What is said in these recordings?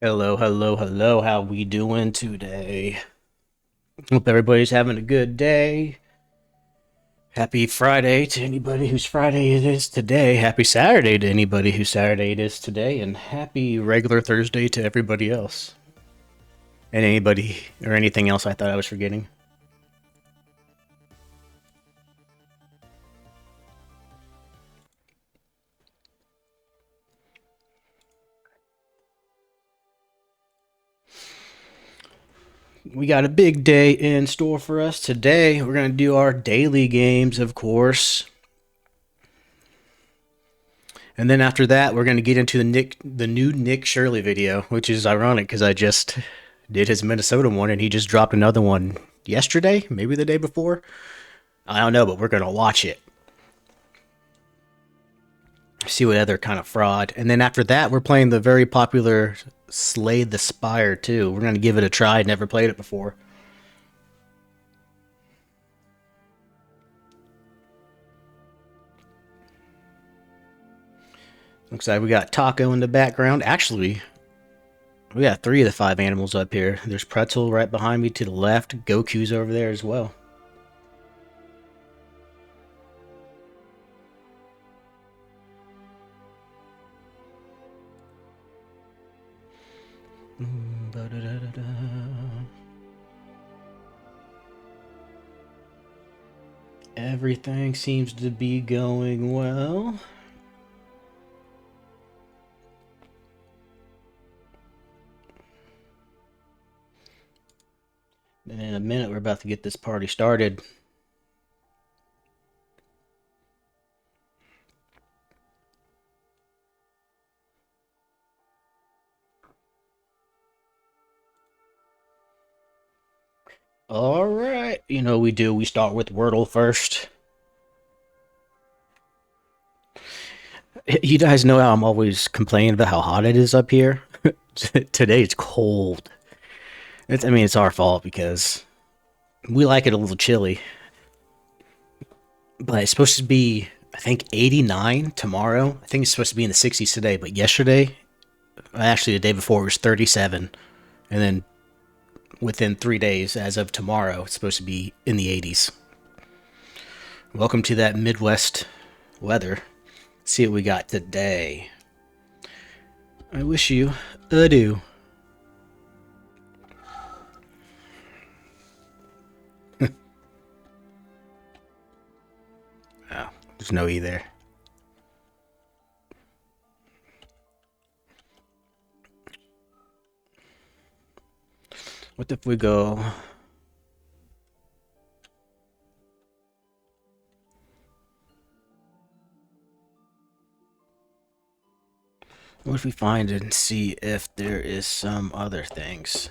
Hello, hello, hello. How we doing today? Hope everybody's having a good day. Happy Friday to anybody whose Friday it is today. Happy Saturday to anybody whose Saturday it is today. And happy regular Thursday to everybody else. And anybody or anything else I thought I was forgetting. We got a big day in store for us today. We're going to do our daily games, of course. And then after that, we're going to get into the new Nick Shirley video, which is ironic because I just did his Minnesota one and he just dropped another one yesterday, maybe the day before. I don't know, but we're going to watch it. See what other kind of fraud. And then after that, we're playing the very popular Slay the Spire too. We're going to give it a try. Never played it before. Looks like we got Taco in the background. Actually, we got 3 of the 5 animals up here. There's Pretzel right behind me to the left. Goku's over there as well. Everything seems to be going well. And in a minute, we're about to get this party started. All right. You know we do. We start with Wordle first. You guys know how I'm always complaining about how hot it is up here. Today it's cold. I mean, it's our fault because we like it a little chilly. But it's supposed to be, I think, 89 tomorrow. I think it's supposed to be in the 60s today. But yesterday, actually the day before, it was 37. And then within 3 days, as of tomorrow, it's supposed to be in the 80s. Welcome to that Midwest weather. Let's see what we got today. I wish you adieu. Oh, there's no E there. What if we go... What if we find and see if there is some other things?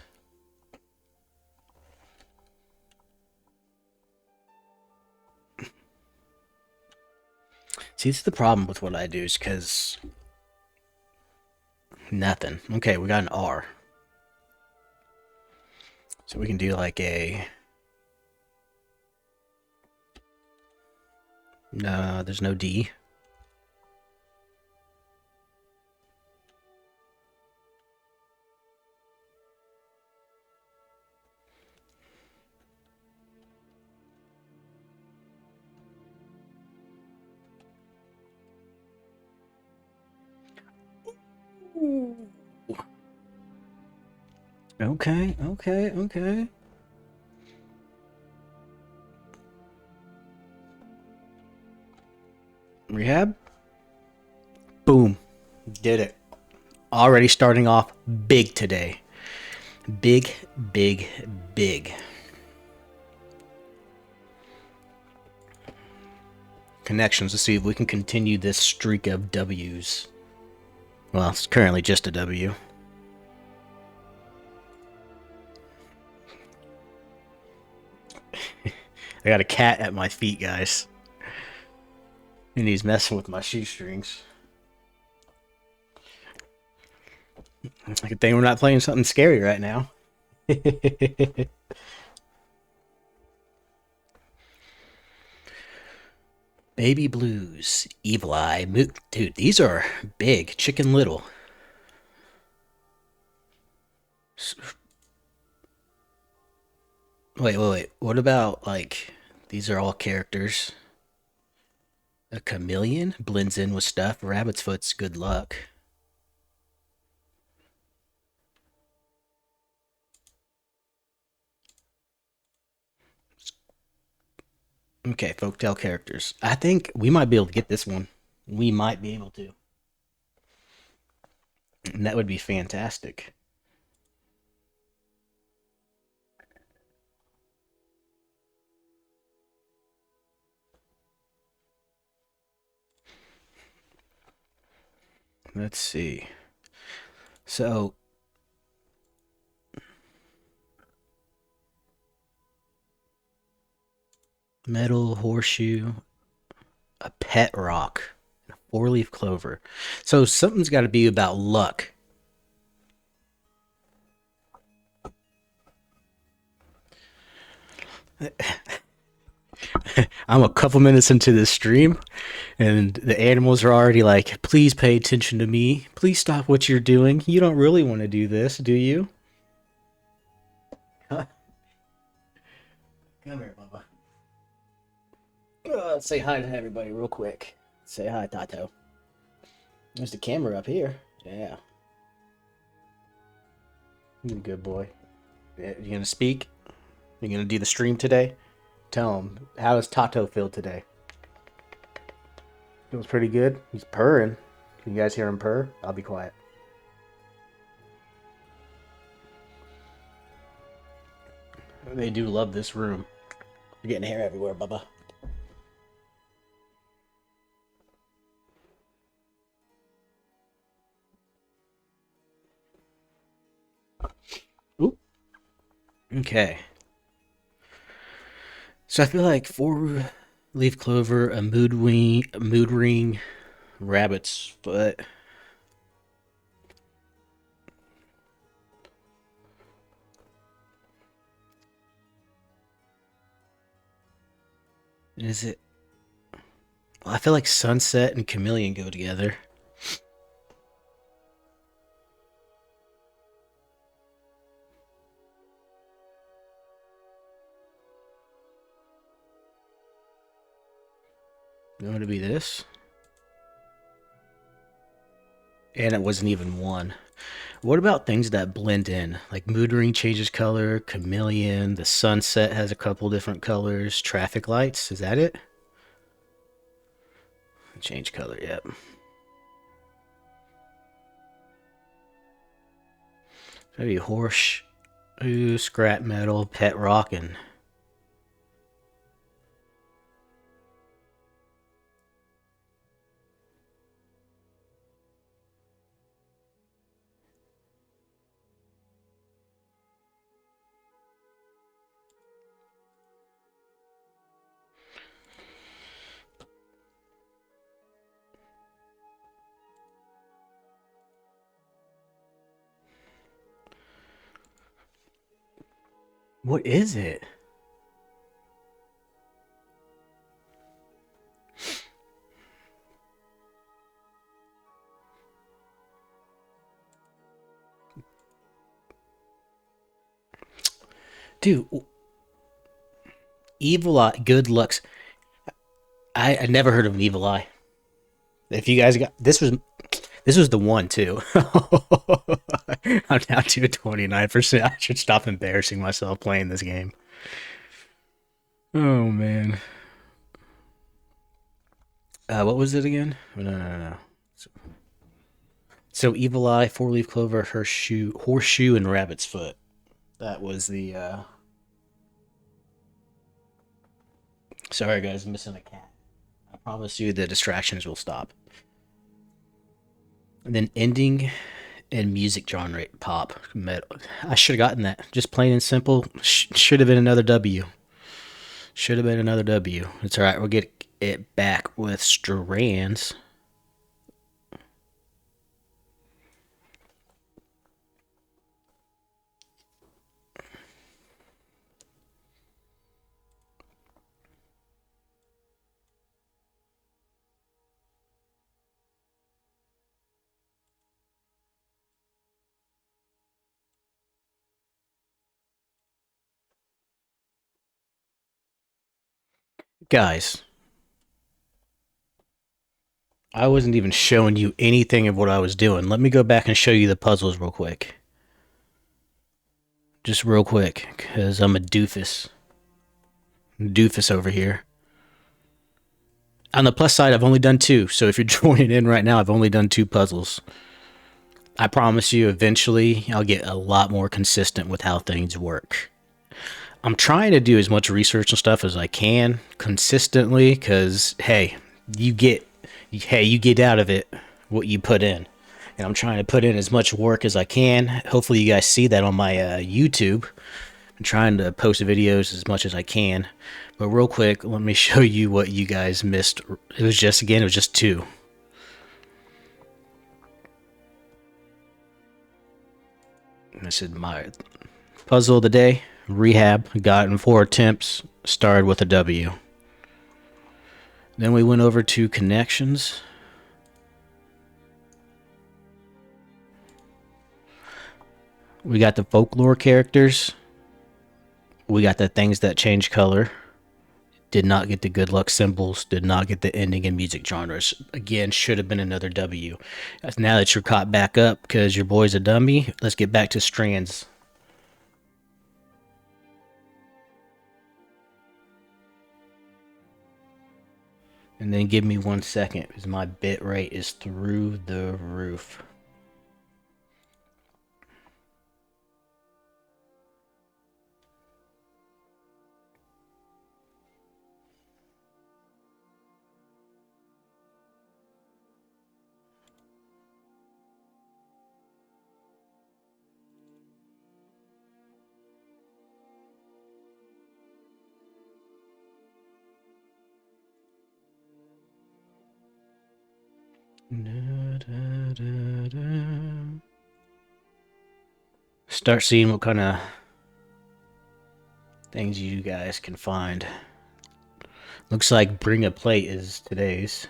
See, this is the problem with what I do is because... Nothing. Okay, we got an R. So we can do like a... No, there's no D. Okay, okay, okay. Rehab? Boom. Did it. Already starting off big today. Big, big, big. Connections to see if we can continue this streak of W's. Well, it's currently just a W. I got a cat at my feet, guys. And he's messing with my shoestrings. Good thing we're not playing something scary right now. Baby Blues, Evil Eye, Dude, these are big. Chicken Little. Wait. What about like these are all characters? A chameleon blends in with stuff. Rabbit's foot's good luck. Okay, folktale characters. I think we might be able to get this one. We might be able to. And that would be fantastic. Let's see. So, metal horseshoe, a pet rock, a four-leaf clover. So something's got to be about luck. I'm a couple minutes into this stream, and the animals are already like, "Please pay attention to me. Please stop what you're doing. You don't really want to do this, do you?" Come here, Bubba. Let's say hi to everybody real quick. Say hi, Tato. There's the camera up here. Yeah, you're a good boy. You gonna speak? You gonna do the stream today? Tell him, how does Tato feel today? Feels pretty good. He's purring. Can you guys hear him purr? I'll be quiet. They do love this room. You're getting hair everywhere, Bubba. Oop. Okay. So I feel like four leaf clover, a mood ring, rabbit's foot. Is it? Well, I feel like sunset and chameleon go together. You want to be this? And it wasn't even one. What about things that blend in? Like mood ring changes color, chameleon, the sunset has a couple different colors, traffic lights, is that it? Change color, yep. Maybe horse, ooh, scrap metal, pet rockin'. What is it? Dude, evil eye, good looks. I never heard of an evil eye. If you guys got this was the one too. I'm down to 29%. I should stop embarrassing myself playing this game. Oh man. What was it again? No. So evil eye, four leaf clover, horseshoe, and rabbit's foot. That was the. Sorry guys, I'm missing a cat. I promise you the distractions will stop. And then ending and music genre pop metal. I should have gotten that. Just plain and simple. Should have been another W. Should have been another W. It's all right. We'll get it back with strands. Guys, I wasn't even showing you anything of what I was doing. Let me go back and show you the puzzles real quick. Just real quick, because I'm a doofus. Doofus over here. On the plus side, I've only done two. So if you're joining in right now, I've only done two puzzles. I promise you, eventually, I'll get a lot more consistent with how things work. I'm trying to do as much research and stuff as I can consistently, because you get, you get out of it what you put in, and I'm trying to put in as much work as I can. Hopefully, you guys see that on my YouTube. I'm trying to post videos as much as I can. But real quick, let me show you what you guys missed. It was just two. This is my puzzle of the day. Rehab. Got it in 4 attempts. Started with a W. Then we went over to connections. We got the folklore characters. We got the things that change color. Did not get the good luck symbols. Did not get the ending and music genres. Again, should have been another W. Now that you're caught back up because your boy's a dummy, let's get back to strands. And then give me 1 second because my bit rate is through the roof. Start seeing what kind of things you guys can find. Looks like Bring a Plate is today's.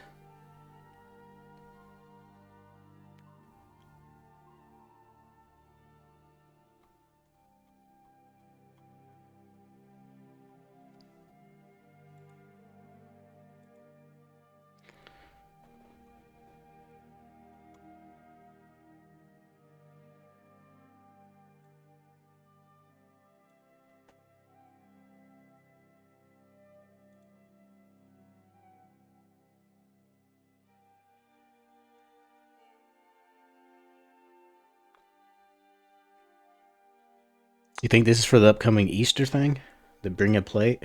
You think this is for the upcoming Easter thing? The Bring a Plate?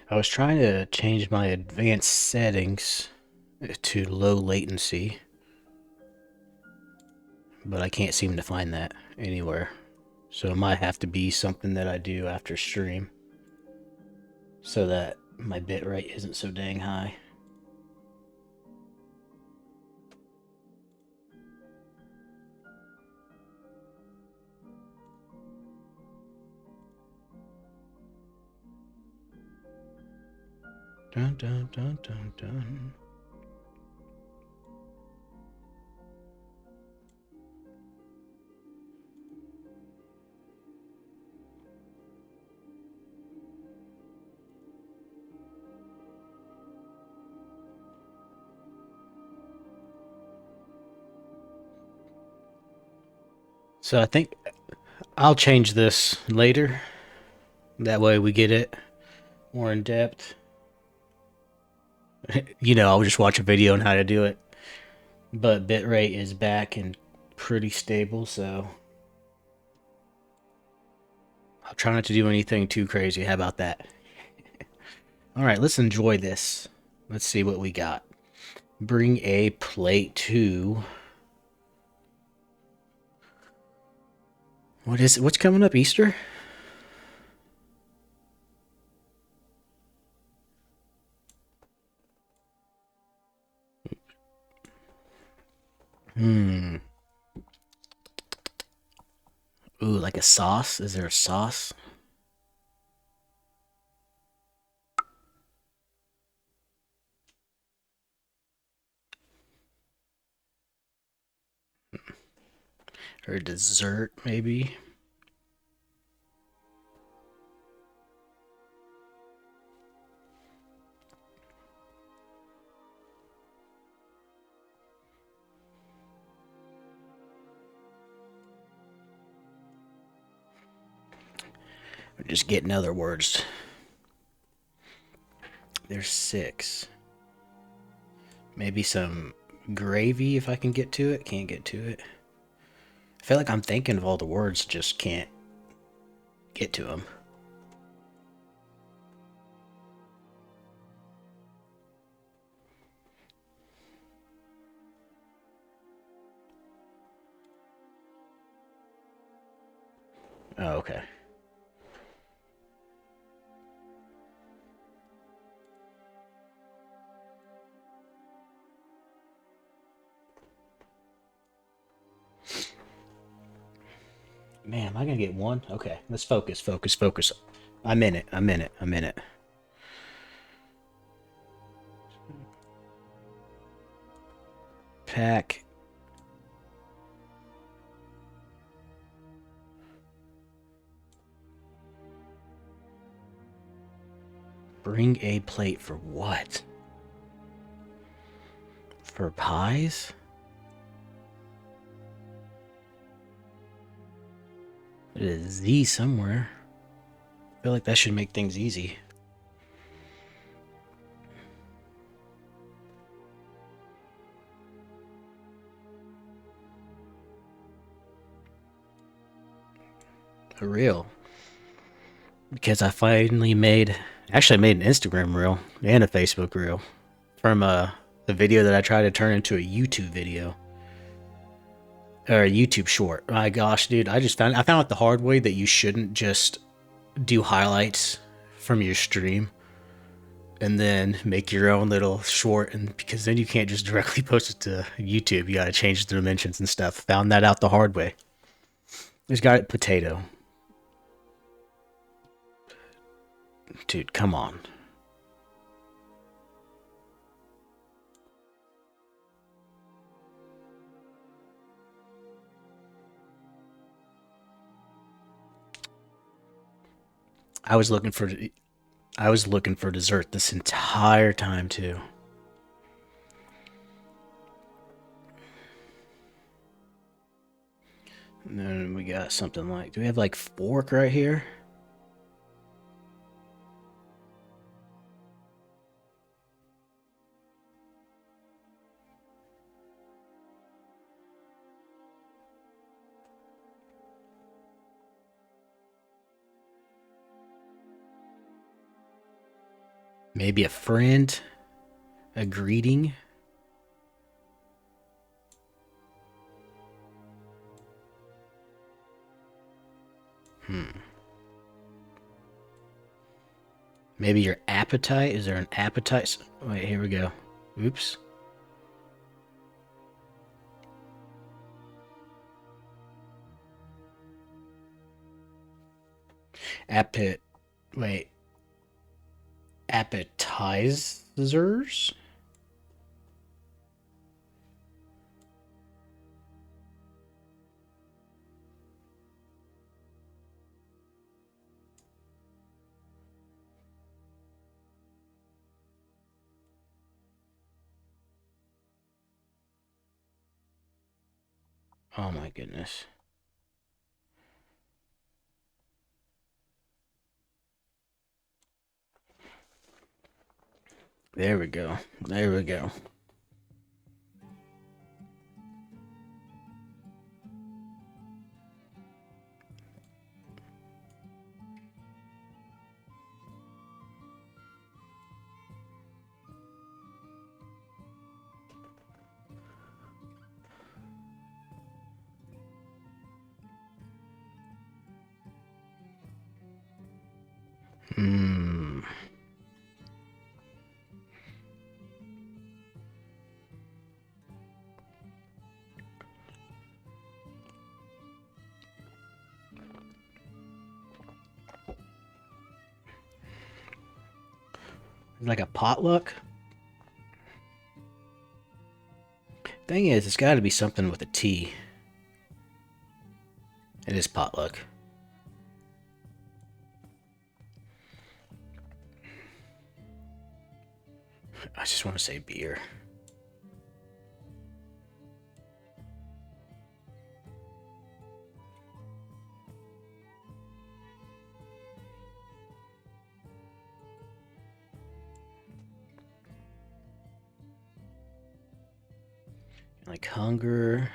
I was trying to change my advanced settings to low latency, but I can't seem to find that anywhere. So it might have to be something that I do after stream so that my bit rate isn't so dang high. Dun dun dun dun dun. So I think I'll change this later. That way we get it more in depth. I'll just watch a video on how to do it. But bitrate is back and pretty stable, so I'll try not to do anything too crazy. How about that? All right, let's enjoy this. Let's see what we got. Bring a plate to. What is it? What's coming up? Easter? Hmm. Ooh, like a sauce? Is there a sauce? Or a dessert, maybe? Or just getting other words. There's 6. Maybe some gravy if I can get to it. Can't get to it. I feel like I'm thinking of all the words, just can't get to them. Oh, okay. Man, am I gonna get one? Okay, let's focus, focus, focus. I'm in it. I'm in it. I'm in it. Pack. Bring a plate for what? For pies? It is Z somewhere. I feel like that should make things easy. For real. Because I finally made. Actually, I made an Instagram reel and a Facebook reel from the video that I tried to turn into a YouTube video. Or a YouTube short. My gosh, dude, I found out the hard way that you shouldn't just do highlights from your stream and then make your own little short, and because then you can't just directly post it to YouTube. You got to change the dimensions and stuff. Found that out the hard way. Just got it. Potato. Dude, come on. I was looking for I was looking for dessert this entire time too. And then we got something like, do we have like fork right here? Maybe a friend, a greeting. Maybe your appetite. Is there an appetite? Wait, here we go. Oops. Appet. Wait. Appetizers? Oh my goodness. There we go. There we go. Hmm. Like a potluck? Thing is, it's got to be something with a T. It is potluck. I just want to say beer. Like hunger.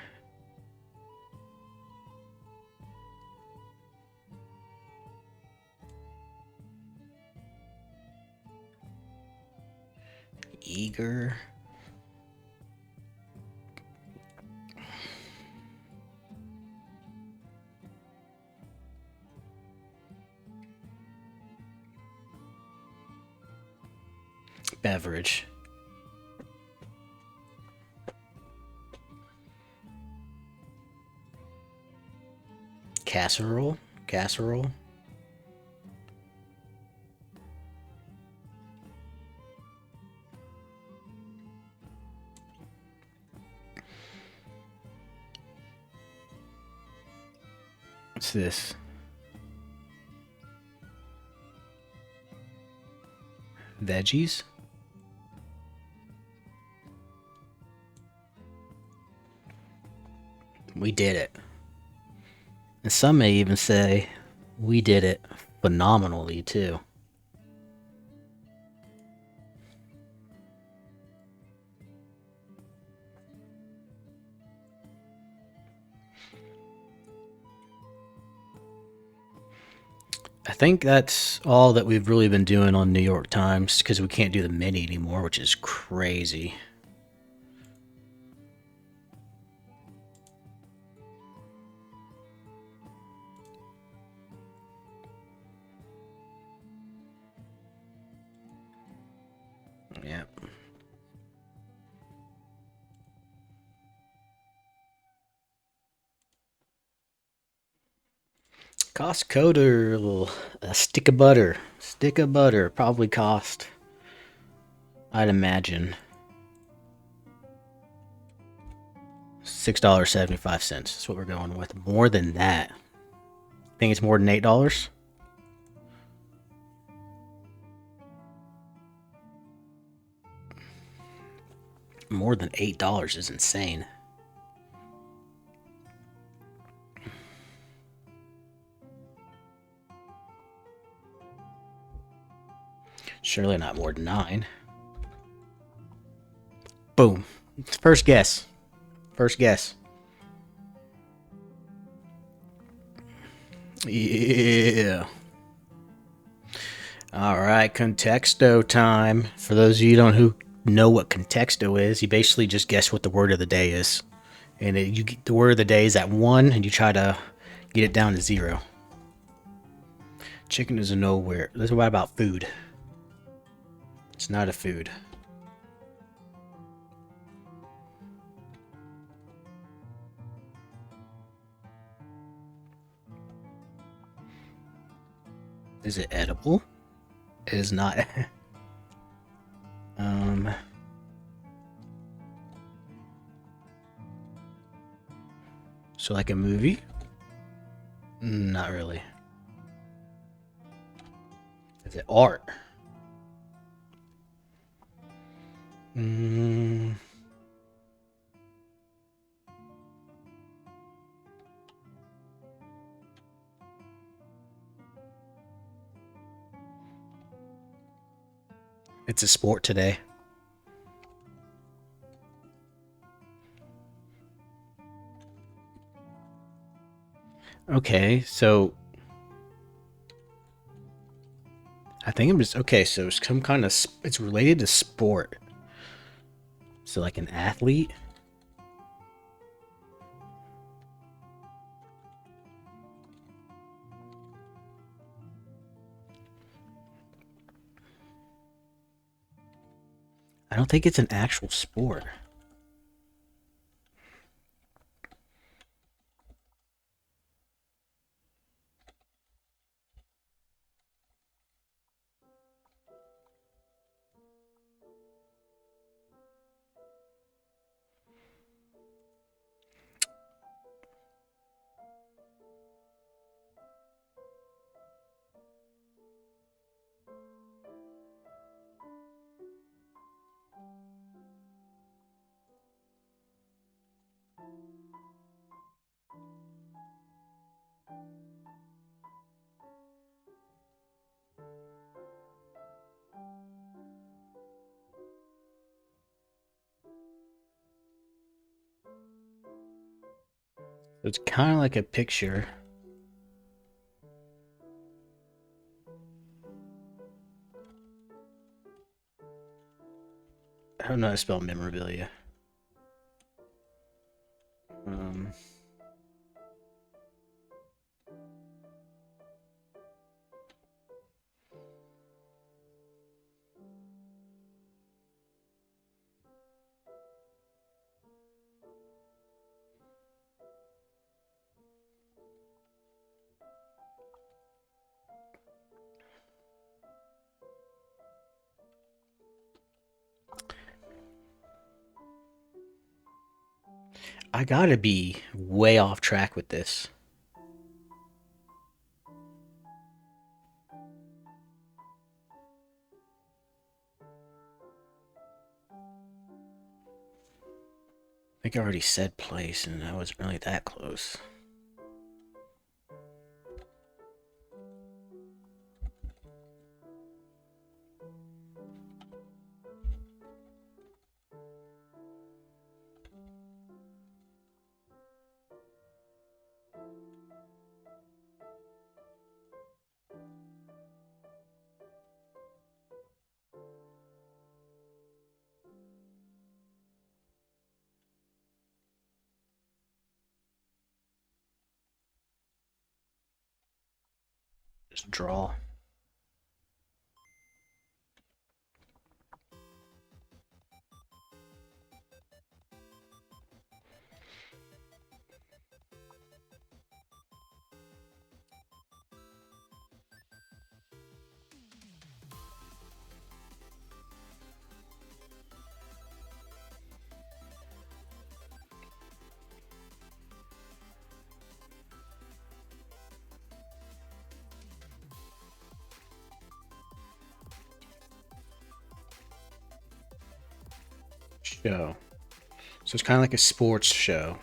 Eager. Beverage. Casserole. Casserole. What's this? Veggies? We did it. And some may even say we did it phenomenally too. I think that's all that we've really been doing on New York Times because we can't do the mini anymore, which is crazy. Yeah. Cost Coder, a stick of butter. Stick of butter probably cost, I'd imagine, $6.75. That's what we're going with. More than that. Think it's more than $8? More than $8 is insane. Surely not more than 9. Boom. First guess. First guess. Yeah. All right, contexto time. For those of you who don't know what contexto is, you basically just guess what the word of the day is, and the word of the day is at 1, and you try to get it down to 0. Chicken is a nowhere. This is what about food? It's not a food. Is it edible? It is not. um. So like a movie? Not really. Is it art? Mm, it's a sport today. Okay, so I think I'm just okay. So it's some kind of it's related to sport. So like an athlete. I don't think it's an actual sport. So it's kind of like a picture. I don't know how to spell memorabilia. Um, I gotta be way off track with this. I think I already said place, and I wasn't really that close. Just draw. Show. So it's kind of like a sports show.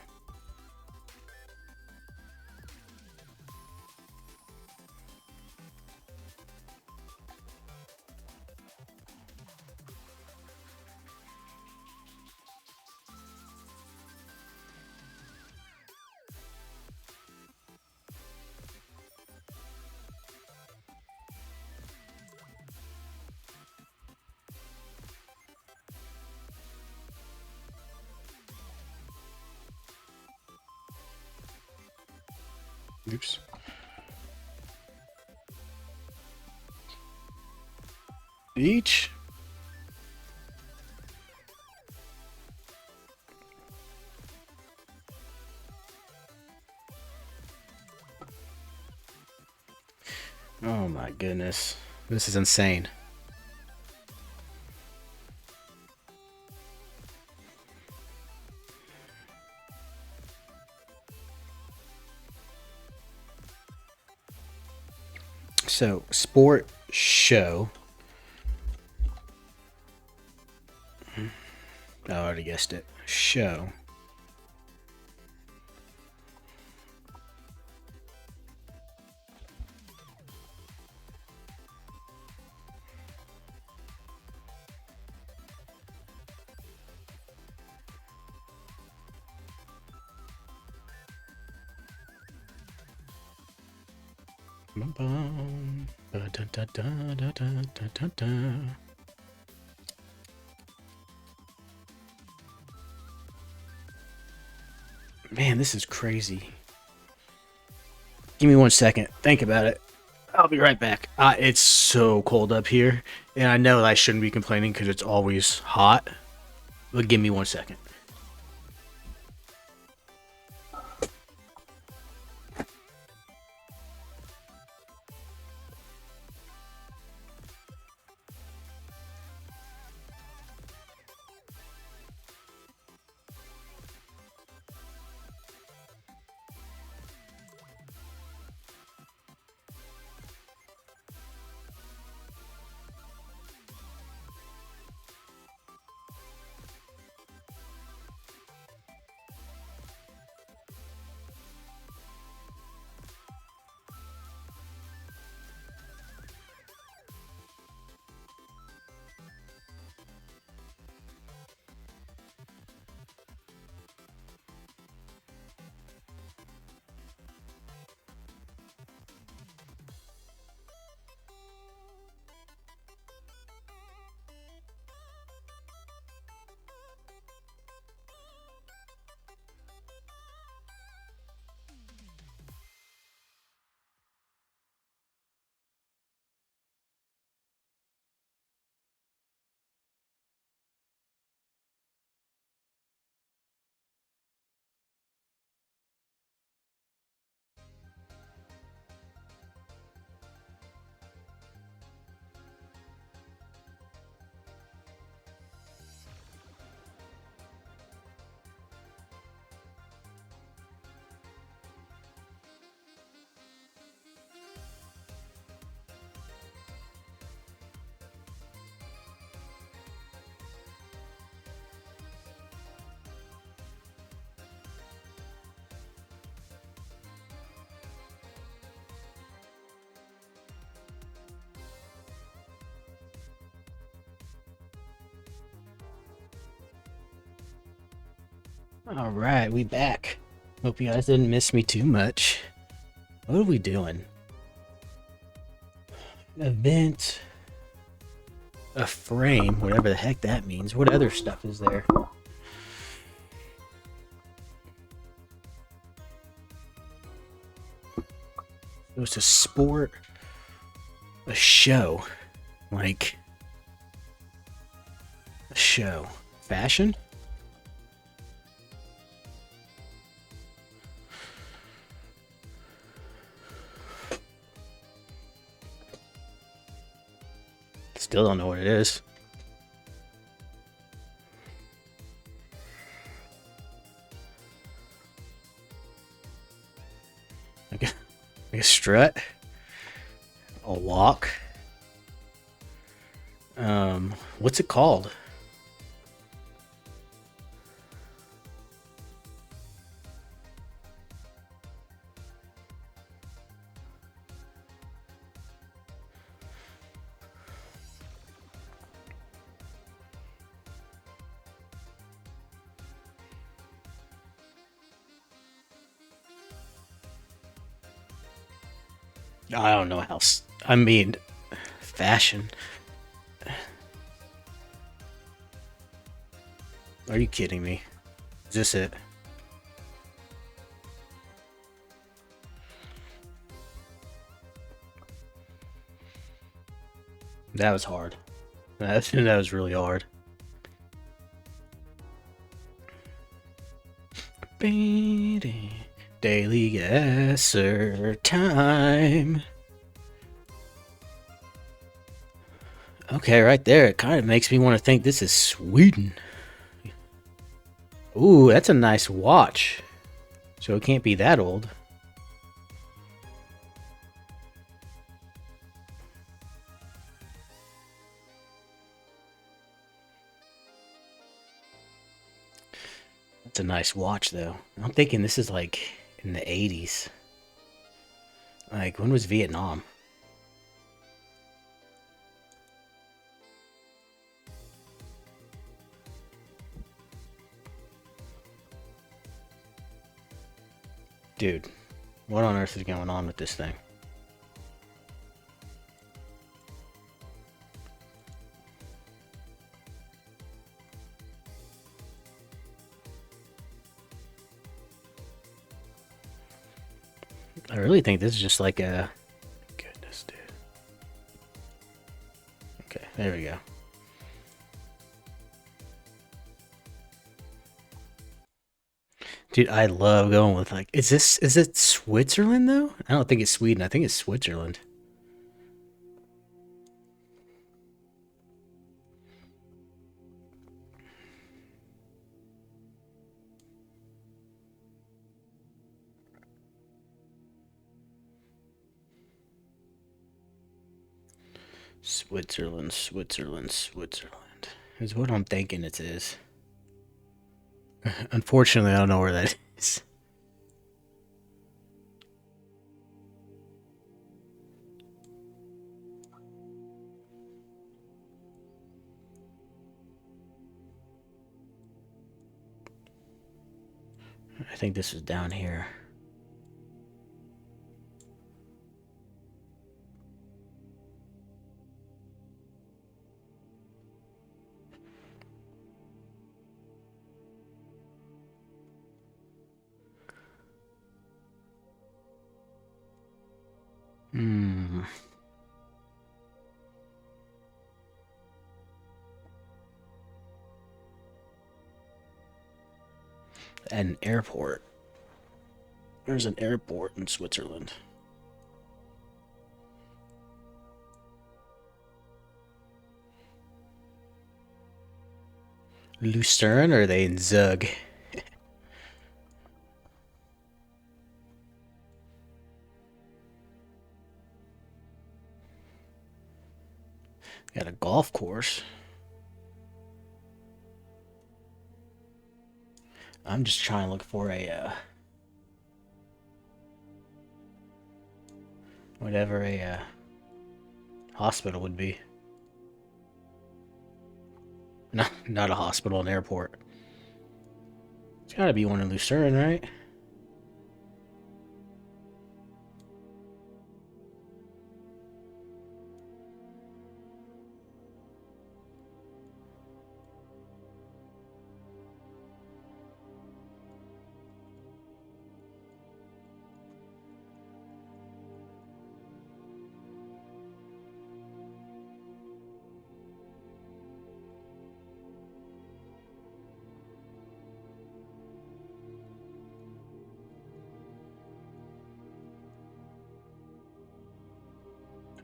Oops. Each. Oh my goodness. This is insane. So, sport show. Oh, I already guessed it. Show. Man, this is crazy. Give me 1 second. Think about it. I'll be right back. It's so cold up here, and I know that I shouldn't be complaining because it's always hot. But give me 1 second. All right, we back. Hope you guys didn't miss me too much. What are we doing? Event. A frame, whatever the heck that means. What other stuff is there? So it's a sport, a show, like a show, fashion. Still don't know what it is. Like a strut, a walk. What's it called? I don't know how. I mean, fashion. Are you kidding me? Is this it? That was hard. That was really hard. Daily guesser time. Okay, right there. It kind of makes me want to think this is Sweden. Ooh, that's a nice watch. So it can't be that old. That's a nice watch, though. I'm thinking this is like in the 80s. Like, when was Vietnam? Dude, what on earth is going on with this thing? I really think this is just like a... Goodness, dude. Okay, there we go. Dude, I love going with like... is it Switzerland though? I don't think it's Sweden. I think it's Switzerland. Switzerland, Switzerland, Switzerland is what I'm thinking it is. Unfortunately, I don't know where that is. I think this is down here. Hmm. An airport. There's an airport in Switzerland. Lucerne, or are they in Zug? Got a golf course. I'm just trying to look for a whatever a hospital would be. No, not a hospital, an airport. It's gotta be one in Lucerne, right?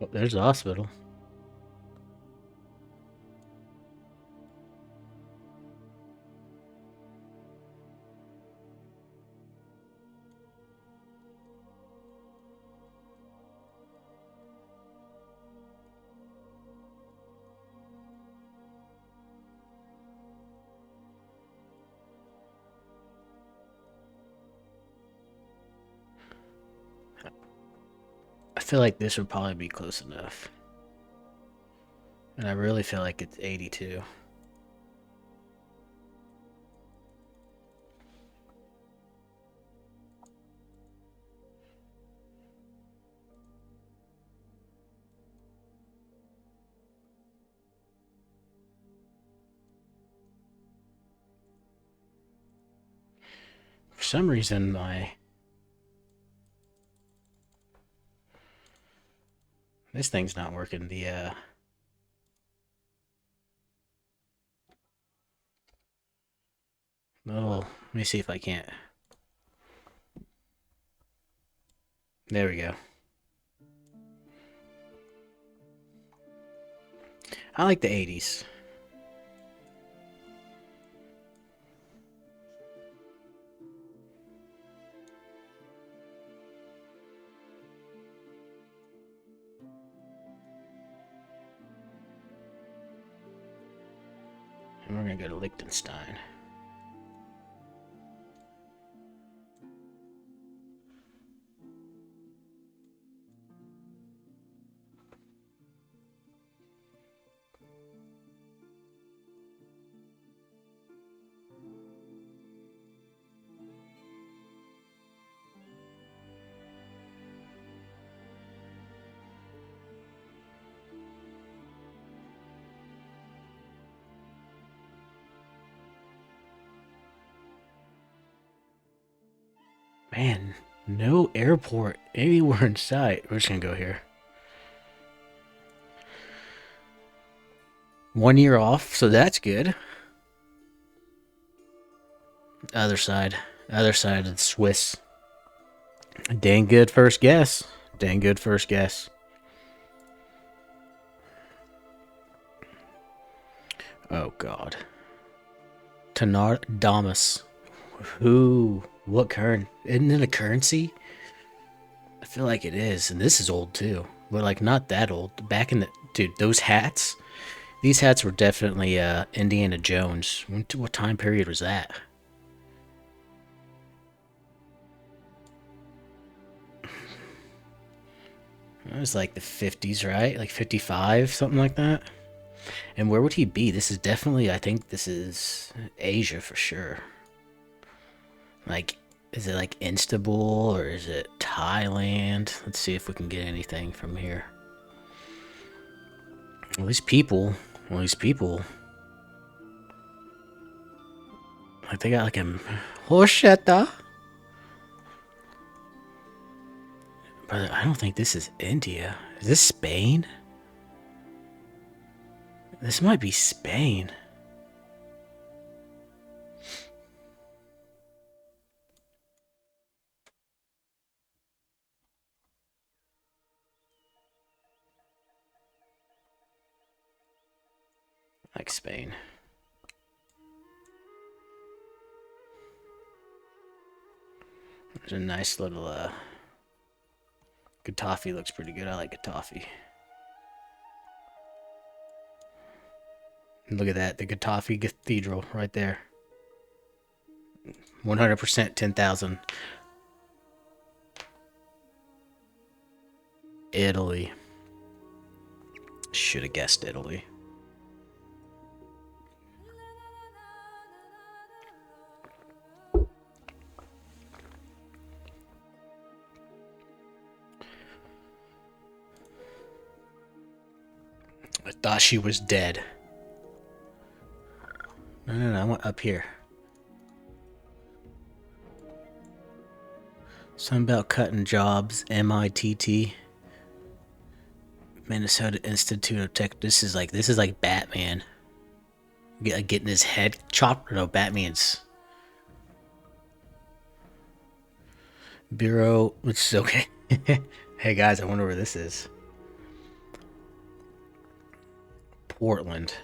Oh, there's a hospital. I feel like this would probably be close enough. And I really feel like it's 82. For some reason, my... This thing's not working. Let me see if I can't. There we go. I like the 80s. And we're gonna go to Liechtenstein. Man, No airport anywhere in sight. We're just gonna go here. 1 year off, so that's good. Other side. Other side of the Swiss. Dang good first guess. Dang good first guess. Oh, God. Tanar Damas. Who? What current? Isn't it a currency? I feel like it is. And this is old, too. But, like, not that old. Back in the... Dude, those hats? These hats were definitely Indiana Jones. What time period was that? It was like the 50s, right? Like 55, something like that. And where would he be? This is definitely, I think this is Asia for sure. Like, is it like Istanbul or is it Thailand? Let's see if we can get anything from here. Well, these people, like they got like a horchata. But I don't think this is India. Is this Spain? This might be Spain. Like Spain. There's a nice little Getafe looks pretty good. I like Getafe. Look at that, the Getafe Cathedral right there. 100% 10,000. Italy. Should have guessed Italy. I thought she was dead. No, I went up here. Something about cutting jobs, MITT. Minnesota Institute of Tech. This is like Batman. Getting his head chopped. No, Batman's. Bureau, which is okay. Hey guys, I wonder where this is. Portland.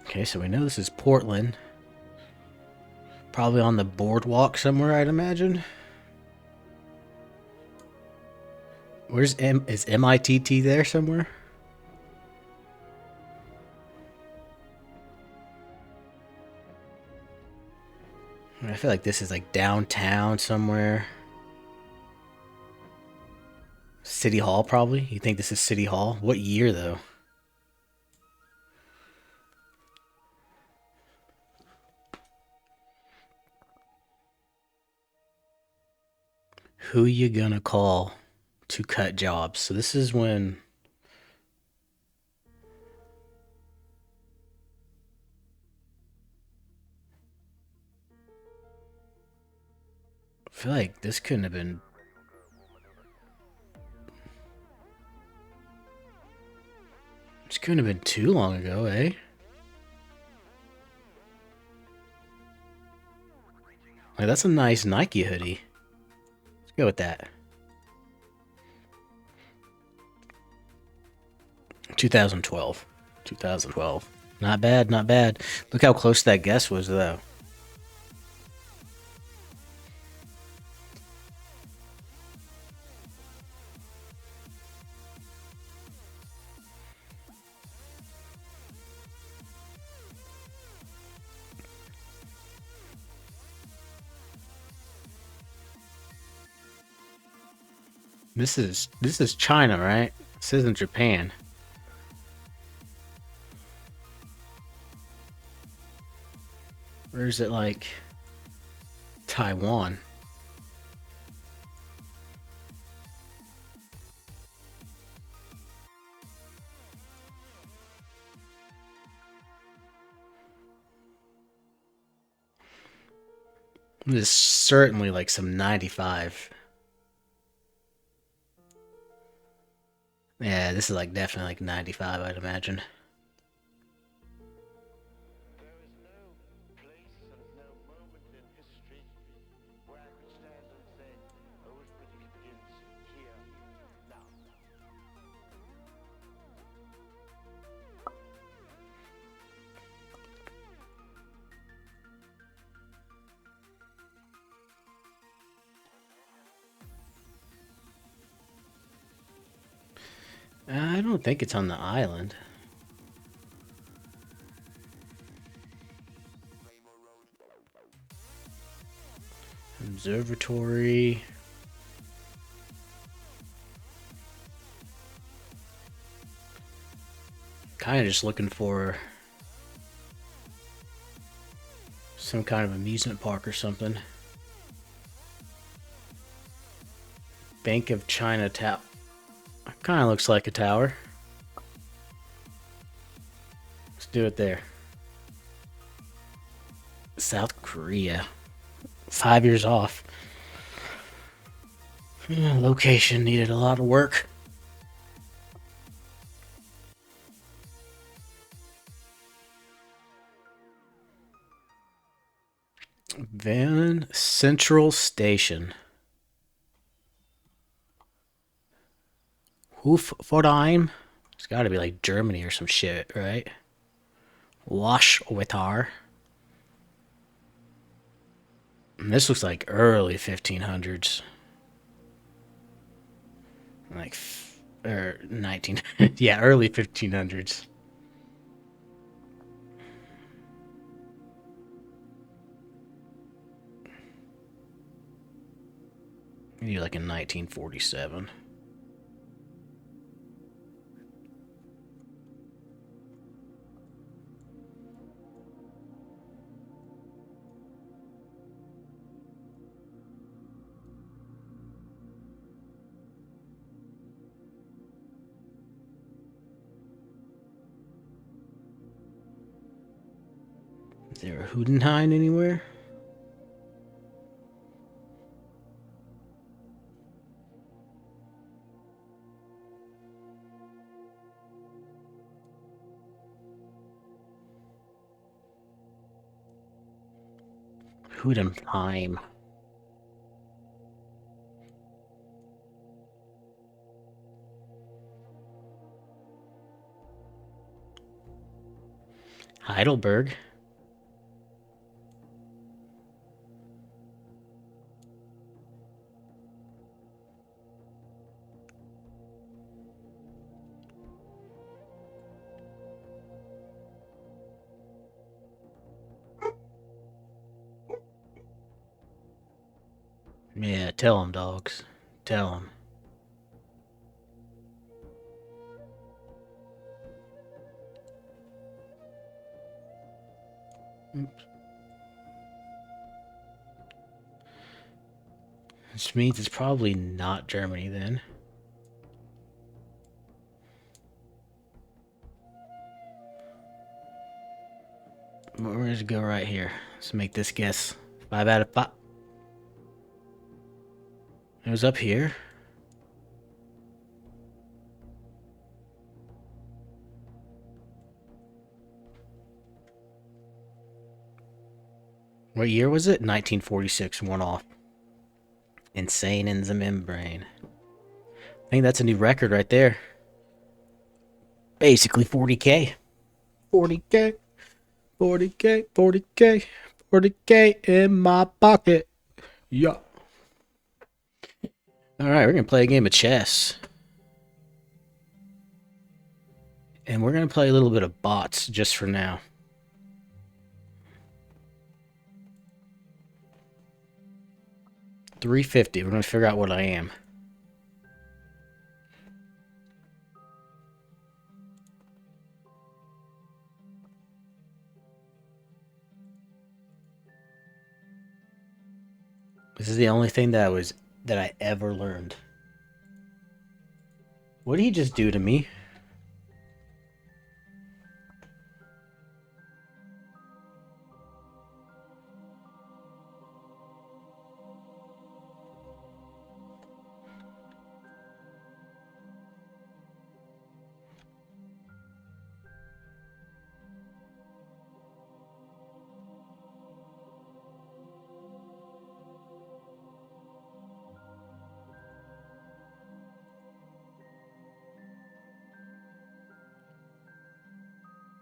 Okay, so we know this is Portland. Probably on the boardwalk somewhere, I'd imagine. Is MITT there somewhere? I feel like this is like downtown somewhere. City Hall, probably? You think this is City Hall? What year, though? Who you gonna call to cut jobs? So this is when... I feel like this couldn't have been... This couldn't have been too long ago, eh? Like, that's a nice Nike hoodie. Let's go with that. 2012. 2012. Not bad, not bad. Look how close that guess was, though. This is China, right? This isn't Japan. Or is it like Taiwan? This is certainly like some 95. Yeah, this is like definitely like 95, I'd imagine. I don't think it's on the island. Observatory. Kind of just looking for some kind of amusement park or something. Bank of China Tower. Kind of looks like a tower. Let's do it there. South Korea. 5 years off. Yeah, location needed a lot of work. Van Central Station. Hofordheim? It's got to be like Germany or some shit, right? Waschwetar. This looks like early 1500s. Like, or 19. Yeah, early 1500s. Maybe like in 1947. Is there a Hudenheim anywhere? Hudenheim. Heidelberg. Yeah, tell them, dogs. Tell them. Which means it's probably not Germany then. We're going to go right here. Let's make this guess. 5 out of 5. It was up here. What year was it? 1946, one off. Insane in the membrane. I think that's a new record right there. Basically 40K. 40K. 40K. 40K. 40K in my pocket. Yeah. Alright, we're going to play a game of chess. And we're going to play a little bit of bots just for now. $350. We're going to figure out what I am. This is the only thing that I ever learned. What did he just do to me?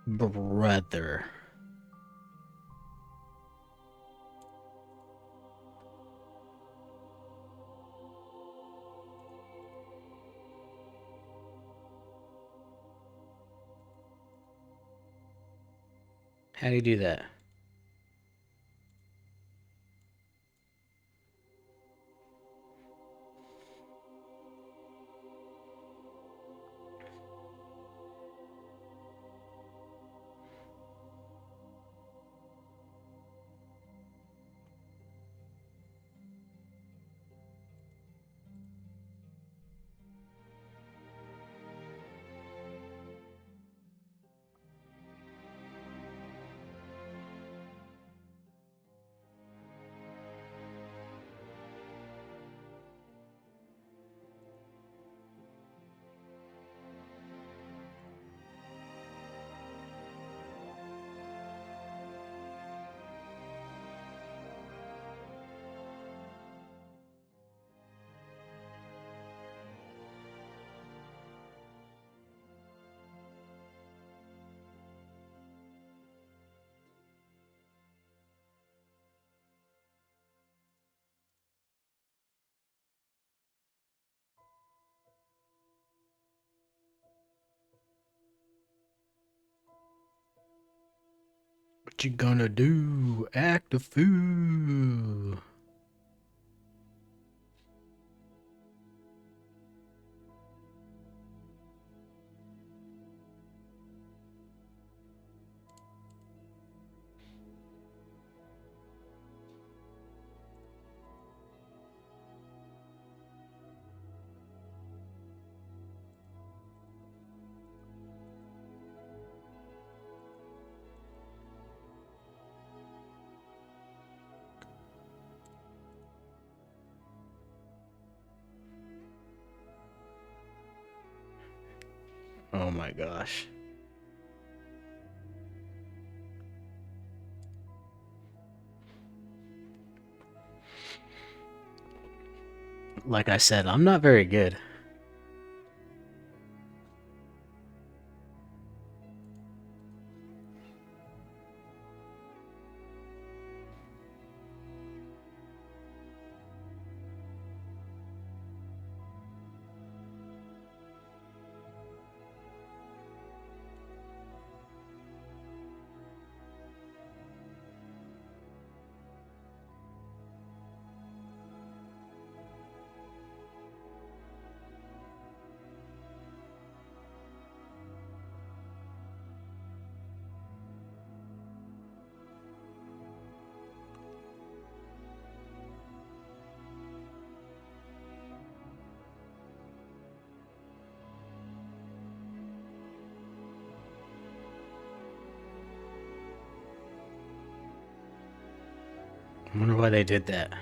Brother. How do you do that? What you gonna do? Act a fool. Oh my gosh. Like I said, I'm not very good. I wonder why they did that.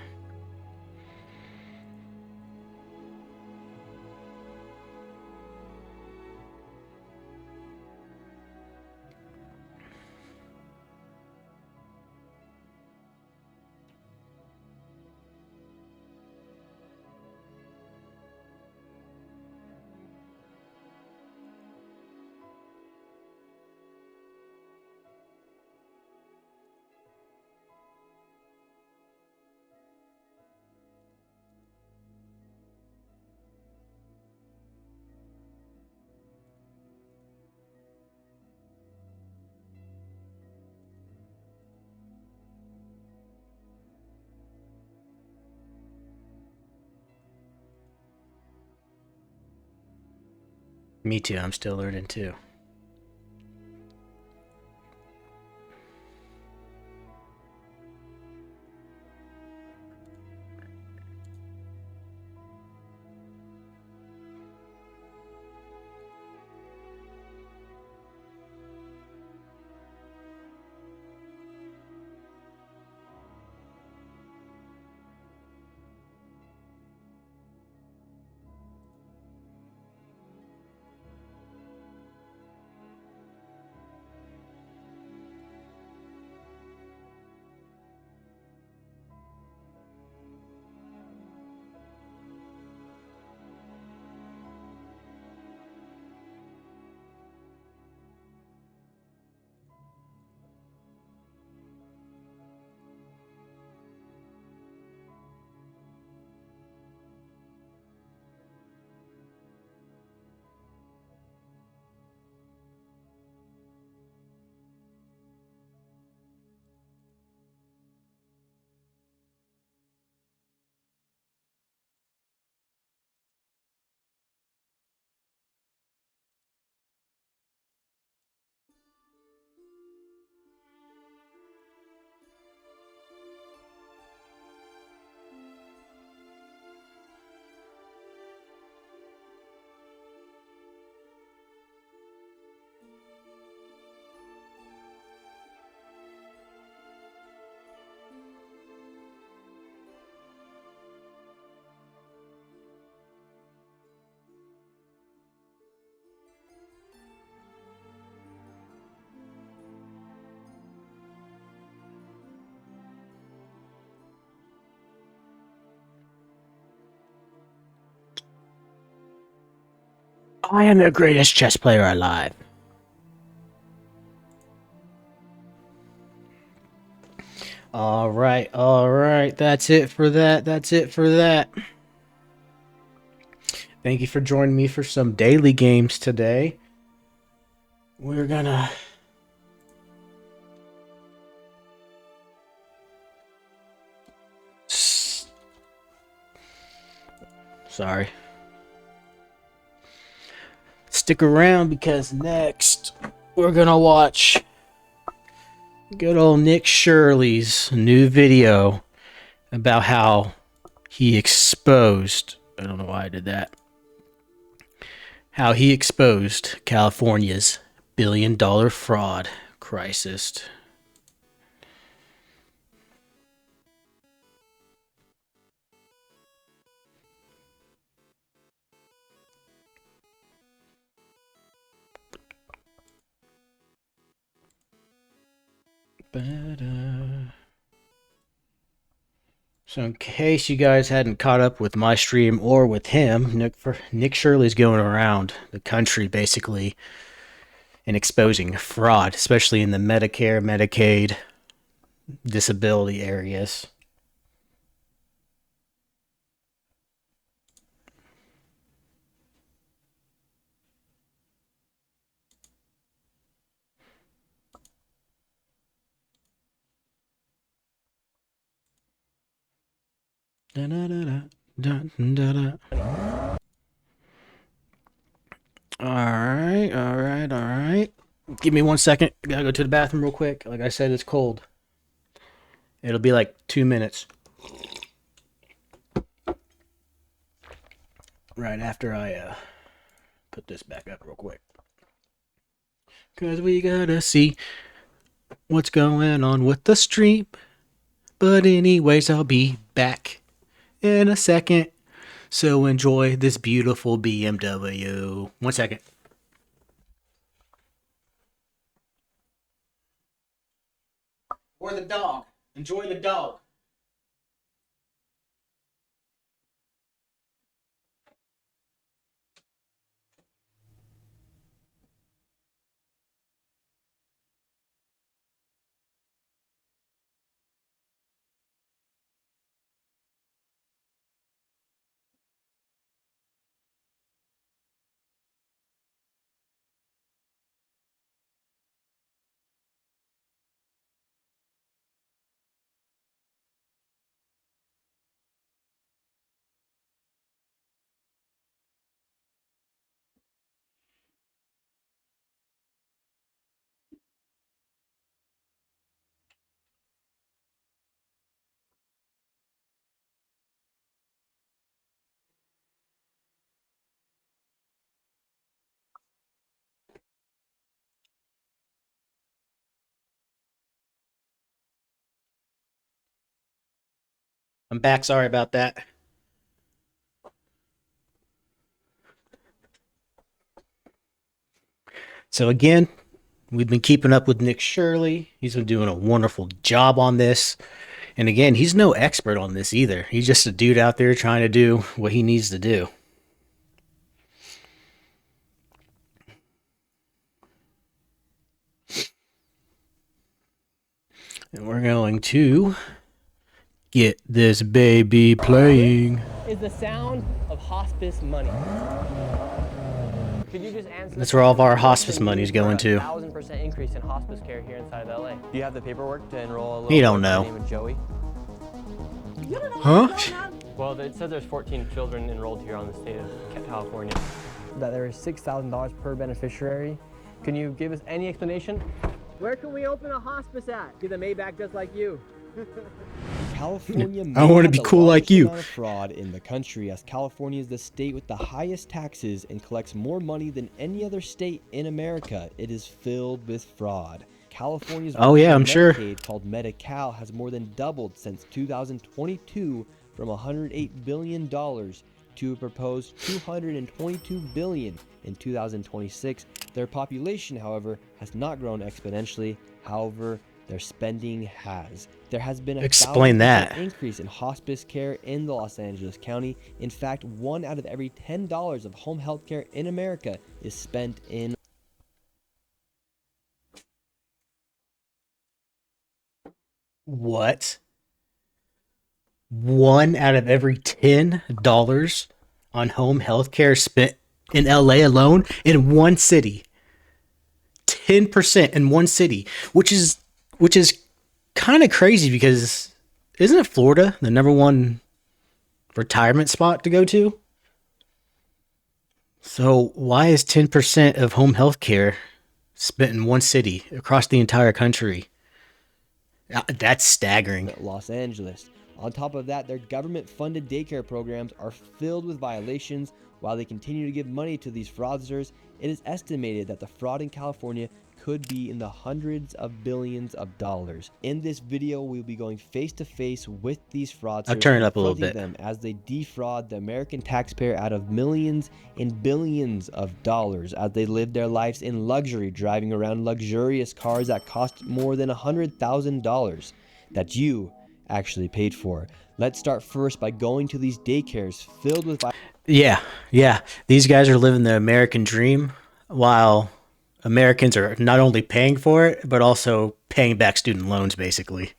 Me too, I'm still learning too. I am the greatest chess player alive. All right. That's it for that. Thank you for joining me for some daily games today. We're gonna... Sorry. Stick around because next we're gonna watch good old Nick Shirley's new video about how he exposed... I don't know why I did that. How he exposed California's billion-dollar fraud crisis. So in case you guys hadn't caught up with my stream or with him, Nick Shirley's going around the country basically and exposing fraud, especially in the Medicare, Medicaid, disability areas. Da, da, da, da, da, da. All right. Give me 1 second. Gotta go to the bathroom real quick. Like I said, it's cold. It'll be like 2 minutes. Right after I put this back up real quick. Cause we gotta see what's going on with the stream. But anyways, I'll be back in a second. So enjoy this beautiful BMW. 1 second. Or the dog. Enjoy the dog. I'm back. Sorry about that. So again, we've been keeping up with Nick Shirley. He's been doing a wonderful job on this. And again, he's no expert on this either. He's just a dude out there trying to do what he needs to do. And we're going to get this baby playing. Is the sound of hospice money. Could you just answer? That's where all of our hospice money is going to. 1,000% increase in hospice care here inside of LA. Do you have the paperwork to enroll a little You don't know. name of Joey? Huh? Well, it says there's 14 children enrolled here on the state of California. That there is $6,000 per beneficiary. Can you give us any explanation? Where can we open a hospice at? Get a Maybach just like you. California I want to be cool like you. amount of fraud in the country, as California is the state with the highest taxes and collects more money than any other state in America. It is filled with fraud. California's I'm sure. Medicaid, called Medi-Cal, has more than doubled since 2022 from $108 billion to a proposed $222 billion in 2026. Their population, however, has not grown exponentially. However, their spending has. There has been a Explain 1,000% that. increase in hospice care in the Los Angeles County. In fact, 1 out of every $10 of home health care in America is spent in What? 1 out of every $10 on home health care spent in LA alone in one city. 10% in one city, which is kind of crazy because isn't it Florida the number one retirement spot to go to? So why is 10% of home health care spent in one city across the entire country? That's staggering. Los Angeles. On top of that, their government-funded daycare programs are filled with violations. While they continue to give money to these fraudsters, it is estimated that the fraud in California could be in the hundreds of billions of dollars. In this video, we'll be going face to face with these fraudsters. I'll turn it up a little confronting bit. them as they defraud the American taxpayer out of millions and billions of dollars as they live their lives in luxury, driving around luxurious cars that cost more than $100,000 that you actually paid for. Let's start first by going to these daycares filled with Yeah. These guys are living the American dream while Americans are not only paying for it, but also paying back student loans, basically.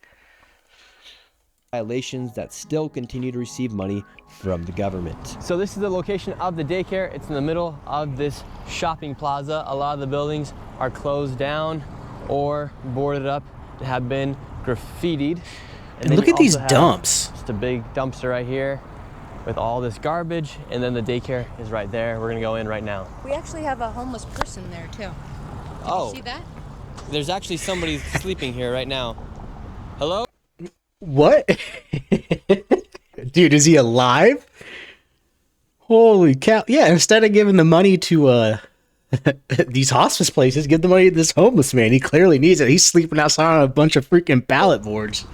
violations that still continue to receive money from the government. So this is the location of the daycare. It's in the middle of this shopping plaza. A lot of the buildings are closed down or boarded up, have been graffitied. And then look you at these also have dumps. Just a big dumpster right here with all this garbage, and then the daycare is right there. We're gonna go in right now. We actually have a homeless person there too. Oh, See that? there's actually somebody sleeping here right now. Hello? What? Dude, is he alive? Holy cow. Yeah, instead of giving the money to these hospice places, give the money to this homeless man. He clearly needs it. He's sleeping outside on a bunch of freaking pallet boards.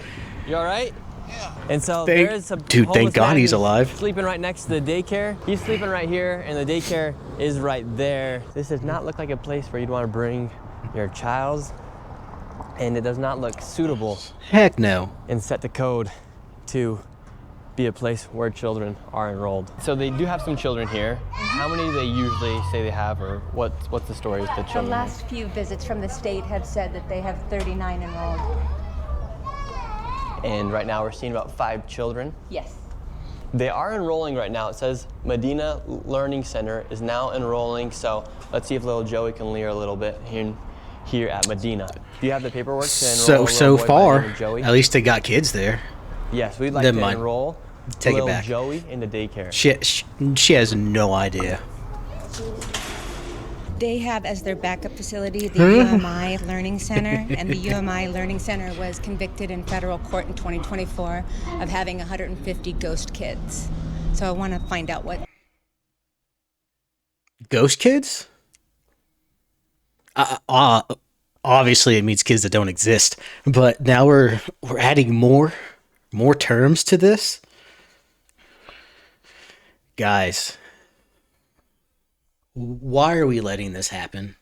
You all right? Yeah. And so Thank- there is a dude, thank homeless God man he's who's alive. sleeping right next to the daycare. He's sleeping right here, and the daycare is right there. This does not look like a place where you'd want to bring your child, and it does not look suitable Heck no. and set the code to be a place where children are enrolled. So they do have some children here. How many do they usually say they have, or what's the story with the The children? last few visits from the state have said that they have 39 enrolled. And right now we're seeing about 5 children. Yes. They are enrolling right now. It says Medina Learning Center is now enrolling. So let's see if little Joey can leer a little bit here at Medina. Do you have the paperwork to enroll So a little boy by the far, name of Joey? at least they got kids there. Yes, we'd like Never to mind. enroll Take it little back. Joey in the daycare. She has no idea. They have as their backup facility the UMI Learning Center, and the UMI Learning Center was convicted in federal court in 2024 of having 150 ghost kids. So I want to find out what. Ghost kids? Obviously, it means kids that don't exist. But now we're adding more terms to this. Guys, why are we letting this happen?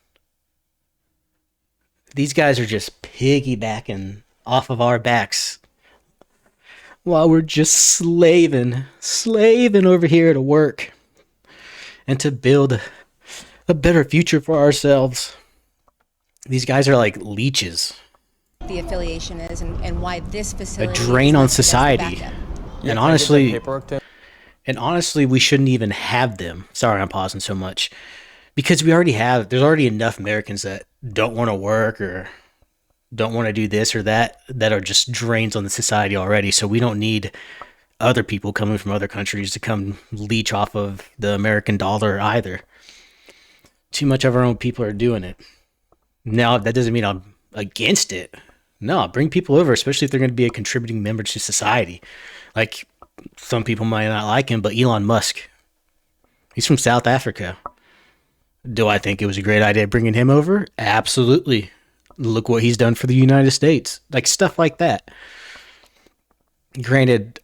These guys are just piggybacking off of our backs while we're just slaving over here to work and to build a better future for ourselves. These guys are like leeches. The affiliation is and why this A facility drain is on listed as the society. backup. And Can I get the honestly, paperwork to- And honestly, we shouldn't even have them. Sorry, I'm pausing so much. Because there's already enough Americans that don't want to work or don't want to do this or that are just drains on the society already. So we don't need other people coming from other countries to come leech off of the American dollar either. Too much of our own people are doing it. Now, that doesn't mean I'm against it. No, bring people over, especially if they're going to be a contributing member to society. Like, some people might not like him, but Elon Musk, he's from South Africa. Do I think it was a great idea bringing him over? Absolutely. Look what he's done for the United States. Like, stuff like that. Granted,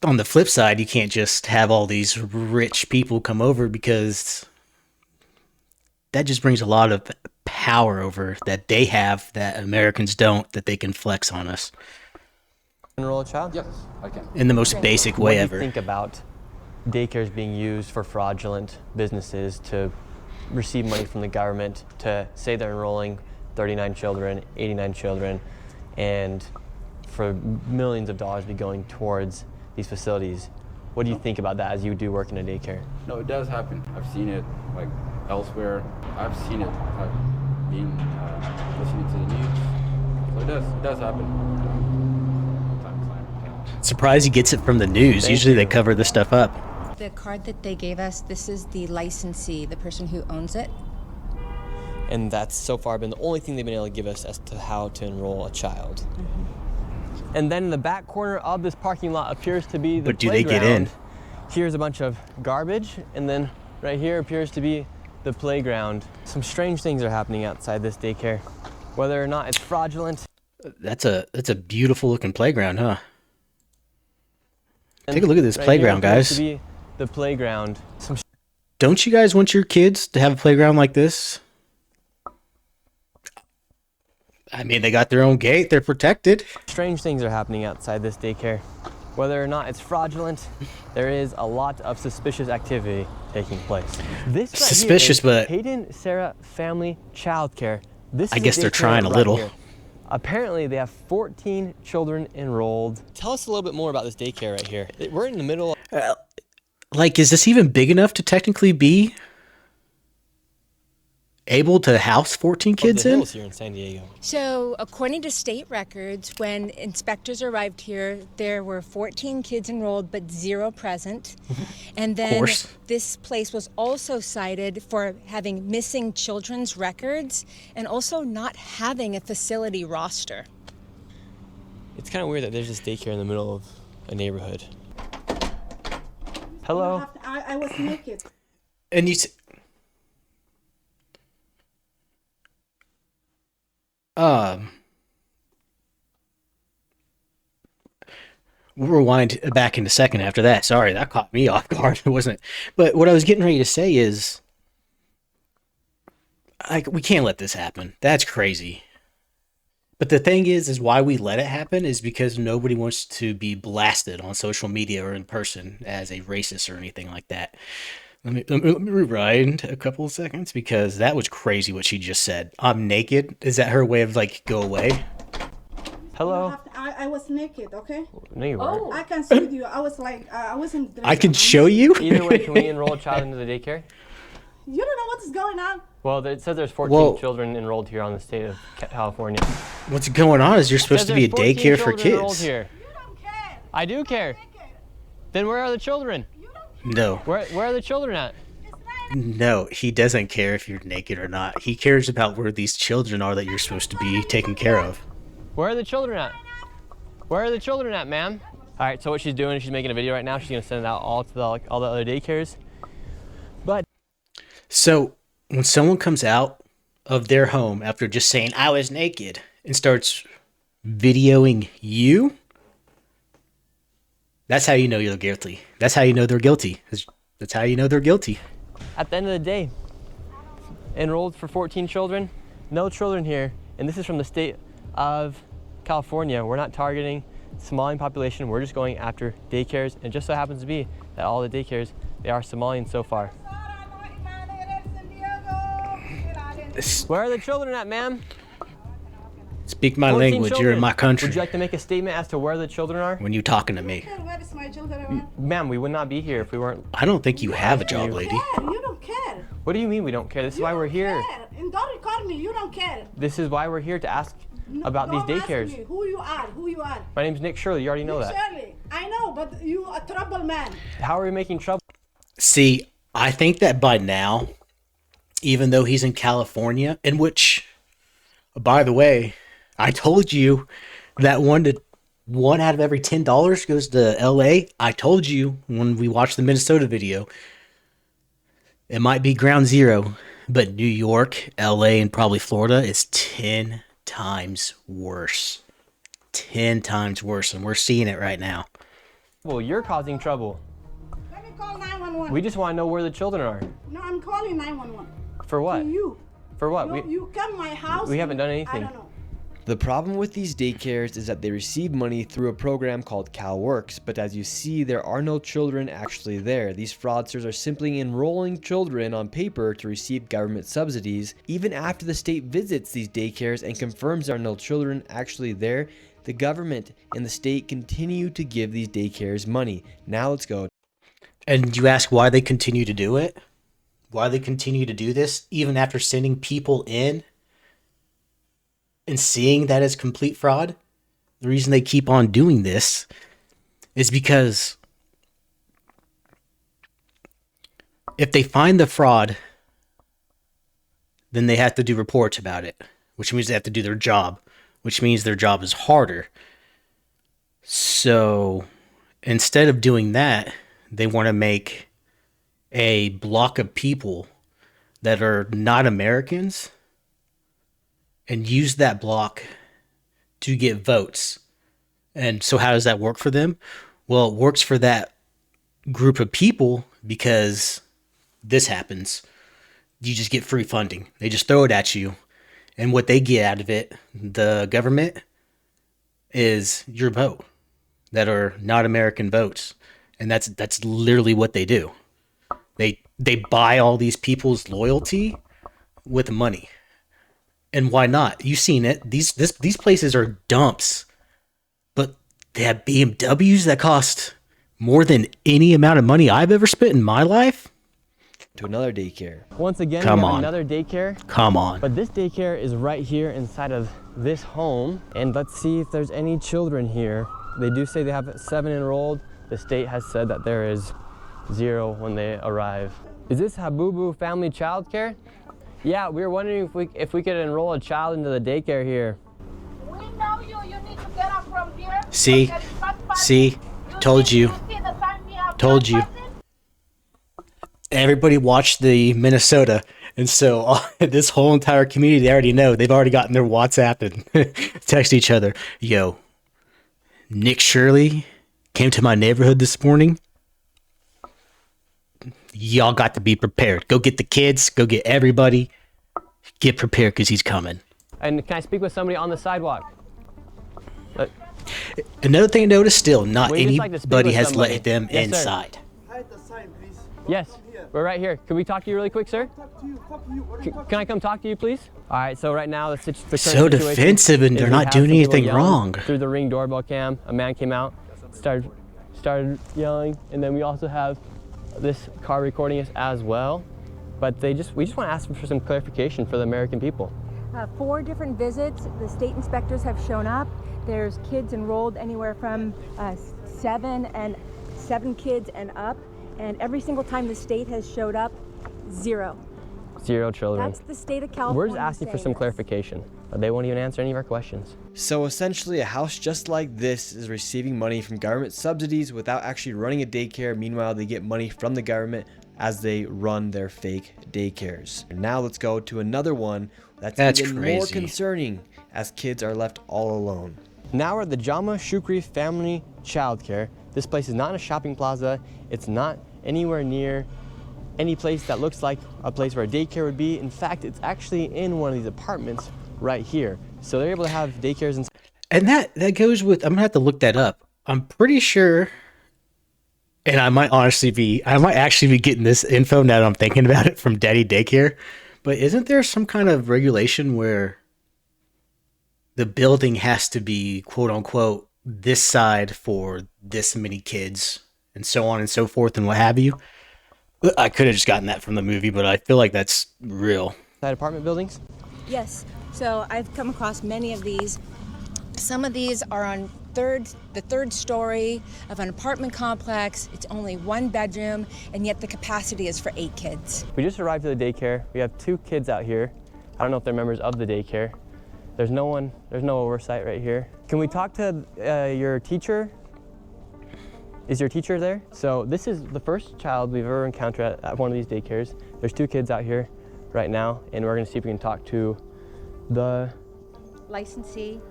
on the flip side, you can't just have all these rich people come over because that just brings a lot of power over that they have that Americans don't, that they can flex on us Enroll a child? Yes, I can. in the most basic way What do ever. you think about daycares being used for fraudulent businesses to receive money from the government to say they're enrolling 39 children, 89 children, and for millions of dollars be going towards these facilities? What do you think about that as you do work in a daycare? No, it does happen. I've seen it like elsewhere. I've seen it like being listening to the news. So it does happen. Time to time. Surprised he gets it from the news. Thank Usually they you. cover this stuff up. The card that they gave us, this is the licensee, the person who owns it. And that's so far been the only thing they've been able to give us as to how to enroll a child. And then in the back corner of this parking lot appears to be the But do they get in? playground. Here's a bunch of garbage, and then right here appears to be the playground. Some strange things are happening outside this daycare. Whether or not it's fraudulent. That's a beautiful looking playground, huh? and Take a look at this right playground, here appears guys. To be the playground. Some Don't you guys want your kids to have a playground like this? I mean, they got their own gate. They're protected. strange things are happening outside this daycare. Whether or not it's fraudulent, there is a lot of suspicious activity taking place. This right Suspicious, here is but- Hayden Sarah Family Childcare. This I is guess a they're daycare trying a right little. here. Apparently, they have 14 children enrolled. Tell us a little bit more about this daycare right here. We're in the middle of Like, is this even big enough to technically be able to house 14 kids the in? hills here in San Diego. So, according to state records, when inspectors arrived here, there were 14 kids enrolled, but 0 present. And then course. this place was also cited for having missing children's records and also not having a facility roster. It's kind of weird that there's this daycare in the middle of a neighborhood. Hello? I was naked. And we'll rewind back in a second after that. Sorry, that caught me off guard, wasn't it? But what I was getting ready to say is, like, we can't let this happen. That's crazy. But the thing is why we let it happen is because nobody wants to be blasted on social media or in person as a racist or anything like that. Let me rewind a couple of seconds because that was crazy what she just said. I'm naked. Is that her way of like go away? Hello? I was naked, okay? No, you weren't. I can see you. I was like, I wasn't dressed. I can show you. Either way, can we enroll a child into the daycare? You don't know what's going on. Well, it says there's 14 Well- children enrolled here on the state of California. What's going on is you're supposed to be a Says there's 14 daycare for children enrolled kids. Here. You don't care. I do care. Then where are the children? No, Where are the children at? no, he doesn't care if you're naked or not. He cares about where these children are that you're supposed to be taking care of. Where are the children at? Where are the children at, ma'am? All right, so what she's doing is she's making a video right now. She's gonna send it out all to all the other daycares. But So when someone comes out of their home after just saying I was naked and starts videoing you, that's how you know you're guilty. That's how you know they're guilty. That's how you know they're guilty. at the end of the day, enrolled for 14 children, no children here, and this is from the state of California. We're not targeting Somalian population. We're just going after daycares, and it just so happens to be that all the daycares, they are Somalian so far. Where are the children at, ma'am? Speak my 14 language. You're children. in my country. Would you like to make a statement as to where the children are? When you talking to me, Where is my children? Ma'am, we would not be here if we weren't. I don't think you have a job, lady. You don't care. What do you mean we don't care? This is why we're here. Care. And don't record me. You don't care. This is why we're here to ask about these Don't ask daycares. me who you are. Who you are. My name's Nick Shirley. You already know that. Shirley, I know, but you a trouble man. How are we making trouble? See, I think that by now, even though he's in California, in which, by the way, I told you that one out of every $10 goes to LA. I told you when we watched the Minnesota video, it might be ground zero, but New York, LA, and probably Florida is 10 times worse. 10 times worse, and we're seeing it right now. Well, you're causing trouble. Let me call 911. We just want to know where the children are. No, I'm calling 911. For what? To you. For what? You come my house. We haven't done I anything. don't know. The problem with these daycares is that they receive money through a program called CalWorks, but as you see, there are no children actually there. These fraudsters are simply enrolling children on paper to receive government subsidies. Even after the state visits these daycares and confirms there are no children actually there, the government and the state continue to give these daycares money. Now let's go. And you ask why they continue to do it? Why they continue to do this even after sending people in and seeing that as complete fraud? The reason they keep on doing this is because if they find the fraud, then they have to do reports about it, which means they have to do their job, which means their job is harder. So instead of doing that, they want to make a block of people that are not Americans and use that block to get votes. And so how does that work for them? Well, it works for that group of people because this happens. You just get free funding. They just throw it at you. And what they get out of it, the government, is your vote that are not American votes. And that's literally what they do. They buy all these people's loyalty with money. And why not? You've seen it. These places are dumps. But they have BMWs that cost more than any amount of money I've ever spent in my life. To another daycare. Once again, Come we have on. another daycare. Come on. But this daycare is right here inside of this home. And let's see if there's any children here. They do say they have 7 enrolled. The state has said that there is 0 when they arrive. Is this Habubu Family Child Care? Yeah, we were wondering if we could enroll a child into the daycare here. We know you. You need to get up from here. See? There is trespassing. See? Told you. See the sign we have Told you. trespassing? Everybody watched the Minnesota. And so this whole entire community, they already know. They've already gotten their WhatsApp and text each other. Yo, Nick Shirley came to my neighborhood this morning. Y'all got to be prepared. Go get the kids. Go get everybody. Get prepared because he's coming. And can I speak with somebody on the sidewalk? Another thing to notice still, not We'd just like to speak anybody with has somebody. let them Yes, sir. inside. Hide the sign, please. Yes, Come here. we're right here. Can we talk to you really quick, sir? Talk to you. Fuck you. What are you talking Can I come talk to you, please? All right, so right now, the current So situation defensive and is they're we not have doing some people anything yelling wrong. Through the Ring doorbell cam, a man came out, started yelling, and then we also have this car recording us as well. But we just want to ask for some clarification for the American people. 4 different visits. The state inspectors have shown up. There's kids enrolled anywhere from 7 kids and up. And every single time the state has showed up, 0. 0 children. That's the state of California. We're just asking for saying some this. clarification, but they won't even answer any of our questions. So essentially, a house just like this is receiving money from government subsidies without actually running a daycare. Meanwhile, they get money from the government as they run their fake daycares. And now let's go to another one that's even more crazy. concerning, as kids are left all alone. Now we're at the Jama Shukri Family Childcare. This place is not in a shopping plaza. It's not anywhere near any place that looks like a place where a daycare would be. In fact, it's actually in one of these apartments right here. So they're able to have daycares inside. And that goes with, I'm gonna have to look that up. I'm pretty sure, and I might actually be getting this info now that I'm thinking about it from Daddy Daycare. But isn't there some kind of regulation where the building has to be quote unquote this side for this many kids and so on and so forth and what have you? I could have just gotten that from the movie, but I feel like that's real. Apartment buildings? Yes, so I've come across many of these. Some of these are on the third story of an apartment complex. It's only 1 bedroom, and yet the capacity is for 8 kids. We just arrived at the daycare. We have 2 kids out here. I don't know if they're members of the daycare. There's no oversight right here. Can we talk to your teacher? Is your teacher there? So this is the first child we've ever encountered at one of these daycares. There's 2 kids out here right now, and we're gonna see if we can talk to the Licensee.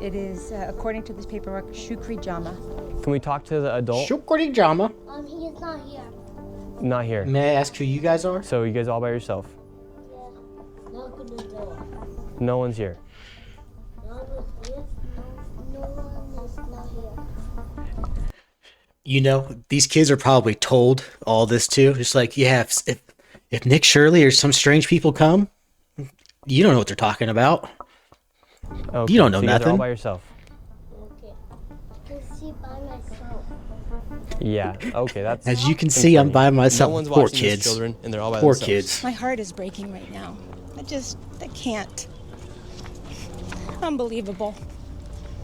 It is, according to this paperwork, Shukri Jama. Can we talk to the adult? Shukri Jama. He is not here. Not here. May I ask who you guys are? So you guys all by yourself? No one's here. No one is not here. You know, these kids are probably told all this too. Just like, yeah, if Nick Shirley or some strange people come, you don't know what they're talking about. Okay, You don't know so you guys are all nothing. by yourself. Okay. I can see by myself. Yeah. Okay, that's. As you can see, I'm by myself. No one's Poor watching these kids. children, and they're all by Poor themselves. kids. My heart is breaking right now. I can't. Unbelievable.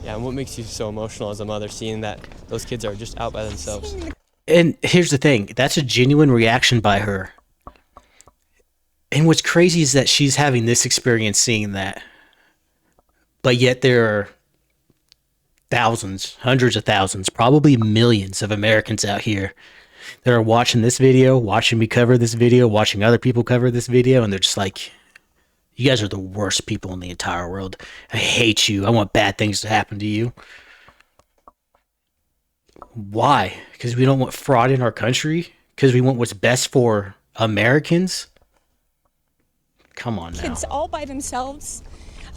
Yeah, and what makes you so emotional as a mother, seeing that those kids are just out by themselves? And here's the thing, that's a genuine reaction by her. And what's crazy is that she's having this experience seeing that. But yet there are thousands, hundreds of thousands, probably millions of Americans out here that are watching this video, watching me cover this video, watching other people cover this video, and they're just like, you guys are the worst people in the entire world. I hate you. I want bad things to happen to you. Why? Because we don't want fraud in our country? Because we want what's best for Americans? Come on now. Kids all by themselves.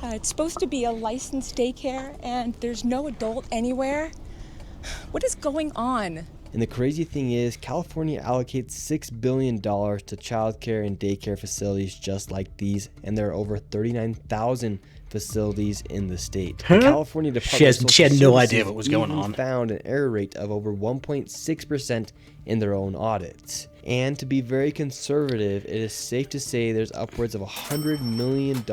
It's supposed to be a licensed daycare, and there's no adult anywhere. What is going on? And the crazy thing is, California allocates $6 billion to childcare and daycare facilities just like these, and there are over 39,000 facilities in the state. The California Department of She had Social no idea Services what was going even on. found an error rate of over 1.6% in their own audits. And to be very conservative, it is safe to say there's upwards of $100 million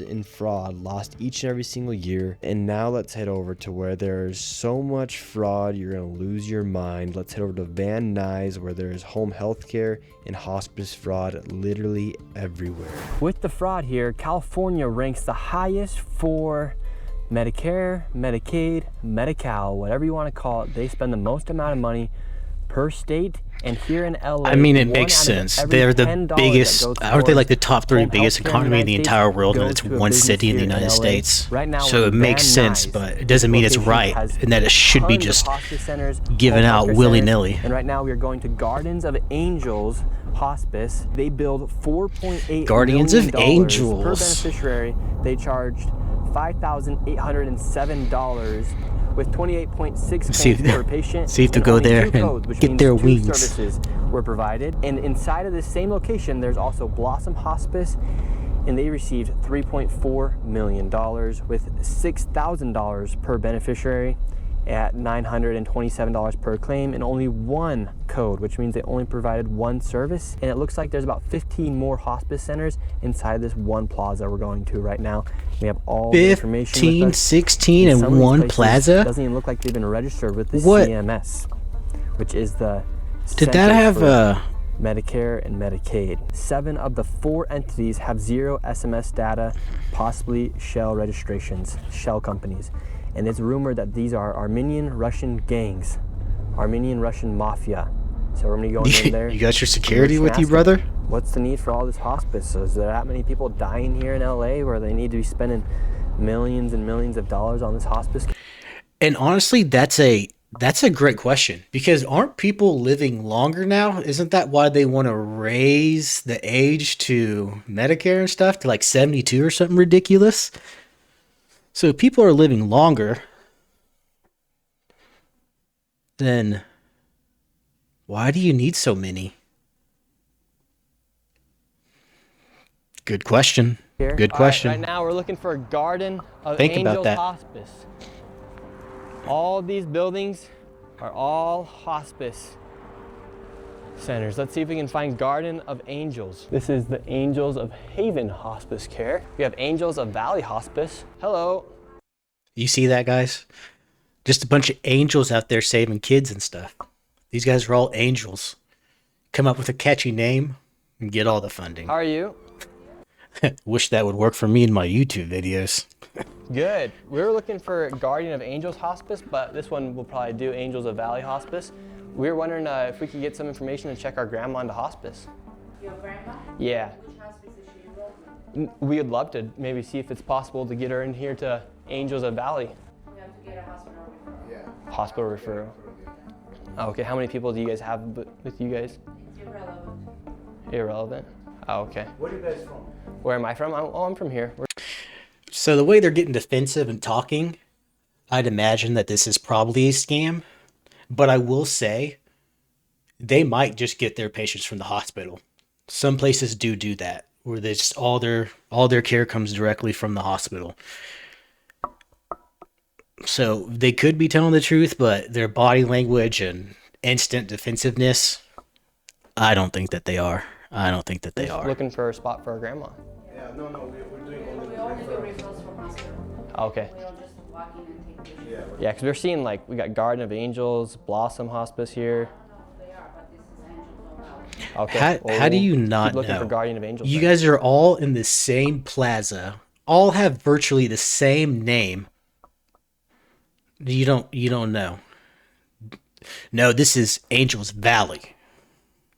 in fraud lost each and every single year. And now let's head over to where there's so much fraud, you're going to lose your mind. Let's head over to Van Nuys, where there's home health care and hospice fraud literally everywhere. With the fraud here, California ranks the highest for Medicare, Medicaid, Medi-Cal, whatever you want to call it. They spend the most amount of money per state, and here in LA, I mean, it makes sense. They're the biggest, aren't they like the top three biggest economy in the entire world, and it's one city in the United States. Right now, So it makes sense, but it doesn't mean it's right, and that it should be just given out willy-nilly. And right now we are going to Gardens of Angels Hospice. They billed $4.8 Guardians of million Angels. per beneficiary. They charged $5,807 with 28.6 See if- claims per patient. see if they'll and go only there 2 and codes, which get means their 2 wings. services were provided. And inside of this same location, there's also Blossom Hospice, and they received $3.4 million with $6,000 per beneficiary at $927 per claim, and only 1 code, which means they only provided 1 service. And it looks like there's about 15 more hospice centers inside this one plaza we're going to right now. We have all the information 15, with us. 16 And some in of these one places plaza? doesn't even look like they've been registered with the What? CMS, which is the Did that Centers have for Medicare and Medicaid. 7 of the 4 entities have 0 SMS data, possibly shell registrations, shell companies. And it's rumored that these are Armenian Russian gangs, Armenian Russian mafia. So we're gonna go in there. You got your security and with you, ask them, brother? What's the need for all this hospice? Is there that many people dying here in LA where they need to be spending millions and millions of dollars on this hospice? And honestly, that's a great question, because aren't people living longer now? Isn't that why they want to raise the age to Medicare and stuff to like 72 or something ridiculous? So if people are living longer, then why do you need so many? Good question. Here. Good All question. right now we're looking for a Garden of Think about Angels that. Hospice. All these buildings are all hospice centers. Let's see if we can find Garden of Angels. This is the Angels of Haven Hospice Care. We have Angels of Valley Hospice. Hello. You see that, guys? Just a bunch of angels out there saving kids and stuff. These guys are all angels. Come up with a catchy name and get all the funding. How are you? Wish that would work for me in my YouTube videos. Good. We were looking for Guardian of Angels Hospice, but this one will probably do Angels of Valley Hospice. We were wondering if we could get some information to check our grandma into hospice. Your grandma? Yeah. Which hospice is she enrolled in? We would love to maybe see if it's possible to get her in here to Angels of Valley. You have to get a hospital referral. Hospital referral. Oh, okay, how many people do you guys have with you guys? It's irrelevant. Irrelevant? Oh, okay. Where are you guys from? Where am I from? I'm from here. So the way they're getting defensive and talking, I'd imagine that this is probably a scam. But I will say, they might just get their patients from the hospital. Some places do that, where they just all their care comes directly from the hospital. So they could be telling the truth, but their body language and instant defensiveness, I don't think that they are. I don't think that they Just are. looking for a spot for a grandma. Yeah, no, we're doing only We only do referrals. referrals from hospital. Okay. We don't just walk in and take patients. Yeah, because we're seeing like we got Garden of Angels, Blossom Hospice here. No, they are, but this is Angels of Health. Okay. How do you we'll not keep looking know? for Guardian of Angels. You then. guys are all in the same plaza, all have virtually the same name. You don't know. No, this is Angels Valley.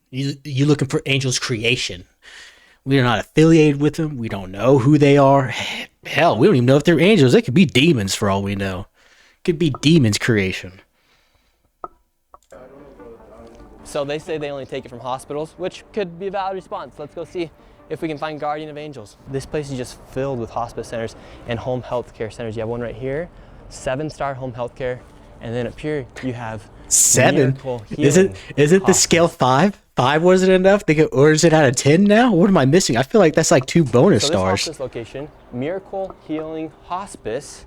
You looking for Angels Creation. We are not affiliated with them. We don't know who they are. Hell, we don't even know if they're angels. They could be demons for all we know. Could be demons creation. So they say they only take it from hospitals, which could be a valid response. Let's go see if we can find Guardian of Angels. This place is just filled with hospice centers and home health care centers. You have one right here, 7-star home health care, and then up here you have 7? Miracle Isn't Healing the scale 5? 5 wasn't enough? Or is it out of 10 now? What am I missing? I feel like that's like 2 bonus So this stars. hospice location, Miracle Healing Hospice.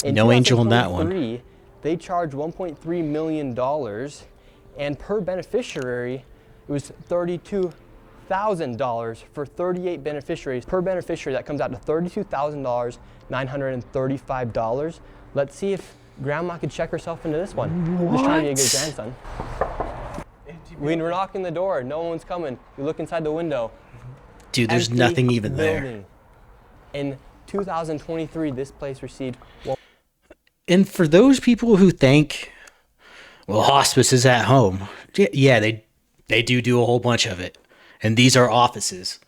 In No angel in that one. 2023, they charge $1.3 million, and per beneficiary, it was $32,000 for 38 beneficiaries. Per beneficiary, that comes out to $32,000, $935. Let's see if Grandma could check herself into this one. Just trying to be a good grandson. When we're knocking the door, no one's coming. You look inside the window. Dude, there's Empty nothing even there. building. In 2023, this place received And for those people who think, well, hospice is at home. Yeah, they do a whole bunch of it. And these are offices.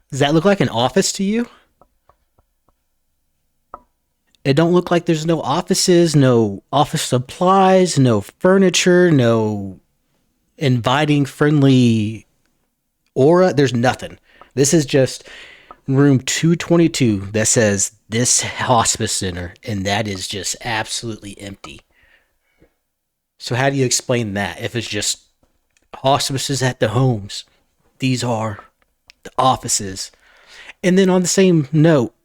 Does that look like an office to you? It don't look like there's no offices, no office supplies, no furniture, no inviting, friendly aura. There's nothing. This is just room 222 that says this hospice center, and that is just absolutely empty. So how do you explain that if it's just hospices at the homes? These are the offices. And then on the same note,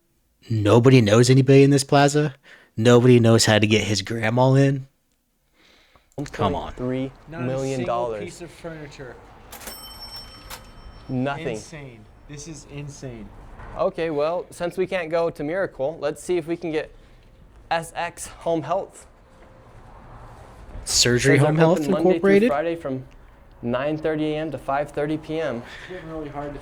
nobody knows anybody in this plaza. Nobody knows how to get his grandma in. Come on. $3 Not million. a single piece of furniture. Nothing. Insane. This is insane. Okay, well, since we can't go to Miracle, let's see if we can get SX Home Health. Surgery Says they're Home Health open Monday through Incorporated? Friday from 9:30 a.m. to 5:30 p.m.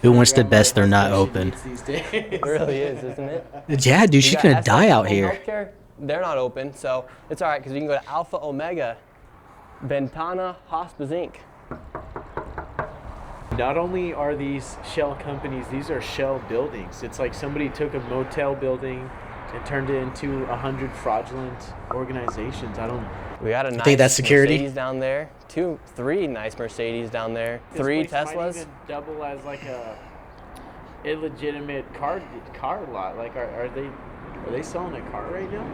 Who wants to best they're not open? It really is, isn't it? Yeah, dude, You she's got gonna SX die out Home here. Healthcare, they're not open, so it's all right because we can go to Alpha Omega Ventana Hospice Inc. Not only are these shell companies, these are shell buildings. It's like somebody took a motel building and turned it into 100 fraudulent organizations. We got a nice think that's security? Mercedes down there. 3 nice Mercedes down there. This 3 place might Teslas. even double as like a illegitimate car lot. Like, are they selling a car right now?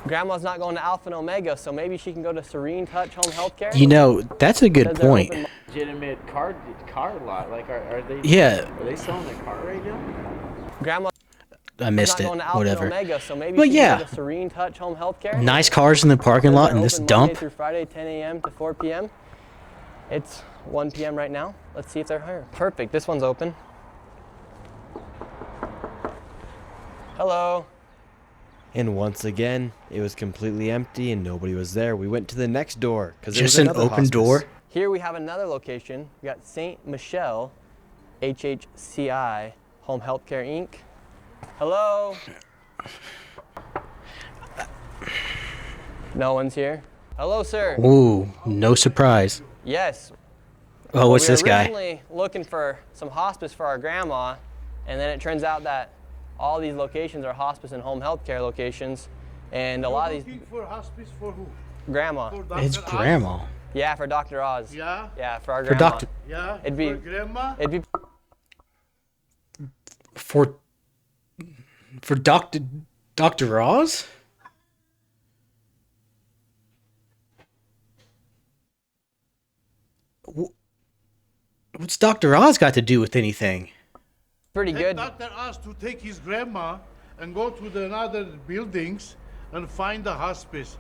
Grandma's not going to Alpha and Omega, so maybe she can go to Serene Touch Home Healthcare. You know, that's a good Says they're point. open Legitimate car lot. Like, are they? Yeah. Are they selling a car right now? Grandma's I missed not it. going to Alpha Whatever. and Omega, so maybe But she yeah. can go to Serene Touch Home Healthcare. Nice cars in the parking lot They're in this open dump. Monday through Friday, 10 a.m. to 4 p.m. It's 1 p.m. right now. Let's see if they're hiring. Perfect. This one's open. Hello. And once again, it was completely empty and nobody was there. We went to the next door because Just an open door. Here we have another location. We got St. Michelle, HHCI, Home Healthcare Inc. Hello. No one's here. Hello, sir. Ooh, no surprise. Yes. Oh, what's we this were guy? originally looking for some hospice for our grandma, and then it turns out that all these locations are hospice and home health care locations, and a lot of these for hospice for who? grandma. For It's Dr. Oz? grandma. Yeah, for Dr. Oz. Yeah? Yeah, for our For grandma. Dr. Yeah? It'd be- for grandma? It'd be For Dr. Oz? What's Dr. Oz got to do with anything? Pretty good. Doctor asked to take his grandma and go to the other buildings and find the hospice.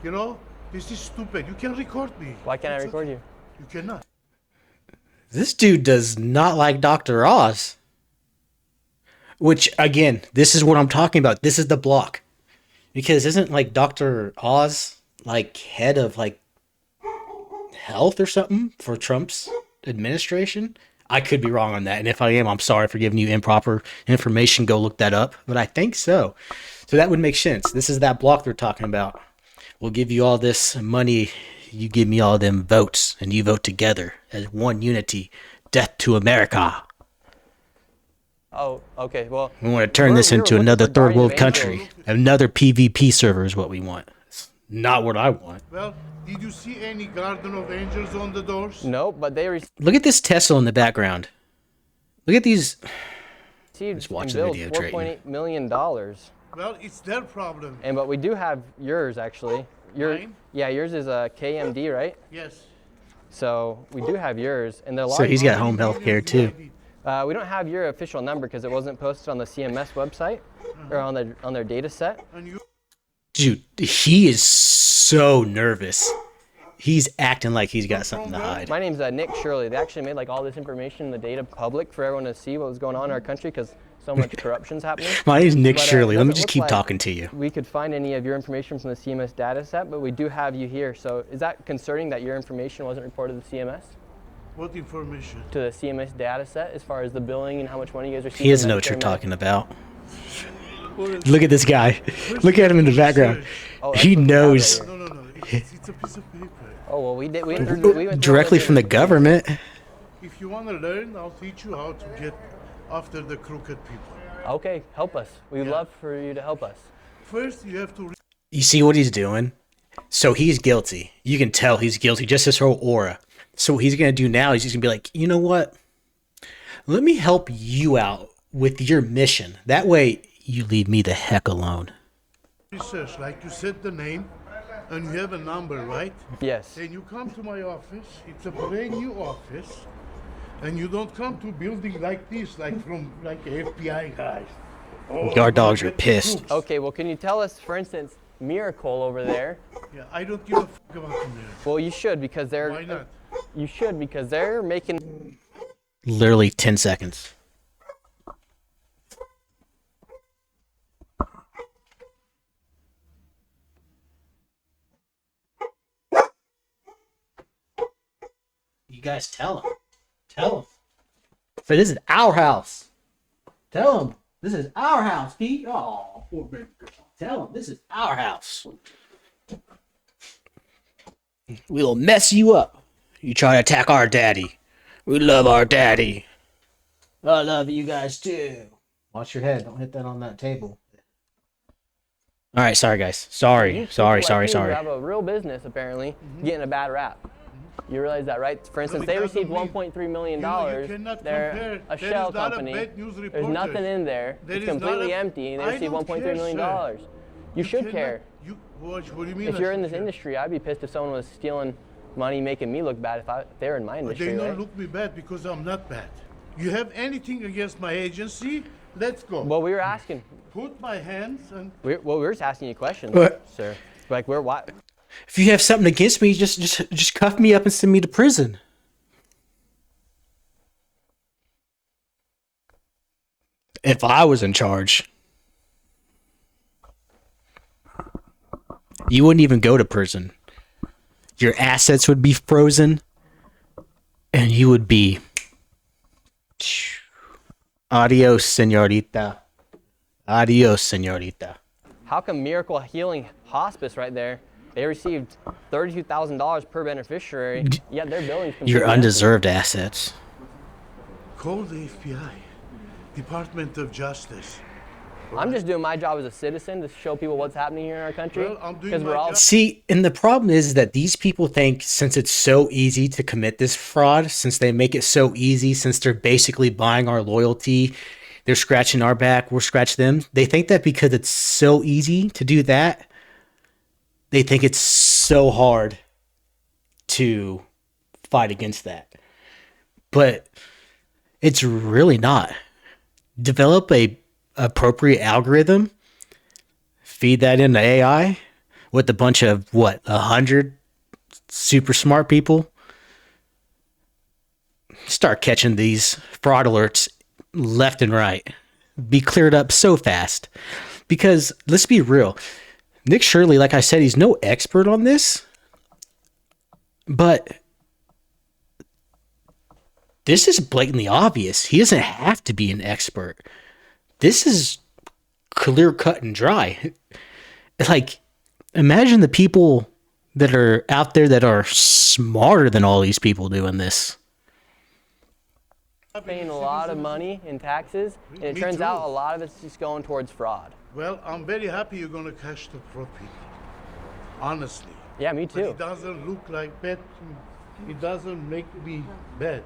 You know, this is stupid. You can record me. Why can't I record you? You cannot. This dude does not like Dr. Oz. Which, again, this is what I'm talking about. This is the block. Because isn't, like, Dr. Oz, like, head of, like, health or something for Trump's administration? I could be wrong on that. And if I am, I'm sorry for giving you improper information. Go look that up. But I think so. So that would make sense. This is that block they're talking about. We'll give you all this money. You give me all them votes. And you vote together as one unity. Death to America. Oh, okay. Well, We want to turn this into another third world country. Another PvP server is what we want. It's not what I want. Well, did you see any Garden of Angels on the doors? no, but they Look at this Tesla in the background. Look at these. received Just watch and the billed video, Trayton. $4.8 million. Well, it's their problem. But we do have yours, actually. Mine? Yeah, yours is a KMD, right? Yes. So we do have yours. And the So he's got home How health many care millions too. do I need? we don't have your official number because it wasn't posted on the CMS website or on their data set. And you Dude, he is so nervous. He's acting like he's got something to hide. My name's Nick Shirley. They actually made like all this information in the data public for everyone to see what was going on in our country because so much corruption's happening. My name's Nick But, Shirley. it Let me doesn't just look keep like talking to you. We could find any of your information from the CMS data set, but we do have you here. So is that concerning that your information wasn't reported to the CMS? what information? To the CMS data set as far as the billing and how much money you guys receive? He doesn't know what you're talking about. Look at this guy. Look at him in the background. Oh, that's He what we have knows right here. No. It's a piece of paper. Oh, well, we did. We went through directly all from the government. If you want to learn, I'll teach you how to get after the crooked people. Okay, help us. We'd love for you to help us. First, you have to You see what he's doing? So he's guilty. You can tell he's guilty, just his whole aura. So what he's going to do now is he's going to be like, you know what? Let me help you out with your mission. That way you leave me the heck alone. research, like you said the name, and you have a number, right? Yes. And you come to my office, it's a brand new office, and you don't come to building like this, like from like FBI guys. Oh, Guard dogs you are get the pissed. troops. Okay, well, can you tell us, for instance, Miracle over there? Yeah, I don't give a fuck about the mirror. Well, you should because they're. Why not? You should because they're making. Literally 10 seconds. You guys tell him. Tell him. So this is our house. Tell him. This is our house, Pete. Oh, poor baby girl. Tell him this is our house. We'll mess you up. You try to attack our daddy. We love our daddy. I love you guys too. Watch your head. Don't hit that on that table. All right, sorry guys. Sorry. You people like you Sorry. have a real business apparently getting a bad rap. You realize that, right? For instance, it they doesn't received mean- $1.3 million. You cannot They're compare. a That shell is not a company. bad news There's reporter. nothing in there. That It's is not completely a- empty, and they I received don't $1.3 care, million. sir. You should cannot- care. What do you mean? If I you're in should this care? industry, I'd be pissed if someone was stealing money, making me look bad if they were in my industry, They don't right? look me bad because I'm not bad. You have anything against my agency? Let's go. Well, we were asking. Put my hands and We were just asking you questions, What? sir. Like, why? If you have something against me, just cuff me up and send me to prison. If I was in charge, you wouldn't even go to prison. Your assets would be frozen, and you would be adios, señorita. Adios, señorita. How come Miracle Healing Hospice right there? They received $32,000 per beneficiary. Yet their billing's completely Your empty. undeserved assets. call the FBI, Department of Justice. I'm just doing my job as a citizen to show people what's happening here in our country. Well, I'm doing Because we're my all job. See, and the problem is that these people think since it's so easy to commit this fraud, since they make it so easy, since they're basically buying our loyalty, They're scratching our back, we're scratching them. They think that because it's so easy to do that, they think it's so hard to fight against that. But it's really not. Develop a appropriate algorithm, feed that into AI with a bunch of 100 super smart people. Start catching these fraud alerts left and right. Be cleared up so fast. Because let's be real, Nick Shirley, like I said, he's no expert on this, but this is blatantly obvious. He doesn't have to be an expert. This is clear cut and dry. Like, imagine the people that are out there that are smarter than all these people doing this. Paying a lot of money in taxes, and it turns out a lot of it's just going towards fraud. Well, I'm very happy you're going to catch the fraud people. Honestly. Yeah, me But too. it doesn't look like bad. It doesn't make me bad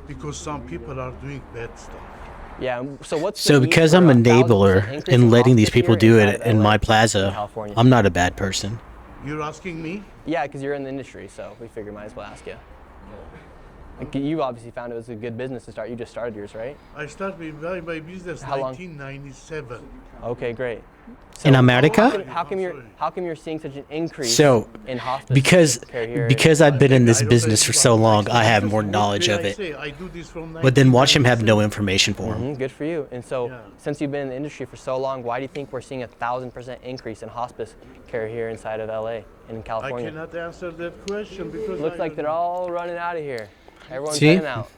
because some people are doing bad stuff. Yeah. So what's So because I'm an enabler in letting these people do it in my plaza, I'm not a bad person. You're asking me? Yeah, because you're in the industry, so we figured might as well ask you. Like, you obviously found it was a good business to start. You just started yours, right? I started my business in How long? 1997. Okay, great. In America? How come you're seeing such an increase So, in hospice because care here? I've been in this business for so long, I have more knowledge of it. I do this from But then watch him have no information for him. Good for you. And so, since you've been in the industry for so long, why do you think we're seeing 1,000% increase in hospice care here inside of LA and in I California? cannot answer that question because Looks like they're all running out of here. Everyone's See? heading out.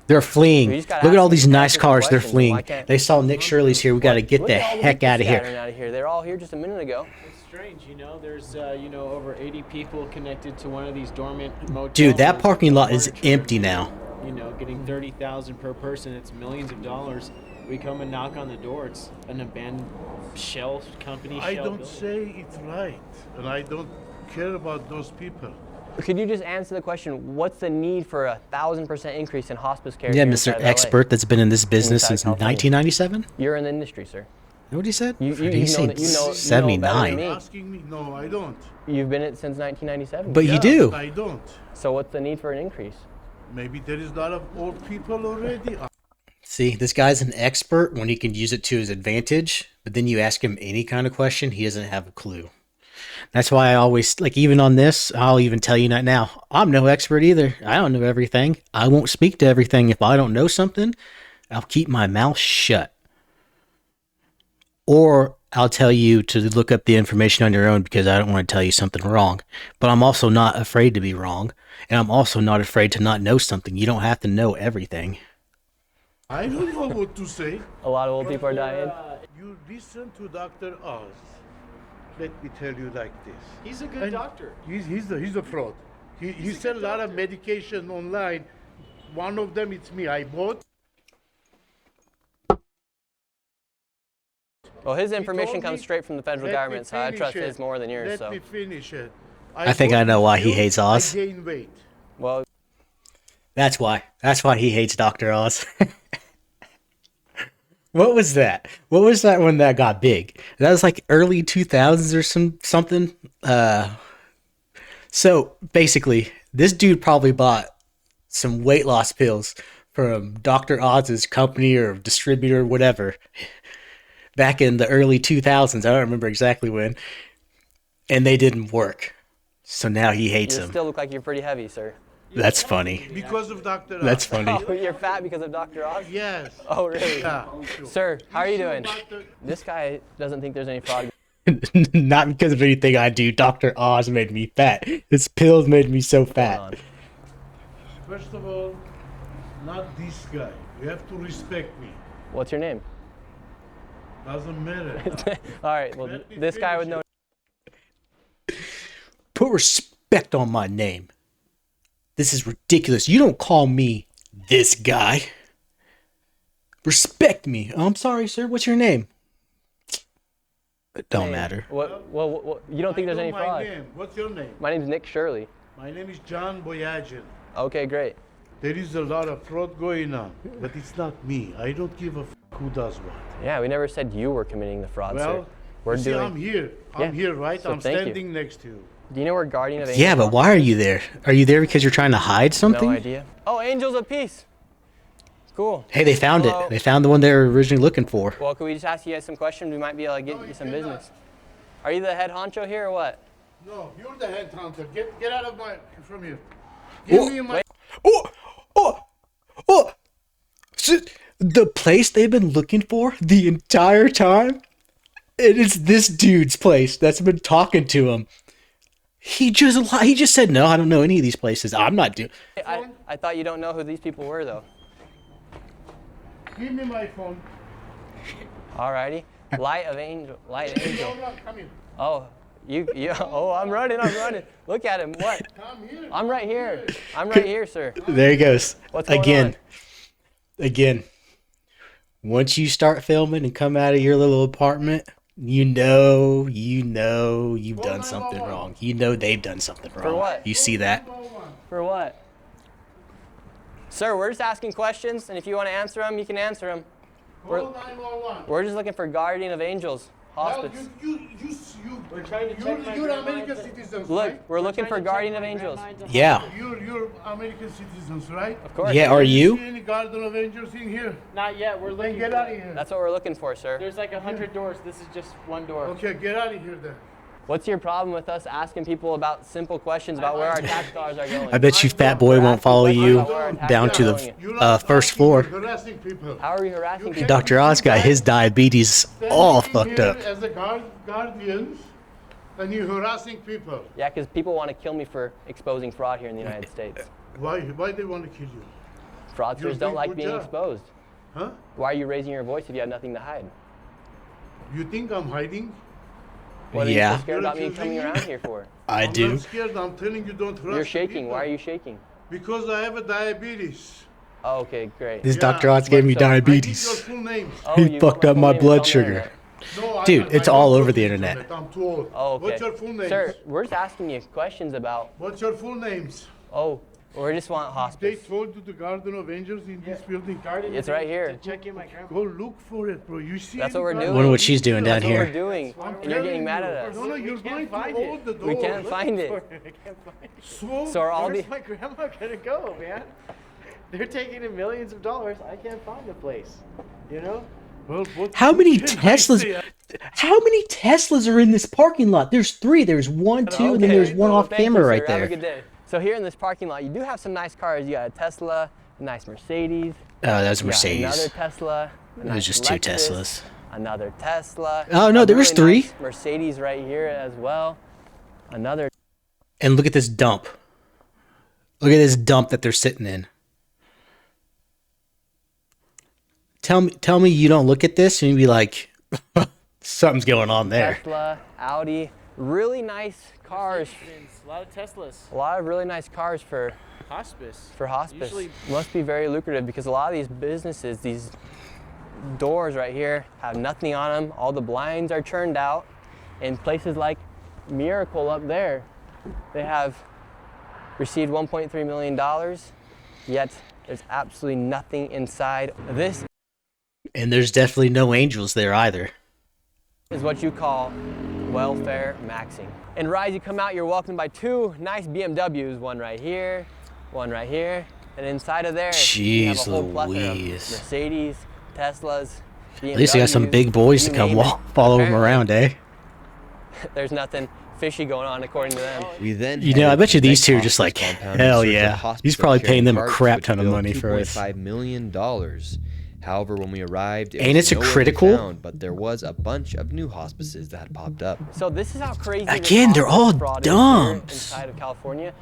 They're fleeing. We Look just gotta at ask all them these nice questions. cars. They're Why fleeing. can't- They saw Nick Shirley's here. We got to get Look the at all the heck people out of here. scattering out of here. They're all here just a minute ago. It's strange, you know. There's over 80 people connected to one of these dormant motels. Dude, that parking lot is empty now. You know, getting 30,000 per person. It's millions of dollars. We come and knock on the door. It's an abandoned shell company. I shell don't building. say it's right, and I don't care about those people. Could you just answer the question, what's the need for 1,000% increase in hospice care? Yeah, here Mr. inside of LA? Expert that's been in this business Inside since California. 1997? You're in the industry, sir. Know what he said? You Did know he say that- you know better than 79? me. You're asking me? No, I don't. You've been in it since 1997. But you do. I don't. So what's the need for an increase? Maybe there is a lot of old people already. See, this guy's an expert when he can use it to his advantage, but then you ask him any kind of question, he doesn't have a clue. That's why I always, like, even on this, I'll even tell you that now. I'm no expert either. I don't know everything. I won't speak to everything. If I don't know something, I'll keep my mouth shut. Or I'll tell you to look up the information on your own because I don't want to tell you something wrong. But I'm also not afraid to be wrong. And I'm also not afraid to not know something. You don't have to know everything. I don't know what to say. A lot of old people are dying. You listen to Dr. Oz. Let me tell you like this. He's a good And doctor. He's a fraud. He sell a lot of medication online. One of them, it's me. I bought. Well, his He information told comes me, straight from the federal "Let me government, so I finish trust it. his more than yours. Let So, me finish it. I think I bought know why this he pill, hates Oz. I gain weight. well, That's why. That's why he hates Dr. Oz. What was that? What was that when that got big? That was like early 2000s or something. So basically, this dude probably bought some weight loss pills from Dr. Oz's company or distributor, whatever, back in the early 2000s. I don't remember exactly when. And they didn't work. So now he hates you him. still look like you're pretty heavy, sir. That's funny. Because of Dr. Oz. That's funny. Oh, you're fat because of Dr. Oz? Yes. Oh, really? Yeah. Sir, how are you doing? Dr. This guy doesn't think there's any fraud. Not because of anything I do. Dr. Oz made me fat. His pills made me so going fat. on. First of all, not this guy. You have to respect me. What's your name? Doesn't matter. All right, well, Let me this guy with finish no... Put respect on my name. This is ridiculous. You don't call me this guy. Respect me. Oh, I'm sorry, sir. What's your name? It don't name. matter. What, you don't think there's I any know my fraud? name. What's your name? My name's Nick Shirley. My name is John Boyagin. Okay, great. There is a lot of fraud going on, but it's not me. I don't give a who does what. Yeah, we never said you were committing the fraud, sir. Well, you see, I'm here. I'm here, right? So I'm thank you. standing next to you. Do you know where Guardian of Angels? Yeah, but why are you there? Are you there because you're trying to hide something? No idea. Oh, Angels of Peace. Cool. Hey, they found Hello. it. They found the one they were originally looking for. Well, could we just ask you guys some questions? We might be able to get you some business. Are you the head honcho here or what? No, you're the head hunter. Get out of from here. Give me my. Oh! So, the place they've been looking for the entire time? It is this dude's place that's been talking to him. He just said, no, I don't know any of these places. I'm not doing. I thought you don't know who these people were, though. Give me my phone. Alrighty. Light of Angel. No, come here. Oh, you. Oh, I'm running. Look at him. What? Come here. I'm right here, sir. There he goes. What's going on? Again. Once you start filming and come out of your little apartment, you know you've done something wrong. You know they've done something wrong. For what? You see that? For what? Sir, we're just asking questions, and if you want to answer them, you can answer them. Call 911. We're just looking for Guardian of Angels Hospice. We're trying to check you're American citizens, Look, right? we're looking for Guardian of Angels. Yeah. You're American citizens, right? Of course. Yeah, are See you? any Guardian of Angels in here? Not yet. We're Then looking. get out of here. That's what we're looking for, sir. There's like 100 doors. This is just one door. Okay, get out of here then. What's your problem with us asking people about simple questions about where our tax dollars are going? I bet you fat boy won't follow you down to the first floor. Harassing people. How are we harassing people? Dr. Oz got his diabetes all fucked up. As a guardians, and you're harassing people. Yeah, because people want to kill me for exposing fraud here in the United States. Why they want to kill you? Fraudsters You're don't doing like good being job. exposed. Huh? Why are you raising your voice if you have nothing to hide? You think I'm hiding? What are you Yeah. so scared about me coming around here for? I I'm do. not scared. I'm telling you, don't harass You're shaking. people. Why are you shaking? Because I have a diabetes. Oh, okay, great. This Yeah, Dr. Oz gave me so- I need your diabetes. full names. Oh, He you fucked my up full my name is blood on the sugar. internet. No, Dude, I it's don't all go over to the internet. I'm too old. Oh, okay. What's your full names? Sir, we're just asking you questions about. What's your full names? Oh, we just want They hospice. told you the Garden of Angels in this building. It's right here. To check in my grandma. Go look for it, bro. You see? That's any what we're Garden doing. of Wonder what she's doing down That's what we're here. doing, I'm and you're getting telling mad you. at us. No, you're can't going to find open it. the door. We can't find it. I can't find it. So are all the Where's my grandma gonna go, man? They're taking in millions of dollars. I can't find the place. You know? Well, what How many can I say? How many Teslas are in this parking lot? There's 3. There's 1, 2, and then there's one off Thank you, camera sir. right Have a there. good day. So here in this parking lot, you do have some nice cars. You got a Tesla, a nice Mercedes. Oh, that was You got Mercedes. another Tesla. A It was nice just 2 Lexus, Teslas. Another Tesla. Oh, no, a there was really 3. nice Mercedes right here as well. Another. And look at this dump. Look at this dump that they're sitting in. Tell me you don't look at this and you'd be like, something's going on there. Tesla, Audi, really nice cars. A lot of Teslas. A lot of really nice cars for Hospice. hospice. Usually- Must be very lucrative because a lot of these businesses, these doors right here have nothing on them. All the blinds are turned out. In places like Miracle up there, they have received $1.3 million, yet there's absolutely nothing inside. This And there's definitely no angels there either. is what you call welfare maxing. In Rise, you come out, you're welcomed by 2 nice BMWs, one right here, and inside of there, you have a Jeez whole plethora of Louise. Mercedes, Teslas, BMWs. At least they got some big boys to you come name it. follow them Apparently, around, eh? There's nothing fishy going on according to them. We then You know, I headed bet to you the these next two are just hospice like, compound in hell search of yeah. hospice He's probably paying them a carrying crap parts, ton of which money billed for this. $2.5 million. However, when we arrived, it Ain't was it nowhere to be critical? found, but there was a bunch of new hospices that had popped up. So this is how crazy this Again, they're all hospice fraud is here dumps. inside of California.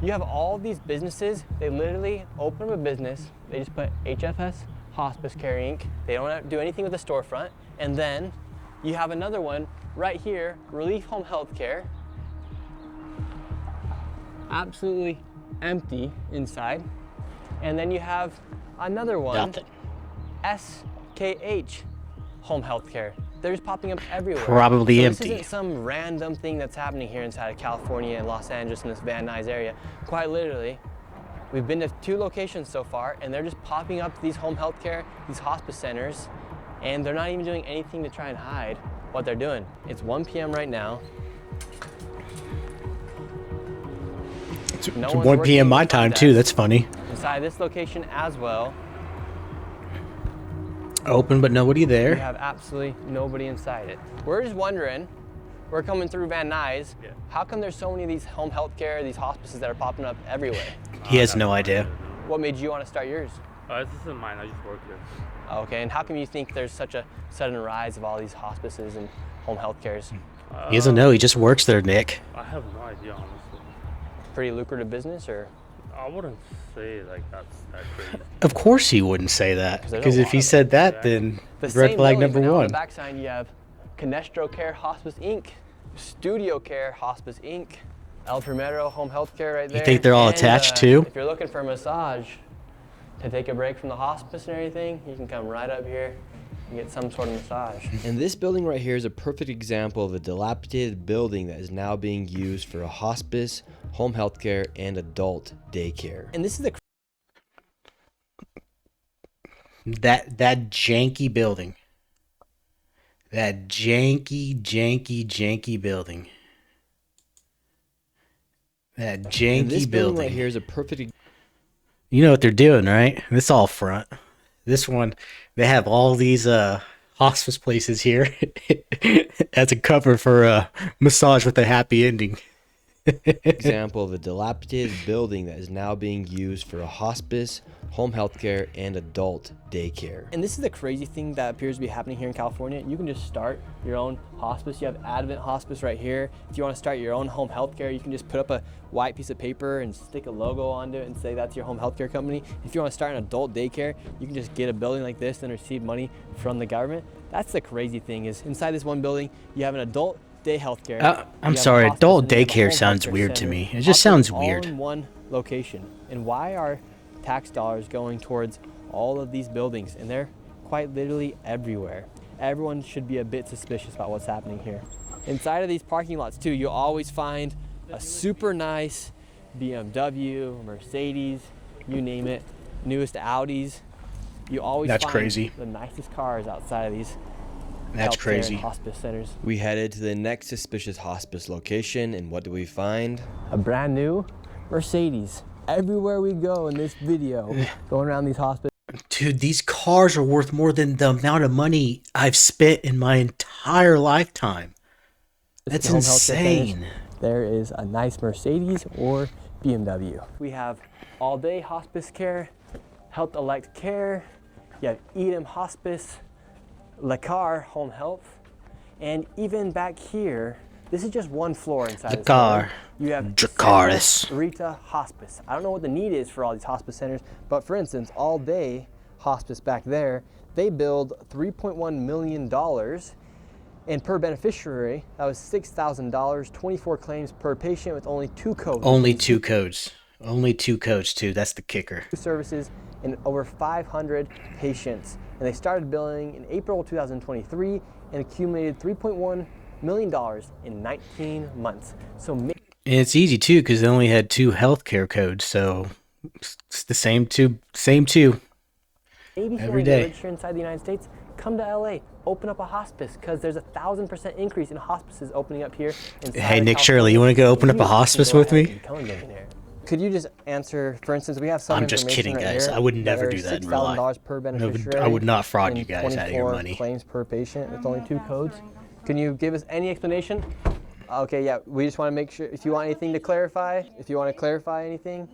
You have all these businesses. They literally open up a business. They just put HFS Hospice Care Inc. They don't do anything with the storefront. And then you have another one right here, Relief Home Healthcare. Absolutely empty inside. And then you have another one, Nothing. SKH Home Healthcare. They're just popping up everywhere. Probably So empty. This isn't some random thing that's happening here inside of California and Los Angeles in this Van Nuys area. Quite literally, We've been to 2 locations so far, and they're just popping up these home health care, these hospice centers, and they're not even doing anything to try and hide what they're doing. It's 1 p.m. right now. It's 1 p.m. my time too. That's funny. Inside this location as well. Open, but nobody We there. have absolutely nobody inside it. We're just wondering, we're coming through Van Nuys, how come there's so many of these home health care, these hospices that are popping up everywhere? He has no idea. What made you want to start yours? This isn't mine, I just work here. Okay, and how come you think there's such a sudden rise of all these hospices and home health cares? He doesn't know. He just works there, Nick. I have no idea, honestly. Pretty lucrative business, or? I wouldn't say like that's that crazy. Of course he wouldn't say that. Because if he said that, then The red same flag building, number but now on one. the backside you have Canestro Care Hospice Inc., Studio Care Hospice Inc., El Primero Home Health Care right there. You think they're all And, attached too? If you're looking for a massage to take a break from the hospice and everything, you can come right up here and get some sort of massage. And this building right here is a perfect example of a dilapidated building that is now being used for a hospice, home health care, and adult daycare. And this is the That janky building. That janky building. That janky And this building right building. here is a perfect. You know what they're doing, right? This all front. This one, they have all these hospice places here as a cover for a massage with a happy ending. Example of a dilapidated building that is now being used for a hospice, home health care, and adult daycare. And this is the crazy thing that appears to be happening here in California. You can just start your own hospice. You have Advent Hospice right here. If you want to start your own home health care, you can just put up a white piece of paper and stick a logo onto it and say that's your home health care company. If you want to start an adult daycare, you can just get a building like this and receive money from the government. That's the crazy thing, is inside this one building, you have an adult day healthcare. I'm you have a sorry, hospice, adult and you have a daycare home sounds healthcare weird to center, me. It just operating sounds all weird. in one location. And why are tax dollars going towards all of these buildings? And they're quite literally everywhere. Everyone should be a bit suspicious about what's happening here. Inside of these parking lots too, you'll always find a super nice BMW, Mercedes, you name it, newest Audis. You always That's find crazy. the nicest cars outside of these That's healthcare crazy. and hospice centers. We headed to the next suspicious hospice location, and what do we find? A brand new Mercedes. Everywhere we go in this video, going around these hospitals. Dude, these cars are worth more than the amount of money I've spent in my entire lifetime. That's home health care centers, insane. there is a nice Mercedes or BMW. We have all day hospice care, Health Elect Care, you have Edom Hospice, Lacar Home Health, and even back here, this is just one floor inside this Lacar. building. You have Dracaris. Santa Rita Hospice. I don't know what the need is for all these hospice centers, but for instance, all day hospice back there, they billed $3.1 million, and per beneficiary, that was $6,000, 24 claims per patient with only 2 codes. Only 2 codes. Only 2 codes, too. That's the kicker. Services and over 500 patients. And they started billing in April 2023 and accumulated $3.1 million in 19 months. So And it's easy, too, because they only had 2 healthcare codes, so it's the same two. maybe if you Every want to day. get rich here inside the United States, come to LA, open up a hospice, because there's a 1,000% increase in hospices opening up here. Hey, Nick Shirley, you want to go open up a hospice with me? Could you just answer, for instance, we have some I'm just information kidding, right guys. here. I would never There do are that in real life. $6,000 per beneficiary. I would not fraud and you guys out of your 24 money. claims per patient with only 2 codes. Can you give us any explanation? Okay, yeah, we just want to make sure, if you want anything to clarify, if you want to clarify anything.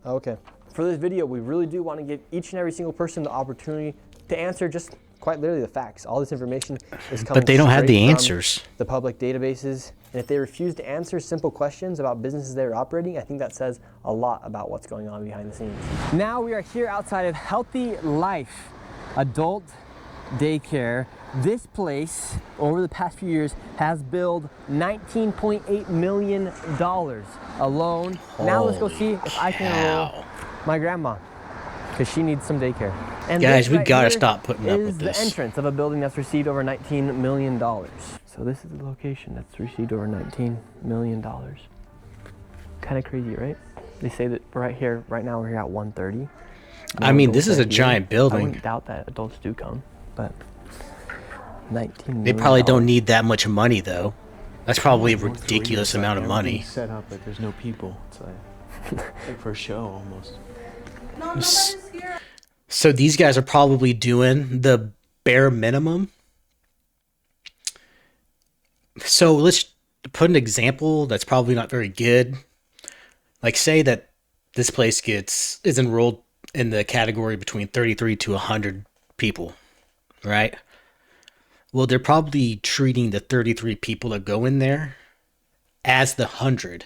Okay. For this video, we really do want to give each and every single person the opportunity to answer just quite literally the facts. All this information is coming But they don't have straight the from answers. the public databases. And if they refuse to answer simple questions about businesses they're operating, I think that says a lot about what's going on behind the scenes. Now we are here outside of Healthy Life Adult Daycare. This place, over the past few years, has billed $19.8 million alone. Now let's go see if I can enroll my grandma, because she needs some daycare. And Guys, this we right gotta here stop putting up is with the this. entrance of a building that's received over $19 million. So this is the location that's received over $19 million. Kind of crazy, right? They say that right now we're here at 1:30. I mean, this is a giant I building. wouldn't doubt that adults do come, but 19 They million probably don't dollars. need that much money, though. That's probably a ridiculous It's like amount of money. everything's set up, but there's no people. It's like for show almost. So these guys are probably doing the bare minimum. So let's put an example that's probably not very good. Like, say that this place is enrolled in the category between 33 to 100 people, right? Well, they're probably treating the 33 people that go in there as the 100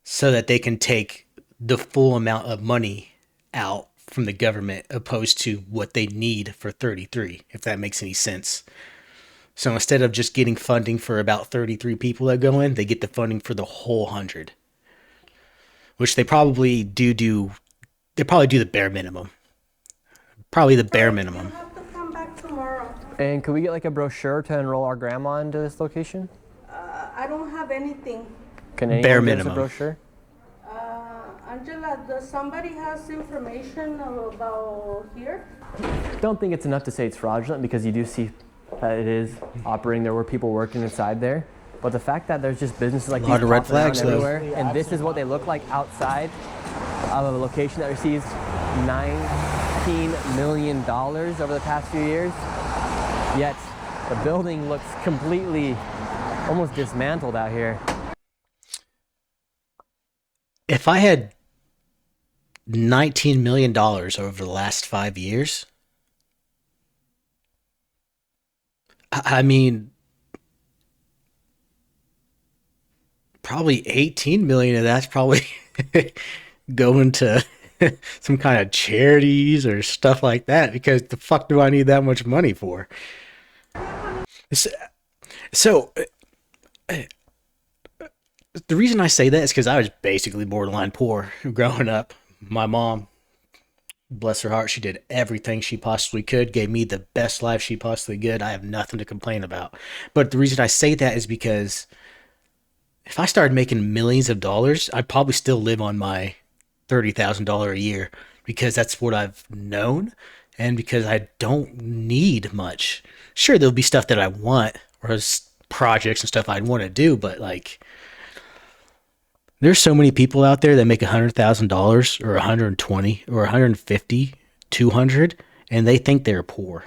so that they can take the full amount of money out from the government opposed to what they need for 33, if that makes any sense. So instead of just getting funding for about 33 people that go in, they get the funding for the whole 100. Which they probably do the bare minimum. Probably the bare minimum. And could we get like a brochure to enroll our grandma into this location? I don't have anything. Can anyone Bare give us a minimum. brochure? Angela, does somebody has information about here? Don't think it's enough to say it's fraudulent because you do see that it is operating. There were people working inside there. But the fact that there's just businesses like A these lot of red popping around flags, though. everywhere, and this is what they look like outside of a location that receives $19 million over the past few years, yet the building looks completely almost dismantled out here. If I had $19 million over the last 5 years, I mean, probably 18 million of that's probably going to some kind of charities or stuff like that, because the fuck do I need that much money for? So the reason I say that is because I was basically borderline poor growing up. My mom, bless her heart, she did everything she possibly could, gave me the best life she possibly could. I have nothing to complain about. But the reason I say that is because if I started making millions of dollars, I'd probably still live on my $30,000 a year, because that's what I've known and because I don't need much. Sure, there'll be stuff that I want, or projects and stuff I'd want to do, but like, there's so many people out there that make $100,000 or 120 or 150, 200, and they think they're poor.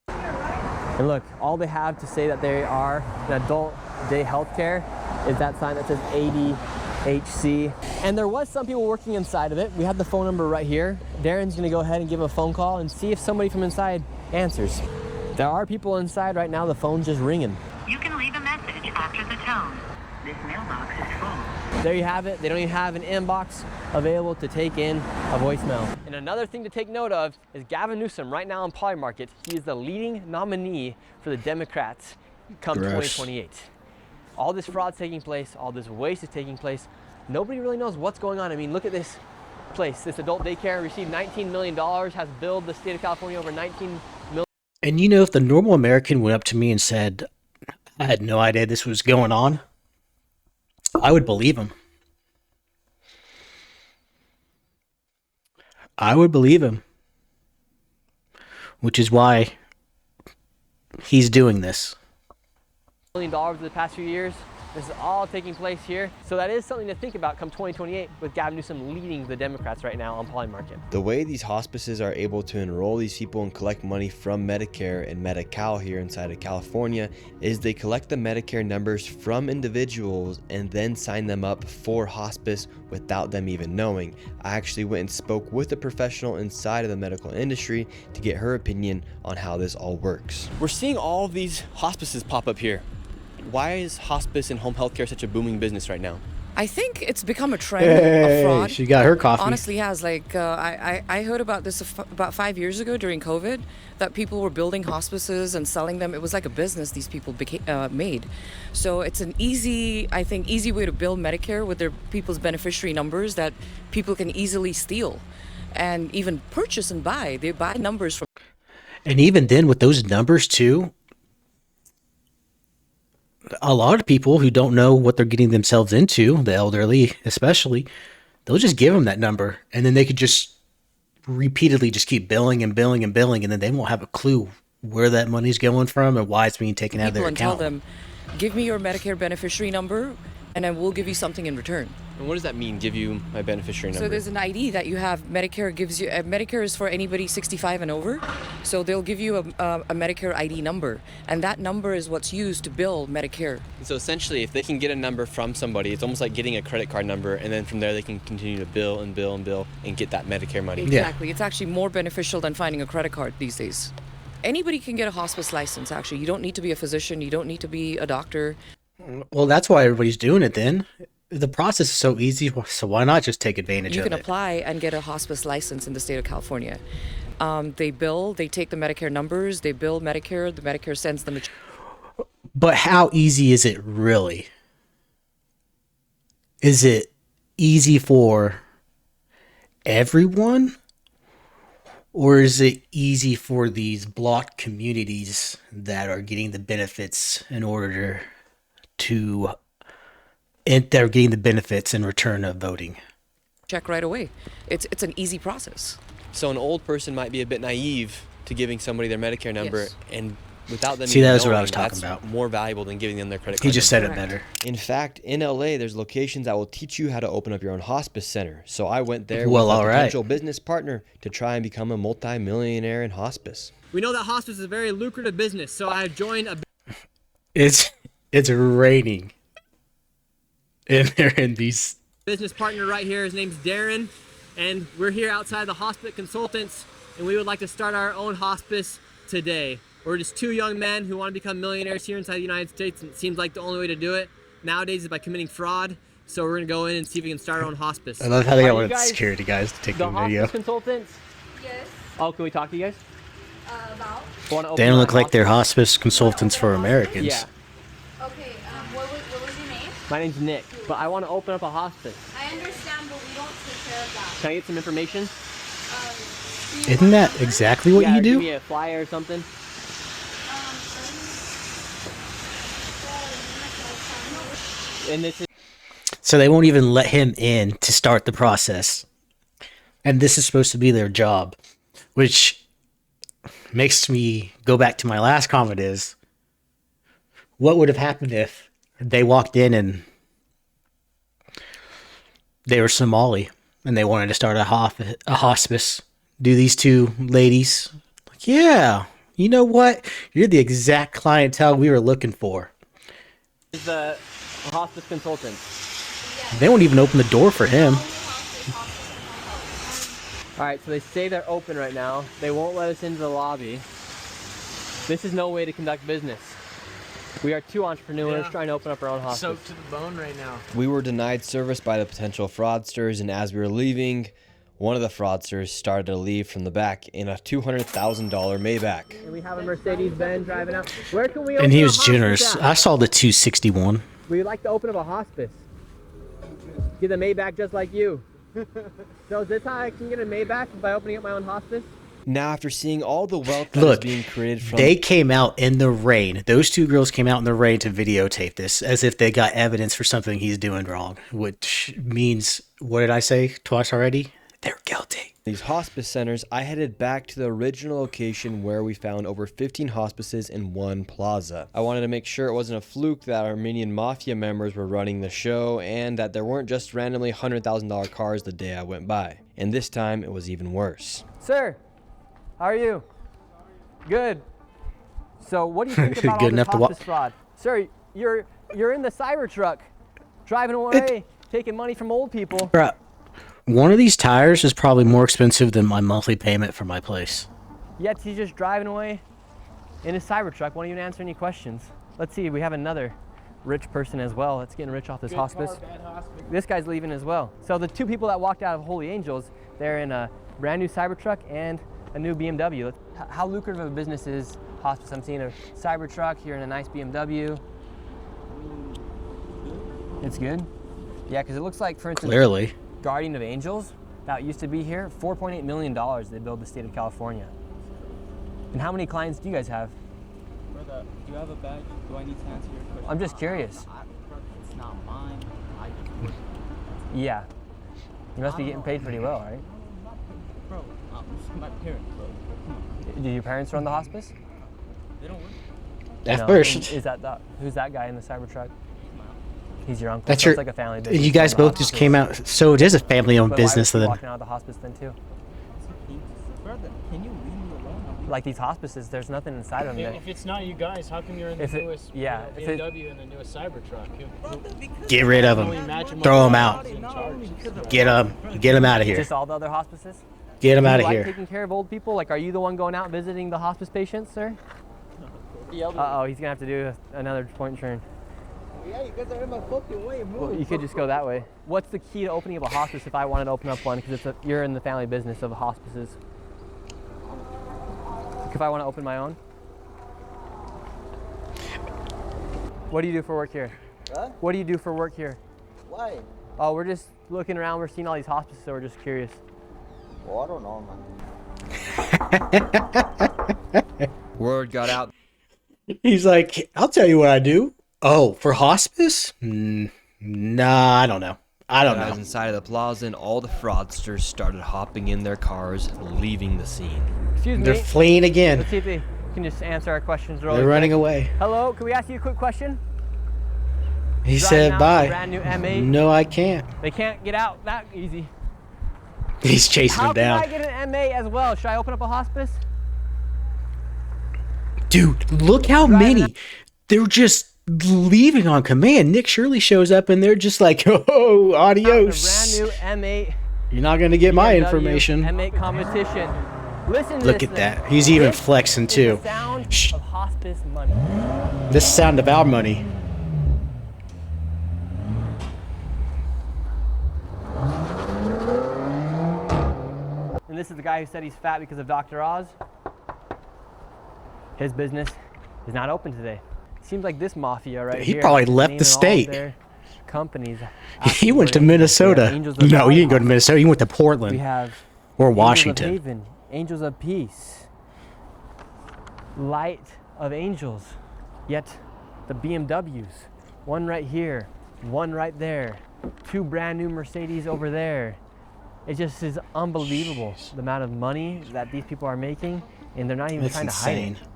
And look, all they have to say that they are an adult day healthcare is that sign that says ADHC. And there was some people working inside of it. We have the phone number right here. Darren's gonna go ahead and give a phone call and see if somebody from inside answers. There are people inside right now, the phone's just ringing. You can leave a message after the tone. This mailbox is full. There you have it. They don't even have an inbox available to take in a voicemail. And another thing to take note of is Gavin Newsom right now on Polymarket. He is the leading nominee for the Democrats come 2028. All this fraud's taking place, all this waste is taking place. Nobody really knows what's going on. I mean, look at this place. This adult daycare received $19 million, has billed the state of California over $19 million. And you know, if the normal American went up to me and said, I had no idea this was going on, I would believe him. I would believe him. Which is why he's doing this. $1 million over the past few years. This is all taking place here. So that is something to think about come 2028 with Gavin Newsom leading the Democrats right now on Polymarket. The way these hospices are able to enroll these people and collect money from Medicare and Medi-Cal here inside of California is they collect the Medicare numbers from individuals and then sign them up for hospice without them even knowing. I actually went and spoke with a professional inside of the medical industry to get her opinion on how this all works. We're seeing all of these hospices pop up here. Why is hospice and home health care such a booming business right now? I think it's become a trend of fraud. She got her coffee. Honestly has. Like, I heard about this about 5 years ago during COVID, that people were building hospices and selling them. It was like a business these people made. So it's an easy way to build Medicare with their people's beneficiary numbers that people can easily steal and even purchase and buy. They buy numbers from. And even then with those numbers too, a lot of people who don't know what they're getting themselves into, the elderly especially, they'll just give them that number, and then they could just repeatedly just keep billing and billing and billing, and then they won't have a clue where that money's going from and why it's being taken out of their People and account. tell them, give me your Medicare beneficiary number, and I will give you something in return. And what does that mean, give you my beneficiary number? So there's an ID that you have. Medicare gives you. Medicare is for anybody 65 and over. So they'll give you a Medicare ID number, and that number is what's used to bill Medicare. So essentially, if they can get a number from somebody, it's almost like getting a credit card number, and then from there they can continue to bill and bill and bill and get that Medicare money. Exactly. It's actually more beneficial than finding a credit card these days. Anybody can get a hospice license, actually. You don't need to be a physician. You don't need to be a doctor. Well, that's why everybody's doing it then. The process is so easy, so why not just take advantage You of can it? apply and get a hospice license in the state of California. They bill, they take the Medicare numbers, they bill Medicare, the Medicare sends them a... But how easy is it really? Is it easy for everyone? Or is it easy for these blocked communities that are getting the benefits in order to... and they're getting the benefits in return of voting? check right away. It's an easy process. So an old person might be a bit naive to giving somebody their Medicare number, Yes. and without them See, even that is what I knowing, was talking that's about. more valuable than giving them their credit card. He just said number. it better. In fact, in LA, there's locations that will teach you how to open up your own hospice center. So I went there Well, with all a right. potential business partner to try and become a multi-millionaire in hospice. We know that hospice is a very lucrative business, so I have joined a It's raining. And they're in these... business partner right here. His name's Darren, and we're here outside the Hospice Consultants, and we would like to start our own hospice today. We're just two young men who want to become millionaires here inside the United States, and it seems like the only way to do it nowadays is by committing fraud. So we're gonna go in and see if we can start our own hospice. I love how they Are got you one of the guys security guys to take the the video. hospice consultants? Yes. Oh, can we talk to you guys? About? They don't look like they're hospice consultants for Americans. Yeah. Okay, what was your name? My name's Nick, but I want to open up a hospice. I understand, but we don't take care of that. Can I get some information? Isn't that exactly what yeah, you do? Give me a flyer or something. And this is So they won't even let him in to start the process. And this is supposed to be their job, which makes me go back to my last comment is, what would have happened if they walked in and they were Somali and they wanted to start a hospice? Do these two ladies like, yeah, you know what? You're the exact clientele we were looking for. is the hospice consultant. They won't even open the door for him. All right, so they say they're open right now. They won't let us into the lobby. This is no way to conduct business. We are two entrepreneurs trying to open up our own hospice. Soaked to the bone right now. We were denied service by the potential fraudsters, and as we were leaving, one of the fraudsters started to leave from the back in a $200,000 Maybach. And we have a Mercedes-Benz driving out. Where can we open And he a was hospice generous. at? I saw the 261. We would like to open up a hospice. Get a Maybach just like you. So is this how I can get a Maybach by opening up my own hospice? Now, after seeing all the wealth that Look, is being created from... they came out in the rain. Those two girls came out in the rain to videotape this as if they got evidence for something he's doing wrong, which means, what did I say twice already? They're guilty. These hospice centers, I headed back to the original location where we found over 15 hospices in one plaza. I wanted to make sure it wasn't a fluke that Armenian mafia members were running the show and that there weren't just randomly $100,000 cars the day I went by. And this time, it was even worse. Sir, how are you? Good. So what do you think about all Good this enough to hospice fraud? Sir, you're in the Cybertruck, driving away, taking money from old people. Bruh, one of these tires is probably more expensive than my monthly payment for my place. Yet he's just driving away in his Cybertruck, won't even answer any questions. Let's see, we have another rich person as well that's getting rich off this hospice. This guy's leaving as well. So the two people that walked out of Holy Angels, they're in a brand new Cybertruck and a new BMW. How lucrative of a business is hospice? I'm seeing a Cybertruck here in a nice BMW. It's good? Yeah, because it looks like, for instance, Clearly. Guardian of Angels, that used to be here, $4.8 million they billed the state of California. And how many clients do you guys have? Do you have a badge? Do I need to answer your question? I'm just curious. It's not mine. I just work. Yeah. You must be getting paid pretty well, right? Bro, this is my parents, bro. Come on. Do your parents run the hospice? They don't work. At first. Is that who's that guy in the Cybertruck? He's your uncle. That's So your. it's like a family business. You guys both just came out. So it is a family-owned But business why was he then. walking out of the hospice then too? Brother, can you leave me alone? Like these hospices, there's nothing inside of them. If it's not you guys, how come you're in the newest BMW and the newest Cybertruck? Get rid of them. Throw them out. Get them out of here. Just all the other hospices? Get them out of Do you here. like taking care of old people? Like, are you the one going out visiting the hospice patients, sir? Uh-oh, he's gonna have to do another point turn. Yeah, you guys are in my fucking way. Move. Well, you could just go that way. What's the key to opening up a hospice if I wanted to open up one? Because you're in the family business of hospices. Like if I want to open my own? What do you do for work here? Huh? What do you do for work here? Why? Oh, we're just looking around. We're seeing all these hospices, so we're just curious. Well, I don't know, man. Word got out. He's like, I'll tell you what I do. Oh, for hospice? Nah, I don't know. I don't know. Inside of the plaza, and all the fraudsters started hopping in their cars, leaving the scene. Excuse me. They're fleeing again. Let's see if they can just answer our questions. They're running away. Hello, can we ask you a quick question? He Driving said out bye. a brand new M8. No, I can't. They can't get out that easy. He's chasing him down. How can I get an M8 as well? Should I open up a hospice? Dude, look how many. They're just leaving on command. Nick Shirley shows up and they're just like, oh, adios. A brand new M8. You're not going to get my BMW information. M8 competition. Listen to Look this at thing. that. He's even This flexing is too. the sound of hospice money. This is the sound of our money. And this is the guy who said he's fat because of Dr. Oz. His business is not open today. Seems like this mafia right He here. probably left the naming all of state. their companies. He went to Minnesota. No, he didn't go to Minnesota. He went to Portland. We have or Angels Washington. of Haven, Angels of Peace, Light of Angels. Yet the BMWs, one right here, one right there, two brand new Mercedes over there. It just is unbelievable the amount of money that these people are making, and they're not even That's trying insane. to hide it.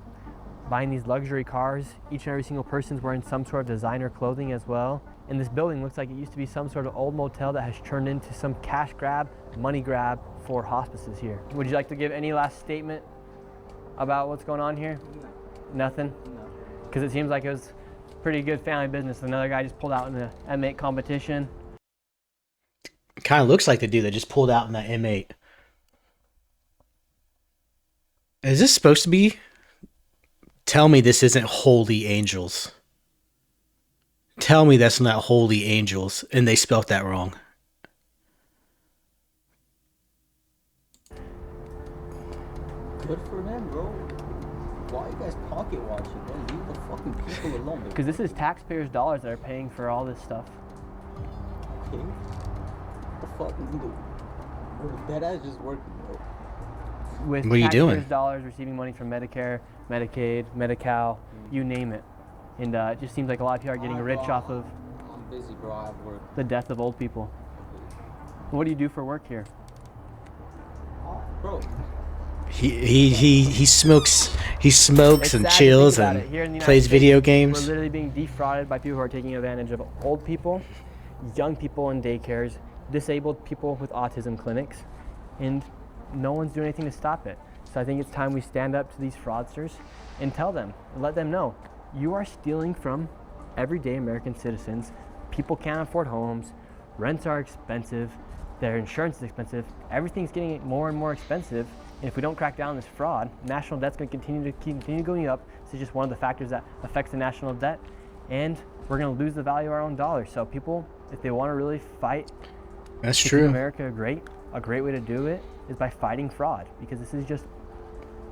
Buying these luxury cars, each and every single person's wearing some sort of designer clothing as well. And this building looks like it used to be some sort of old motel that has turned into some cash grab, money grab for hospices here. Would you like to give any last statement about what's going on here? Nothing? Because it seems like it was pretty good family business. Another guy just pulled out in the M8 competition. Kind of looks like the dude that just pulled out in that M8. Is this supposed to be? Tell me this isn't Holy Angels. Tell me that's not Holy Angels and they spelt that wrong. Good for them, bro. Why are you guys pocket watching, bro? Leave the fucking people alone, bro. Because this is taxpayers' dollars that are paying for all this stuff. Okay. What the fuck is the that ass just working, bro? With What are you taxpayers' doing? dollars, receiving money from Medicare, Medicaid, Medi-Cal, you name it. And it just seems like a lot of people are getting rich off of I'm busy, bro. I have work. the death of old people. What do you do for work here? Bro. He smokes It's and sad to chills think about and it. Here in the United plays States, video We're games. literally being defrauded by people who are taking advantage of old people, young people in daycares, disabled people with autism clinics, and no one's doing anything to stop it. So I think it's time we stand up to these fraudsters and tell them, let them know, you are stealing from everyday American citizens. People can't afford homes, rents are expensive, their insurance is expensive, everything's getting more and more expensive. And if we don't crack down on this fraud, national debt's going to continue going up. This is just one of the factors that affects the national debt, and we're going to lose the value of our own dollar. So people, if they want to really fight, That's to true. keep America great, a great way to do it is by fighting fraud, because this is just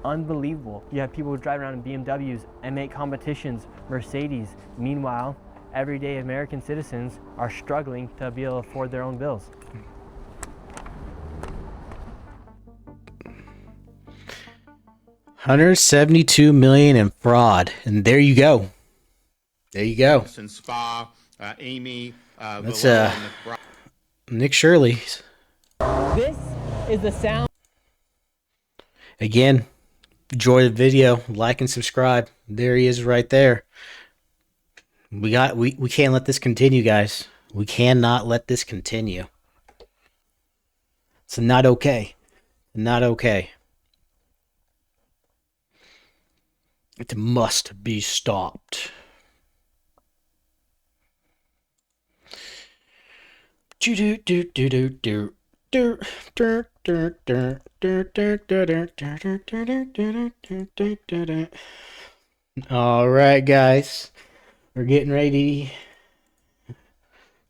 unbelievable. You have people who drive around in BMWs, M8 competitions, Mercedes. Meanwhile, everyday American citizens are struggling to be able to afford their own bills. 172 million in fraud, and there you go. There you go. And Spa, Amy, That's Valero, Nick Shirley. This is the sound. Again, enjoy the video, like and subscribe. There he is right there. We can't let this continue, guys. We cannot let this continue. It's not okay. Not okay. It must be stopped. All right, guys. We're getting ready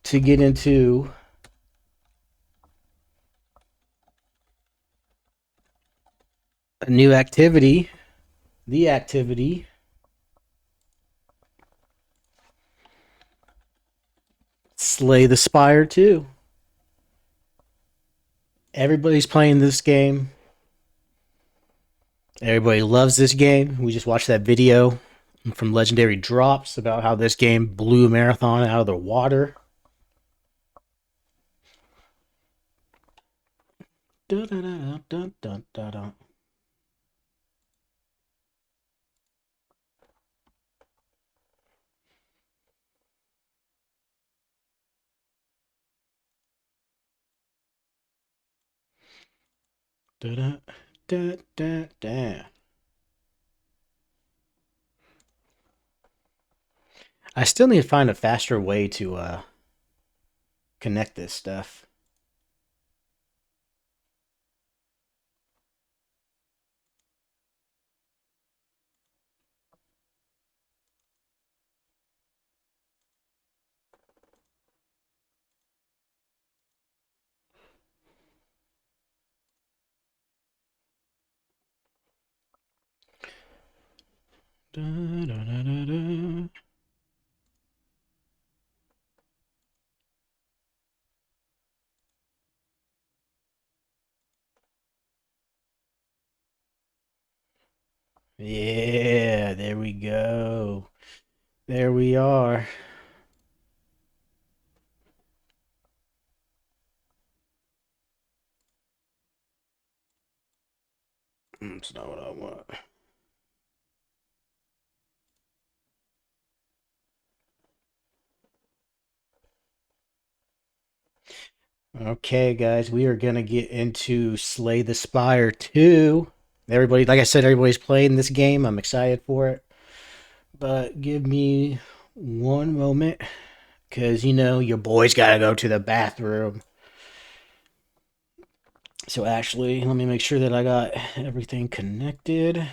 to get into a new activity. The activity Slay the Spire 2. Everybody's playing this game. Everybody loves this game. We just watched that video from Legendary Drops about how this game blew Marathon out of the water. Dun, dun, dun, dun, dun, dun. Da, da, da, da, da. I still need to find a faster way to connect this stuff. Da, da, da, da, da. Yeah, there we go. There we are. That's not what I want. Okay, guys, we are going to get into Slay the Spire 2. Everybody, like I said, everybody's playing this game. I'm excited for it. But give me one moment, because, you know, your boy's got to go to the bathroom. So actually, let me make sure that I got everything connected.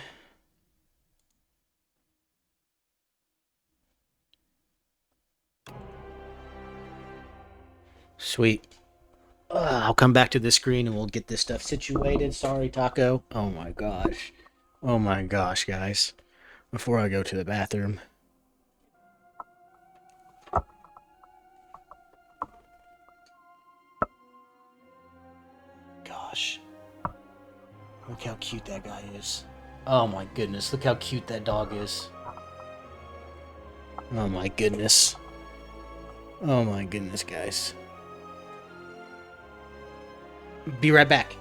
Sweet. I'll come back to this screen and we'll get this stuff situated. Sorry, Taco. Oh my gosh. Oh my gosh, guys. Before I go to the bathroom. Gosh. Look how cute that guy is. Oh my goodness. Look how cute that dog is. Oh my goodness. Oh my goodness, guys. Be right back.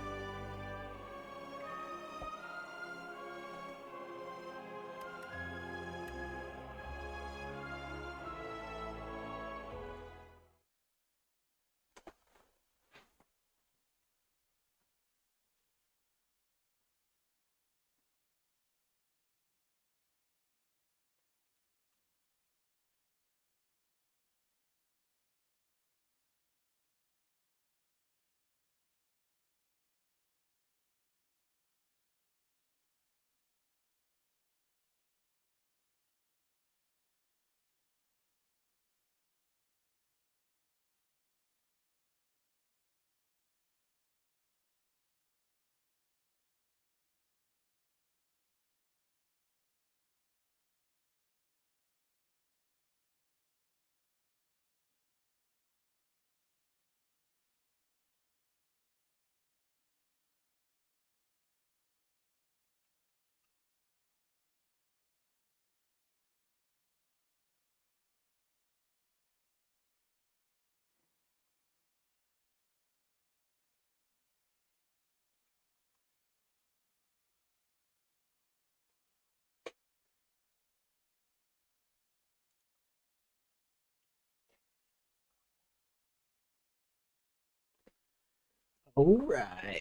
All right.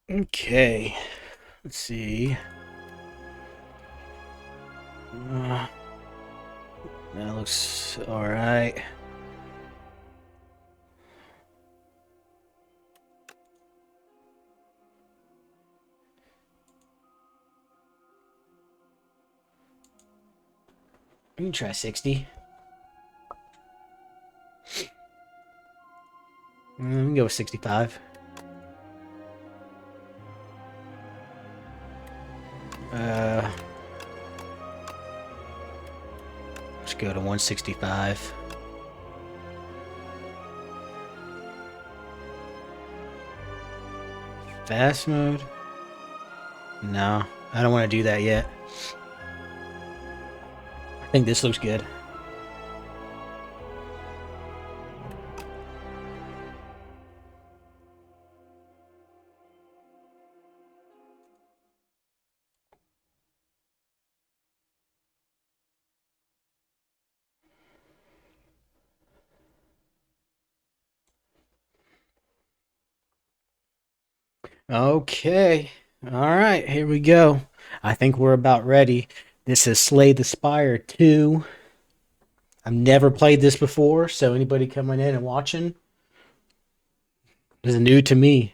Okay. Let's see. That looks all right. We can try 60. We can go with 65. Let's go to 165. Fast mode? No, I don't want to do that yet. I think this looks good. Okay. All right, here we go. I think we're about ready. This is Slay the Spire 2. I've never played this before, so anybody coming in and watching, this is new to me.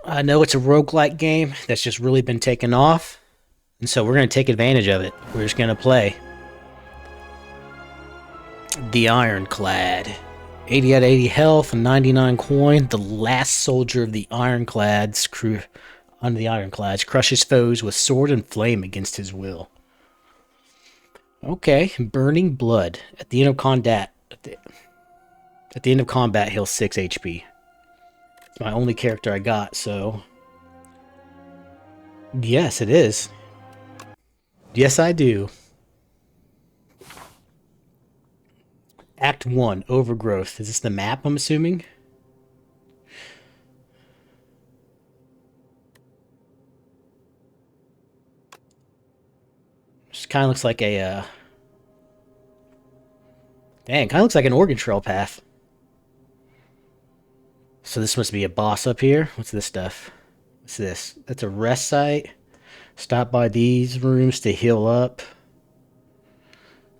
I know it's a roguelike game that's just really been taken off, and so we're going to take advantage of it. We're just going to play. The Ironclad. 80 out of 80 health and 99 coin. The last soldier of the Ironclad's crew under the Ironclads crushes foes with sword and flame against his will. Okay, Burning Blood. At the end of combat, heals 6 HP. It's my only character I got, so yes, it is. Yes, I do. Act 1, Overgrowth. Is this the map, I'm assuming? Just kind of looks like a, dang, kind of looks like an Oregon Trail path. So this must be a boss up here. What's this stuff? What's this? That's a rest site. Stop by these rooms to heal up.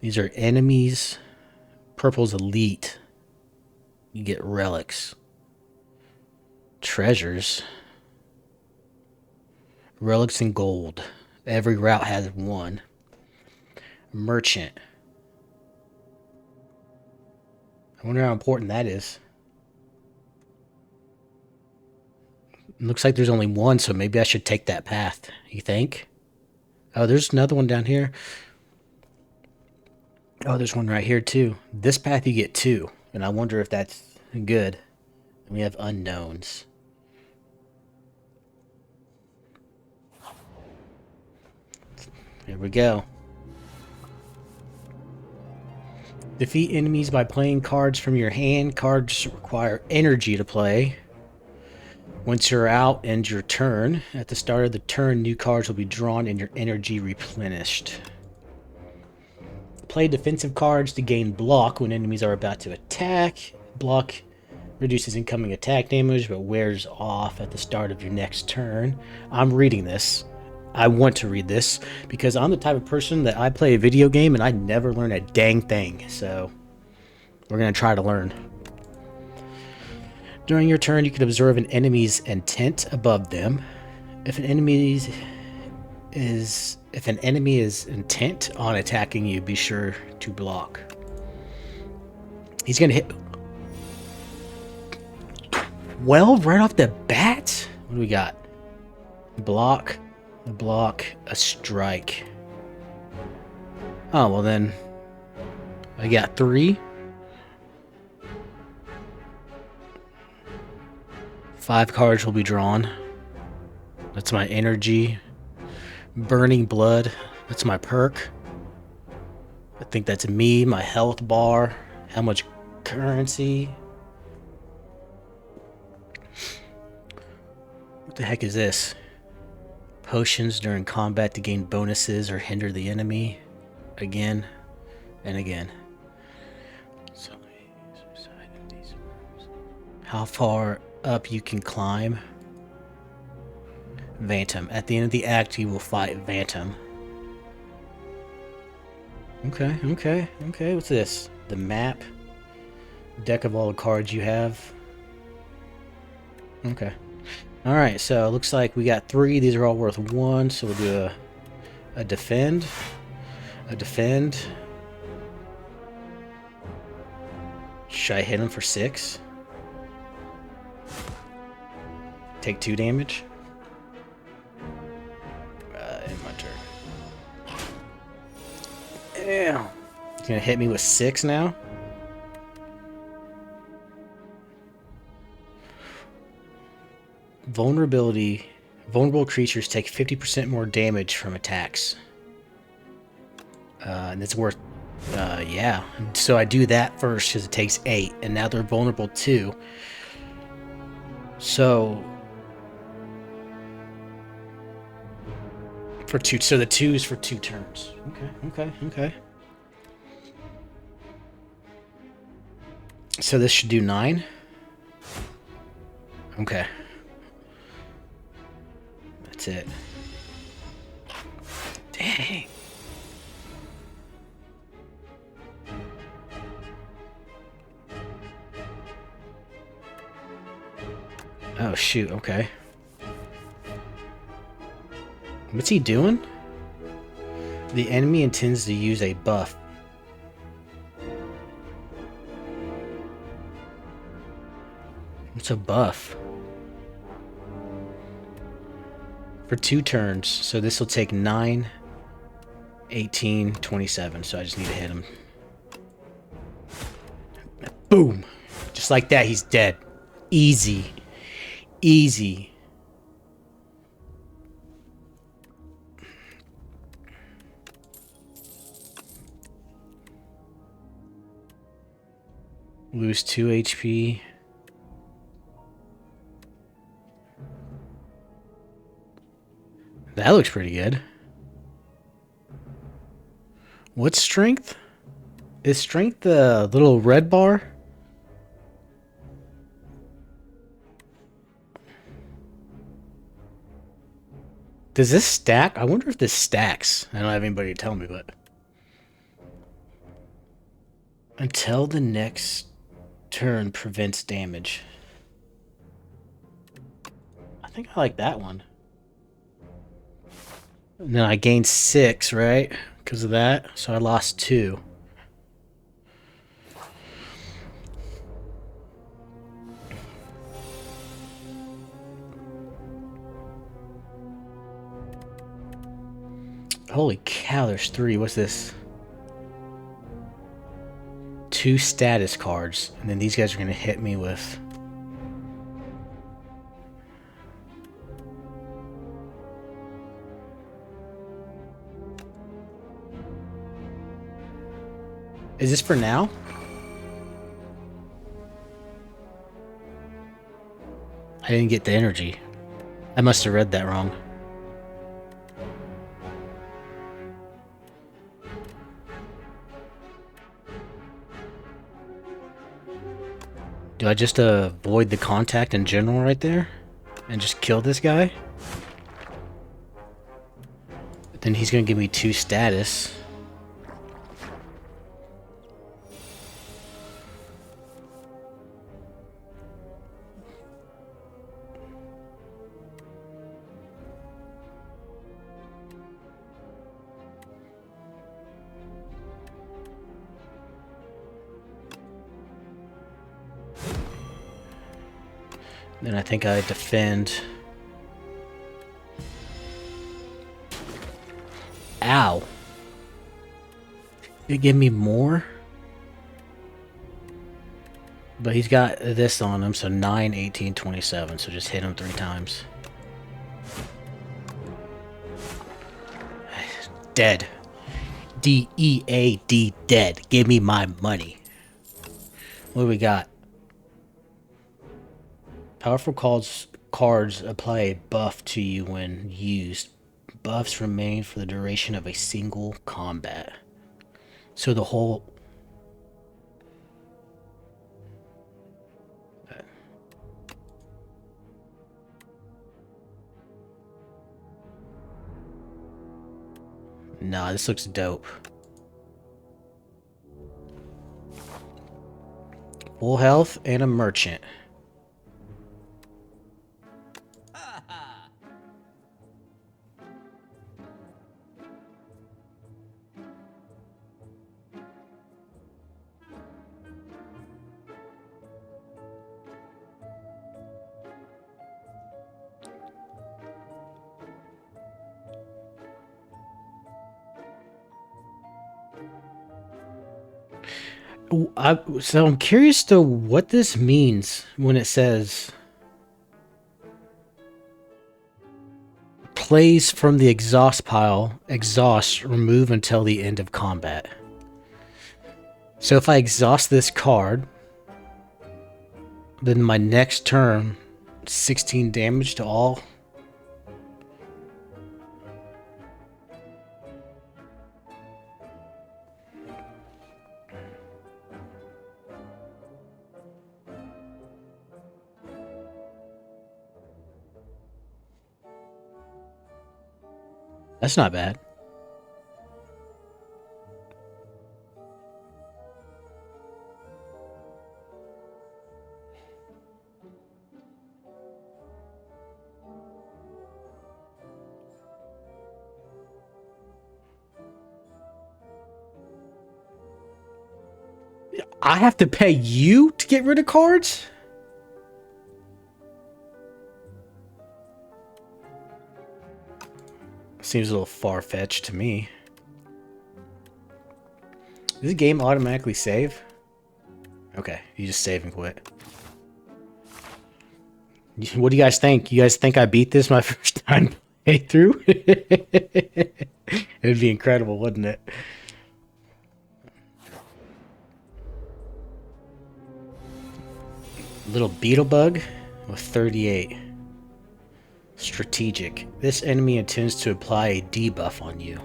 These are enemies. Purple's elite. You get relics. Treasures. Relics and gold. Every route has one. Merchant. I wonder how important that is. Looks like there's only one, so maybe I should take that path. You think? Oh, there's another one down here. Oh, there's one right here, too. This path you get 2, and I wonder if that's good. And we have unknowns. Here we go. Defeat enemies by playing cards from your hand. Cards require energy to play. Once you're out, end your turn. At the start of the turn, new cards will be drawn and your energy replenished. Play defensive cards to gain block when enemies are about to attack. Block reduces incoming attack damage, but wears off at the start of your next turn. I'm reading this. I want to read this because I'm the type of person that I play a video game and I never learn a dang thing. So we're going to try to learn. During your turn, you can observe an enemy's intent above them. If an enemy is intent on attacking you, be sure to block. He's gonna hit 12 right off the bat. What do we got? Block, a block, a strike. Oh well, then I got 3. 5 cards will be drawn. That's my energy. Burning Blood. That's my perk. I think that's me, my health bar. How much currency? What the heck is this? Potions during combat to gain bonuses or hinder the enemy. Again, And again. How far up you can climb. Vantum. At the end of the act, you will fight Vantum. Okay. What's this? The map. Deck of all the cards you have. Okay. Alright, so it looks like we got 3. These are all worth 1, so we'll do a defend. A defend. Should I hit him for 6? Take 2 damage. End my turn. Damn. He's gonna hit me with 6 now. Vulnerability. Vulnerable creatures take 50% more damage from attacks. And it's worth... yeah. So I do that first because it takes 8. And now they're vulnerable too. So... For 2... So the 2 is for 2 turns. Okay. So this should do 9. Okay. That's it. Dang. Oh, shoot. Okay. What's he doing? The enemy intends to use a buff. What's a buff? For 2 turns, so this will take 9, 18, 27, so I just need to hit him. Boom! Just like that, he's dead. Easy. Easy. Lose 2 HP. That looks pretty good. What's strength? Is strength the little red bar? Does this stack? I wonder if this stacks. I don't have anybody to tell me, but... Until the next turn prevents damage. I think I like that one. And then I gained 6, right? Because of that. So I lost 2. Holy cow, there's 3. What's this? 2 status cards. And then these guys are going to hit me with... Is this for now? I didn't get the energy. I must have read that wrong. Do I just avoid the contact in general right there? And just kill this guy? But then he's gonna give me 2 status. Then I think I defend. Ow. Did it give me more? But he's got this on him, so 9, 18, 27. So just hit him 3 times. Dead. D-E-A-D, dead. Give me my money. What do we got? Powerful cards apply a buff to you when used. Buffs remain for the duration of a single combat. So the whole... Nah, this looks dope. Full health and a merchant. So I'm curious to what this means when it says plays from the exhaust pile, exhaust, remove until the end of combat. So if I exhaust this card, then my next turn, 16 damage to all. That's not bad. I have to pay you to get rid of cards? Seems a little far-fetched to me. Does the game automatically save? Okay, you just save and quit. What do you guys think? You guys think I beat this my first time playthrough? It'd be incredible, wouldn't it? Little beetle bug with 38. Strategic. This enemy intends to apply a debuff on you.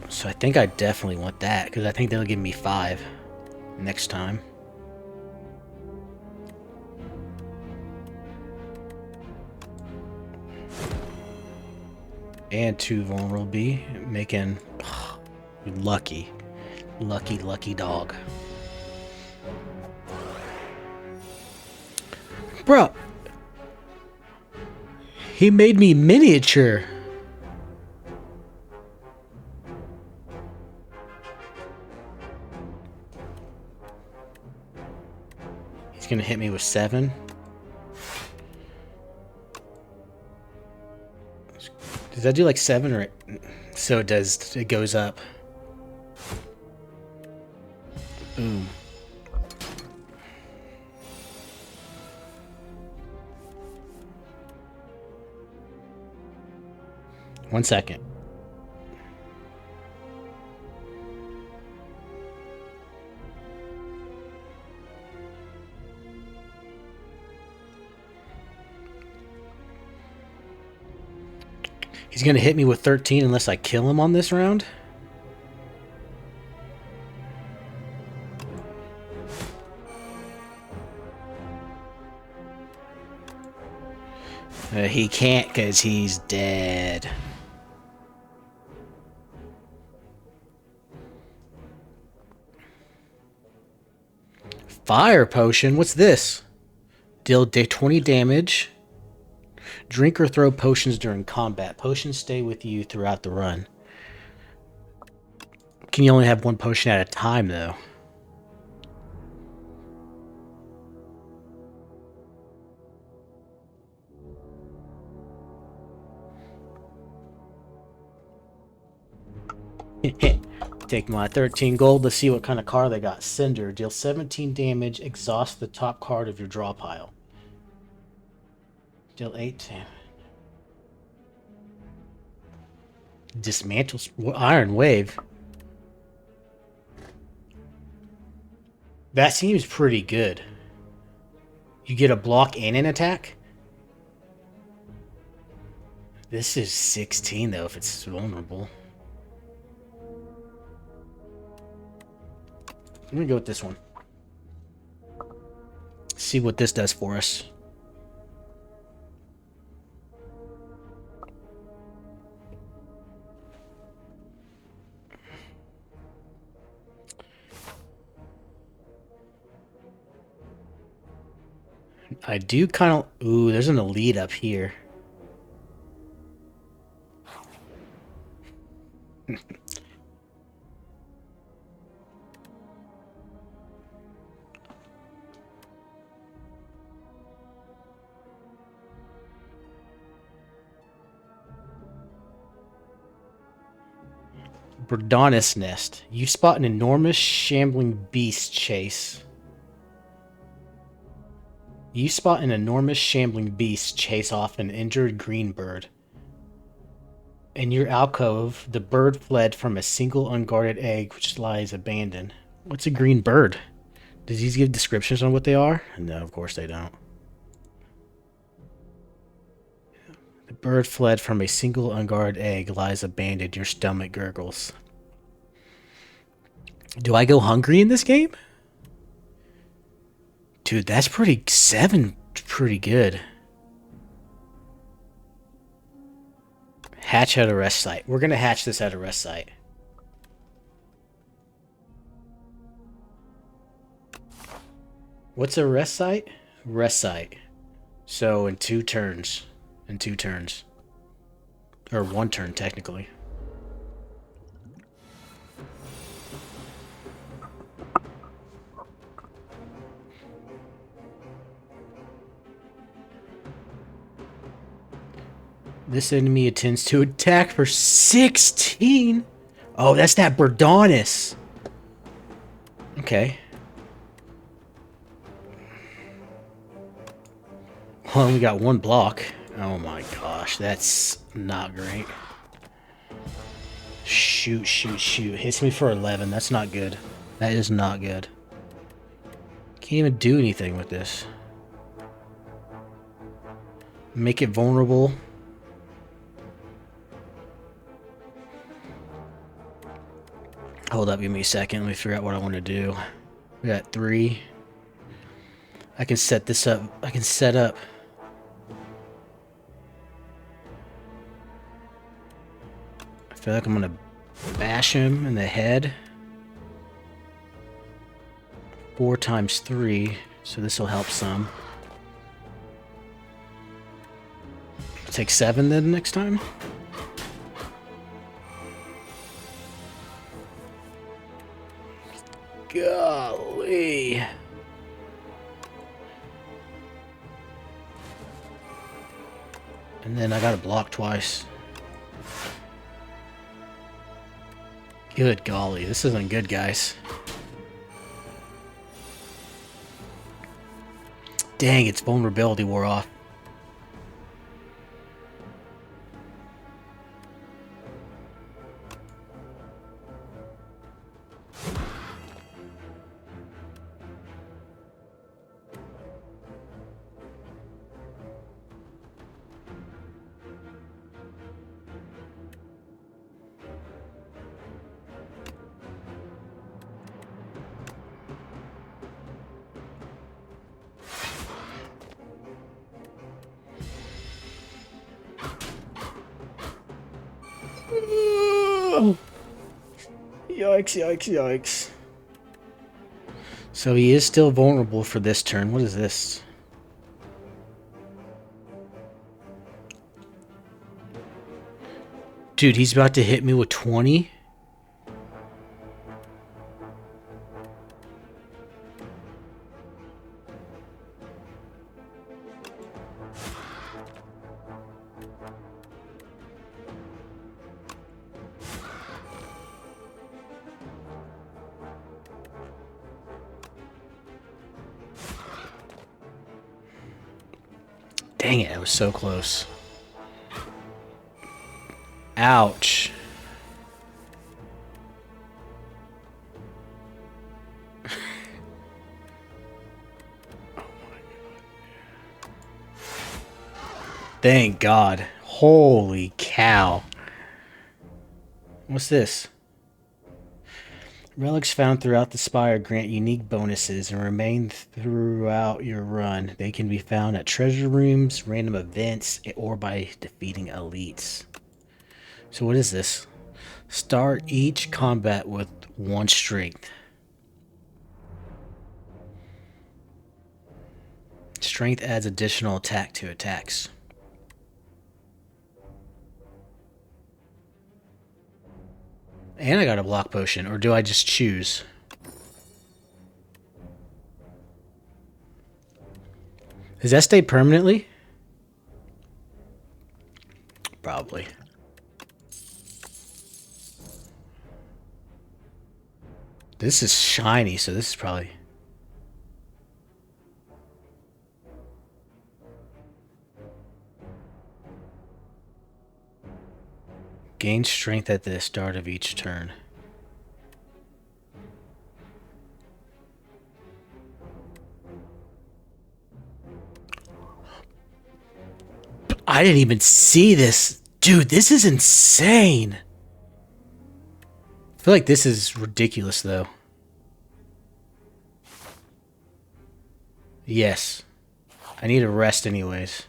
So I think I definitely want that, because I think they'll give me 5 next time. And 2 vulnerable B, making lucky dog. Bro, he made me miniature. He's gonna hit me with 7. Does that do like 7 or 8? So it does, it goes up. Boom. One second. He's gonna hit me with 13 unless I kill him on this round. He can't because he's dead. Fire potion? What's this? Deal 20 damage. Drink or throw potions during combat. Potions stay with you throughout the run. Can you only have 1 potion at a time, though? Take my 13 gold. Let's see what kind of card they got. Cinder. Deal 17 damage. Exhaust the top card of your draw pile. Deal 8 damage. Dismantle Iron Wave. That seems pretty good. You get a block and an attack? This is 16 though if it's vulnerable. I'm gonna go with this one. See what this does for us. I do kind of... Ooh, there's an elite up here. Berdonis nest. You spot an enormous shambling beast chase. You spot an enormous shambling beast chase off an injured green bird. In your alcove, the bird fled from a single unguarded egg which lies abandoned. What's a green bird? Does these give descriptions on what they are? No, of course they don't. The bird fled from a single unguarded egg lies abandoned. Your stomach gurgles. Do I go hungry in this game? Dude, that's pretty... 7, pretty good. Hatch at a rest site. We're gonna hatch this at a rest site. What's a rest site? Rest site. So in 2 turns. In 2 turns. Or 1 turn, technically. This enemy intends to attack for 16. Oh, that's that Berdonis. Okay. Well, we got 1 block. Oh my gosh, that's not great. Shoot, shoot, shoot. Hits me for 11. That's not good. That is not good. Can't even do anything with this. Make it vulnerable. Hold up, give me a second. Let me figure out what I want to do. We got 3. I can set this up. I can set up. I feel like I'm going to bash him in the head. 4 times 3. So this will help some. Take 7 then next time. Golly. And then I gotta block twice. Good golly, this isn't good, guys. Dang, its vulnerability wore off. Yikes, yikes, yikes. So he is still vulnerable for this turn. What is this? Dude, he's about to hit me with 20? Dang it, I was so close. Ouch. Thank God. Holy cow. What's this? Relics found throughout the Spire grant unique bonuses and remain throughout your run. They can be found at treasure rooms, random events, or by defeating elites. So what is this? Start each combat with 1 strength. Strength adds additional attack to attacks. And I got a block potion, or do I just choose? Does that stay permanently? Probably. This is shiny, so this is probably... Gain strength at the start of each turn. I didn't even see this. Dude, this is insane. I feel like this is ridiculous, though. Yes. I need a rest anyways.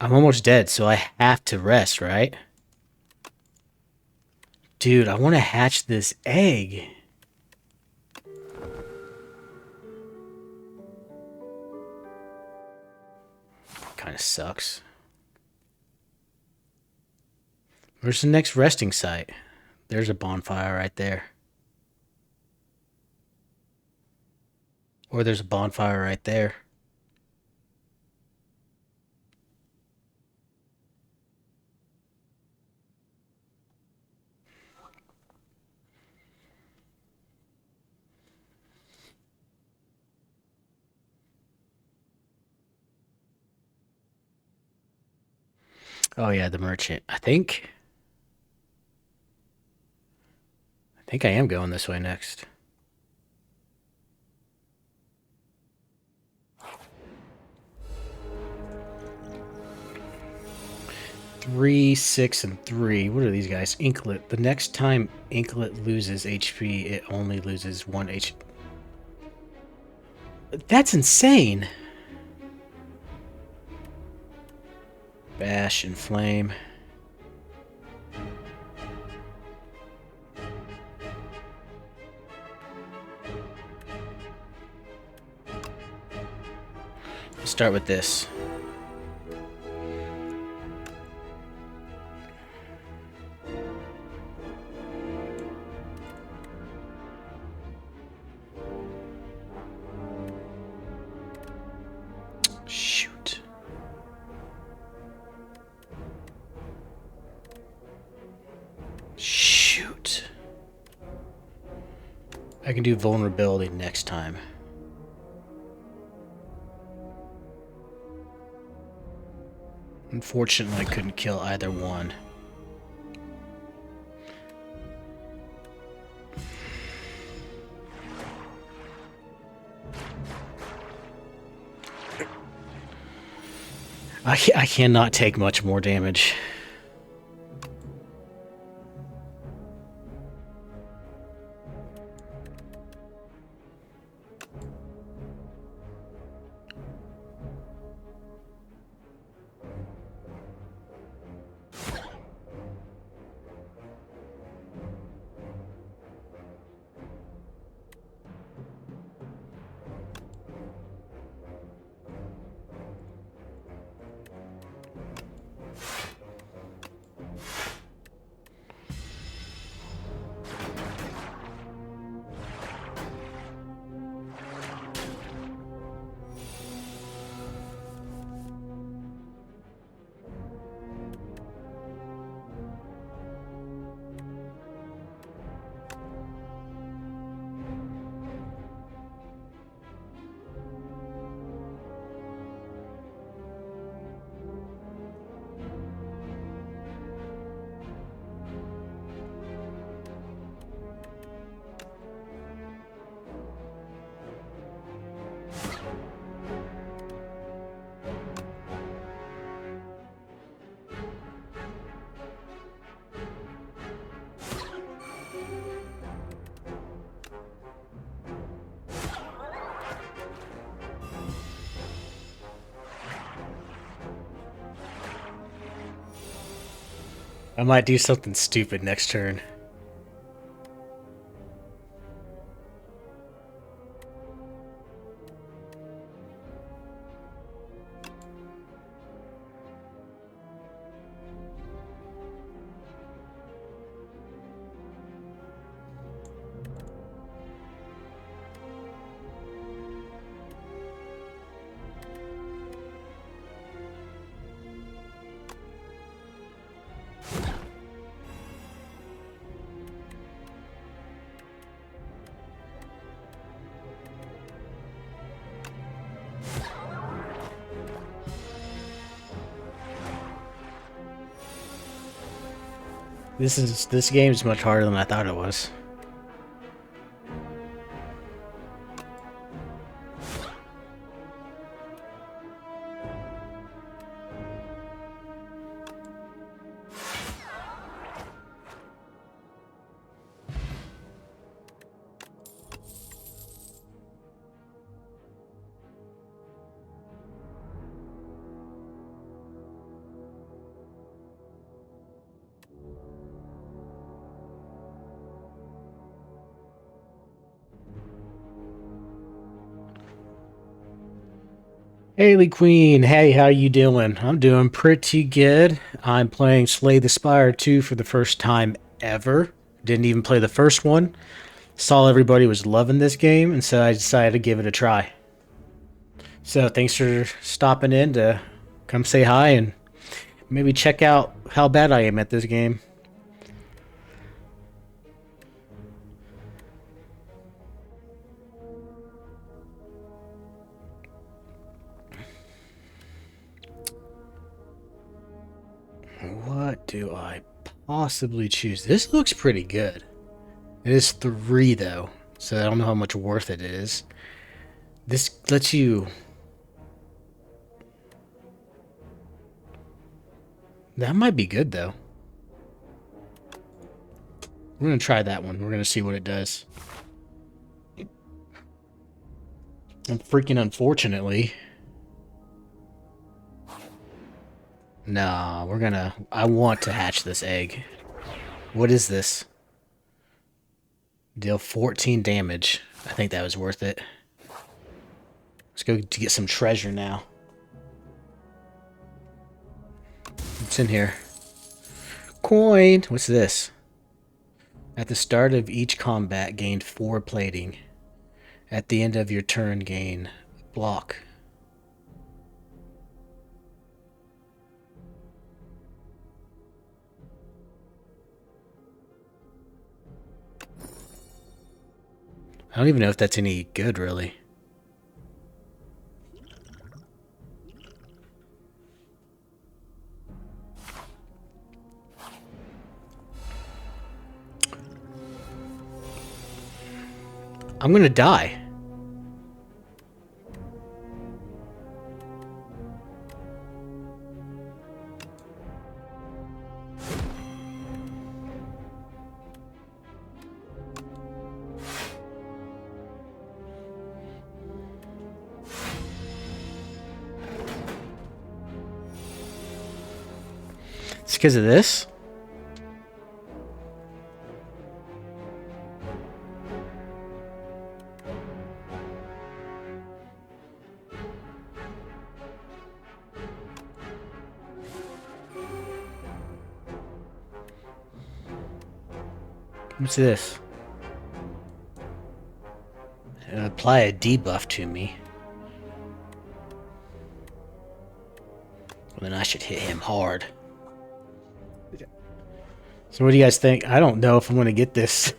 I'm almost dead, so I have to rest, right? Dude, I want to hatch this egg. Kind of sucks. Where's the next resting site? There's a bonfire right there. Or there's a bonfire right there. Oh yeah, the merchant. I think I am going this way next. Three, 6, and 3. What are these guys? Inklet. The next time Inklet loses HP, it only loses 1 HP. That's insane. Bash and Flame. Let's start with this. Shoot. Shoot. I can do vulnerability next time. Unfortunately, I couldn't kill either one. I cannot take much more damage. I might do something stupid next turn. This game is much harder than I thought it was. Haley Queen, hey, how you doing? I'm doing pretty good. I'm playing Slay the Spire 2 for the first time ever. Didn't even play the first one. Saw everybody was loving this game, and so I decided to give it a try. So thanks for stopping in to come say hi and maybe check out how bad I am at this game. What do I possibly choose? This looks pretty good. It is 3 though, so I don't know how much worth it is. This lets you... That might be good though. We're going to try that one. We're going to see what it does. And freaking unfortunately... Nah, we're gonna... I want to hatch this egg. What is this? Deal 14 damage. I think that was worth it. Let's go to get some treasure now. What's in here? Coin! What's this? At the start of each combat, gain 4 plating. At the end of your turn, gain block. I don't even know if that's any good, really. I'm gonna die. It's because of this? What's this? It'll apply a debuff to me. Well, then I should hit him hard. So what do you guys think? I don't know if I'm going to get this.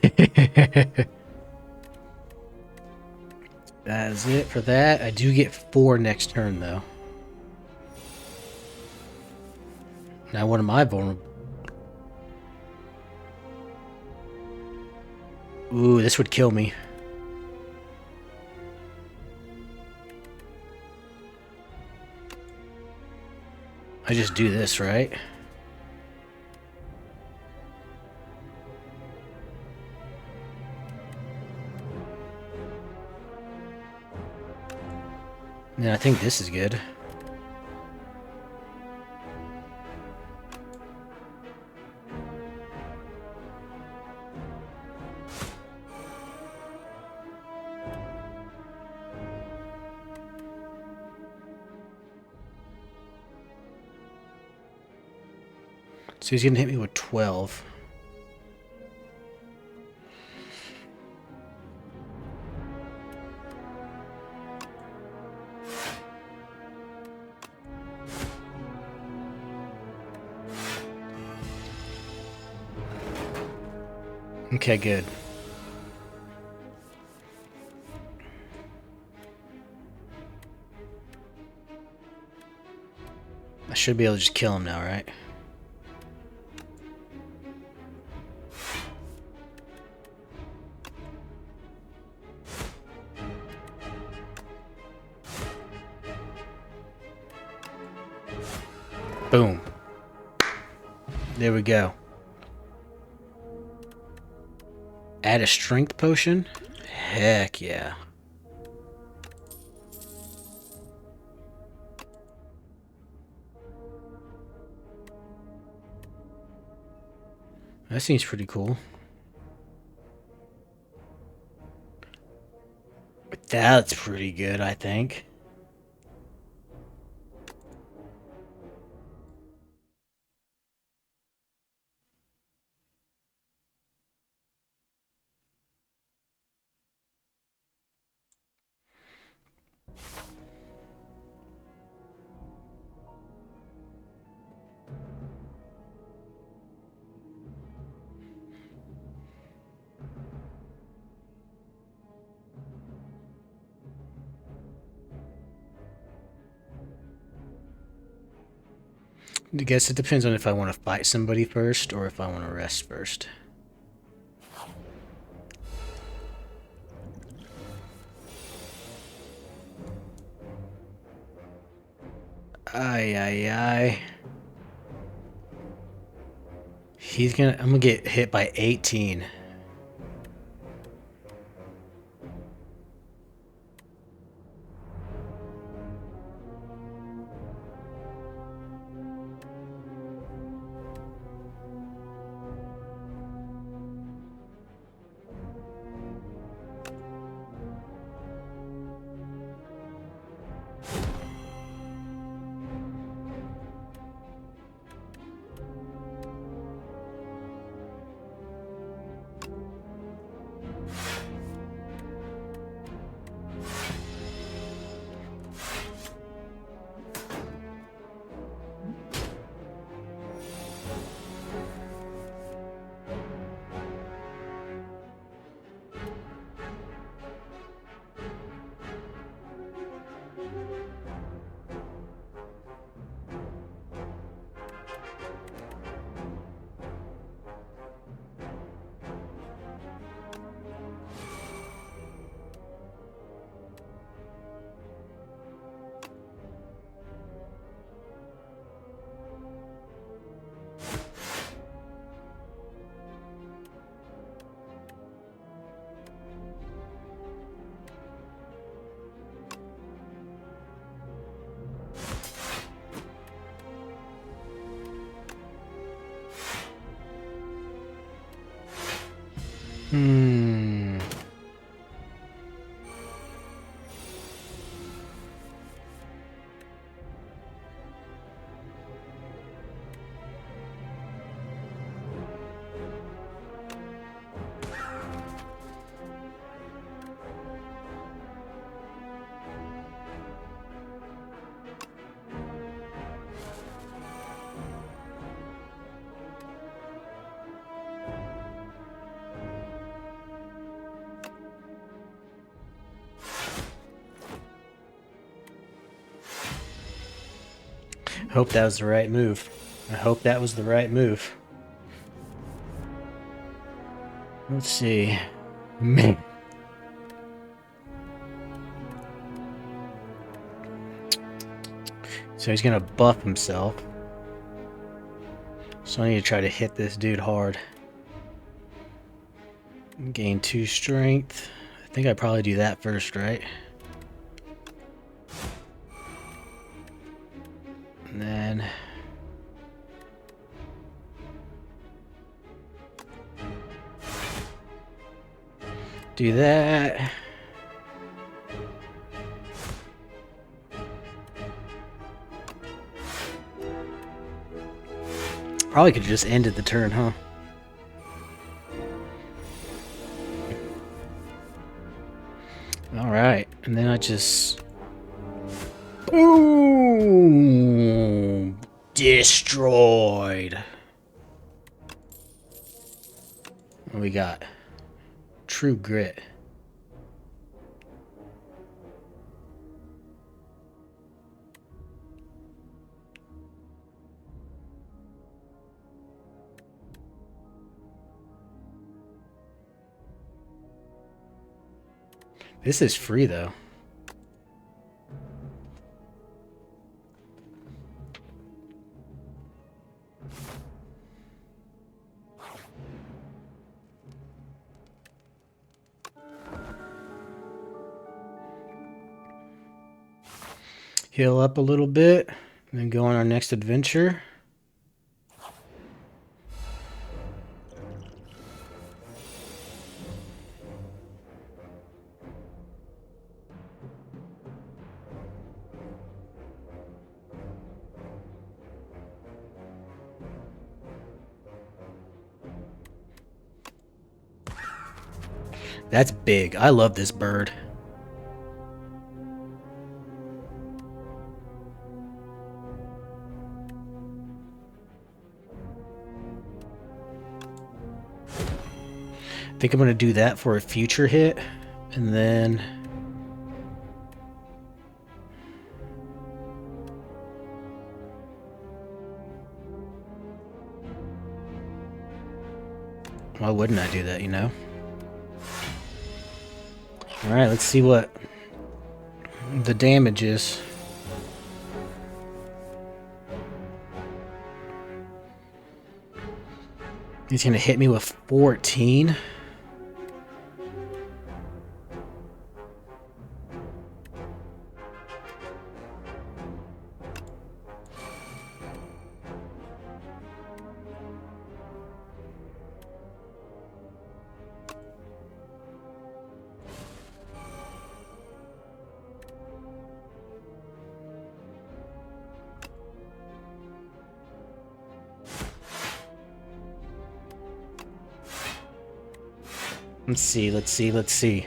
That is it for that. I do get 4 next turn, though. Now, what am I vulnerable? Ooh, this would kill me. I just do this, right? Yeah, I think this is good. So he's gonna hit me with 12. Okay, good. I should be able to just kill him now, right? Boom. There we go. Add a strength potion? Heck yeah. That seems pretty cool. But that's pretty good, I think. I guess it depends on if I want to fight somebody first or if I want to rest first. Ay, ay, ay. I'm gonna get hit by 18. Hmm. Hope that was the right move. I hope that was the right move. Let's see. Man. So he's gonna buff himself. So I need to try to hit this dude hard. Gain 2 strength. I think I'd probably do that first, right? And then do that. Probably could have just ended the turn, huh? Alright, and then I just... Boom! Destroyed. What we got? True grit. This is free, though. Heal up a little bit, and then go on our next adventure. That's big. I love this bird. I think I'm going to do that for a future hit, and then... Why wouldn't I do that, you know? Alright, let's see what the damage is. He's going to hit me with 14. Let's see.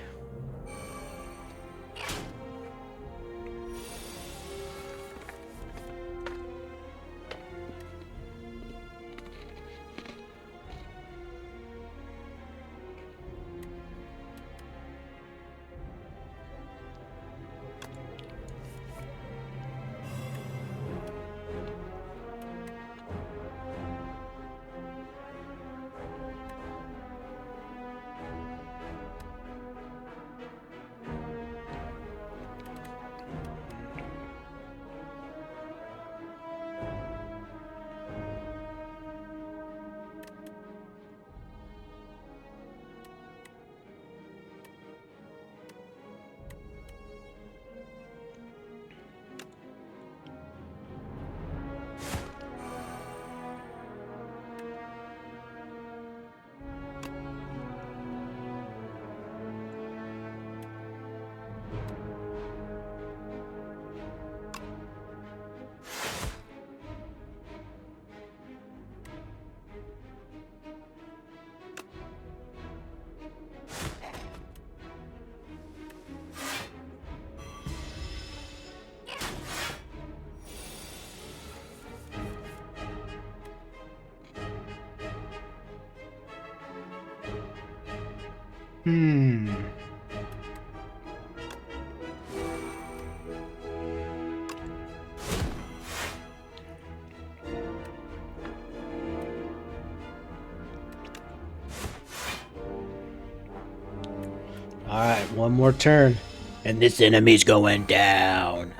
Alright, one more turn. And this enemy's going down.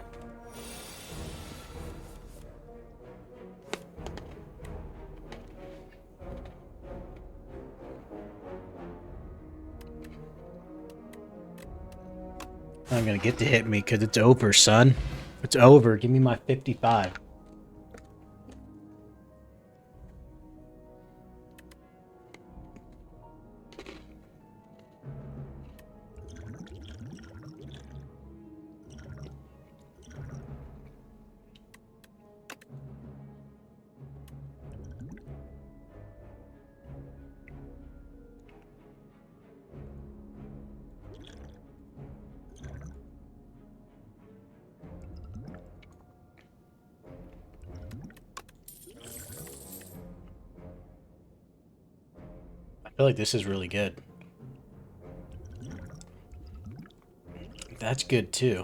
I'm gonna get to hit me because it's over, son. It's over. Give me my 55. I feel like this is really good. That's good too.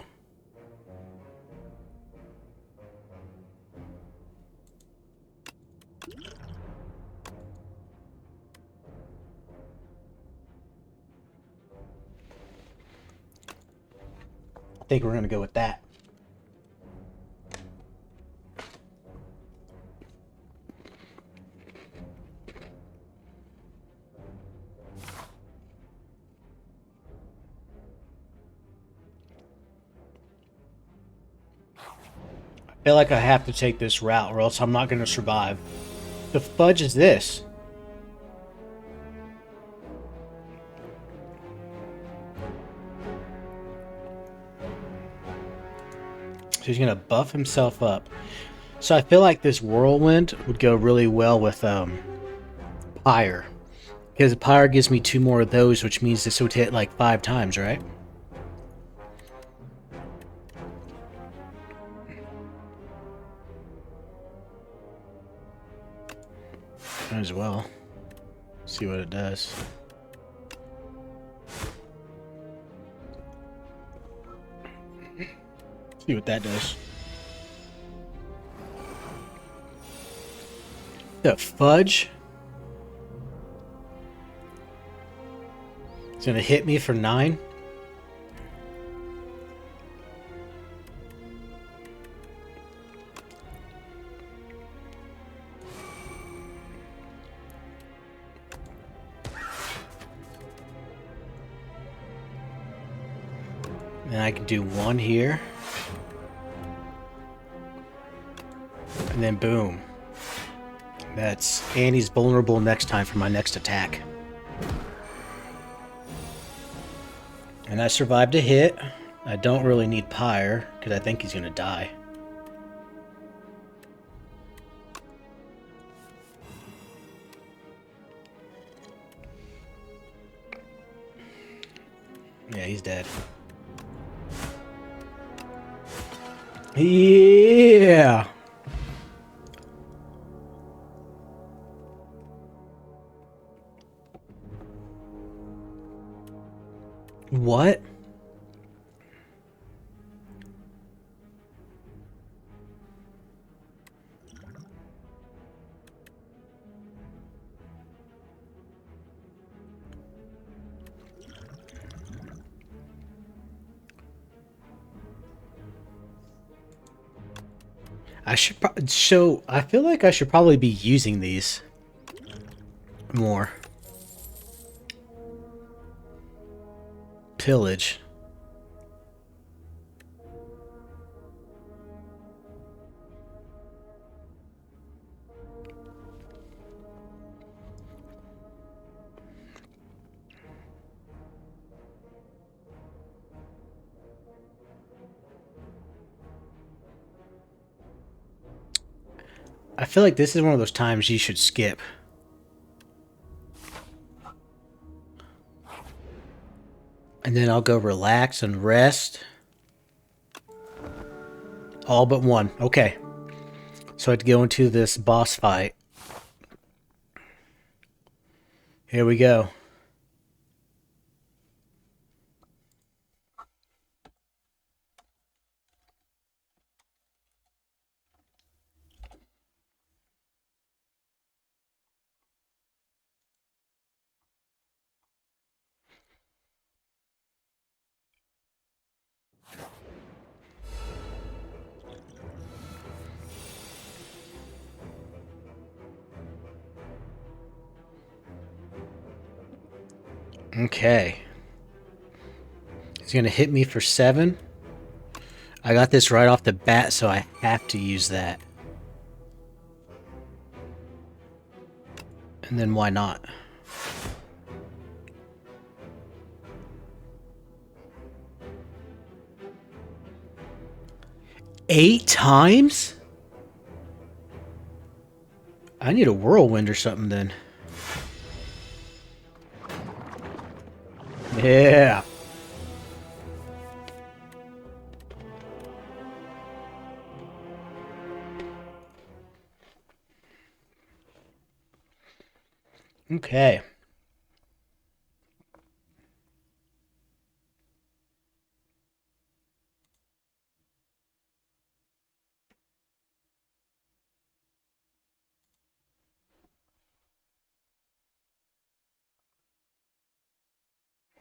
I think we're gonna go with that. I feel like I have to take this route or else I'm not gonna survive. The fudge is this? So he's gonna buff himself up. So I feel like this whirlwind would go really well with Pyre. Because Pyre gives me 2 more of those, which means this would hit like 5 times, right? Might as well. See what it does. See what that does. The fudge. It's gonna hit me for 9. And I can do 1 here. And then boom. And he's vulnerable next time for my next attack. And I survived a hit. I don't really need Pyre, because I think he's going to die. Yeah, he's dead. Yeah! What? I should I feel like I should probably be using these more. Pillage. I feel like this is one of those times you should skip. And then I'll go relax and rest. All but 1. Okay. So I have to go into this boss fight. Here we go. Okay. He's going to hit me for 7. I got this right off the bat, so I have to use that. And then why not? Eight times? I need a whirlwind or something then. Yeah. Okay.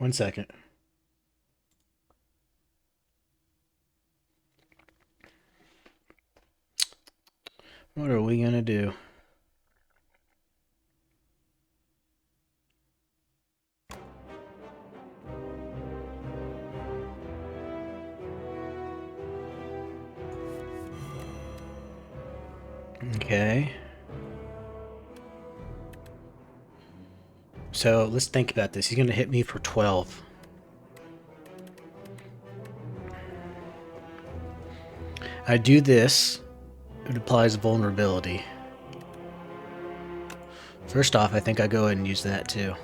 1 second. What are we gonna do? Okay. So let's think about this. He's gonna hit me for 12. I do this, it applies vulnerability. First off, I think I go ahead and use that too.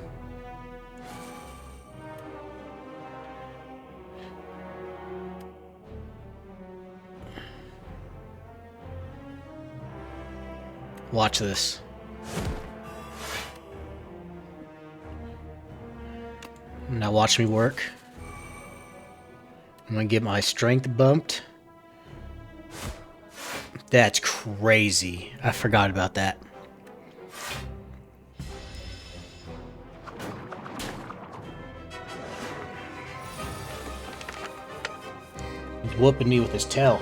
Watch this. Now watch me work. I'm gonna get my strength bumped. That's crazy. I forgot about that. He's whooping me with his tail.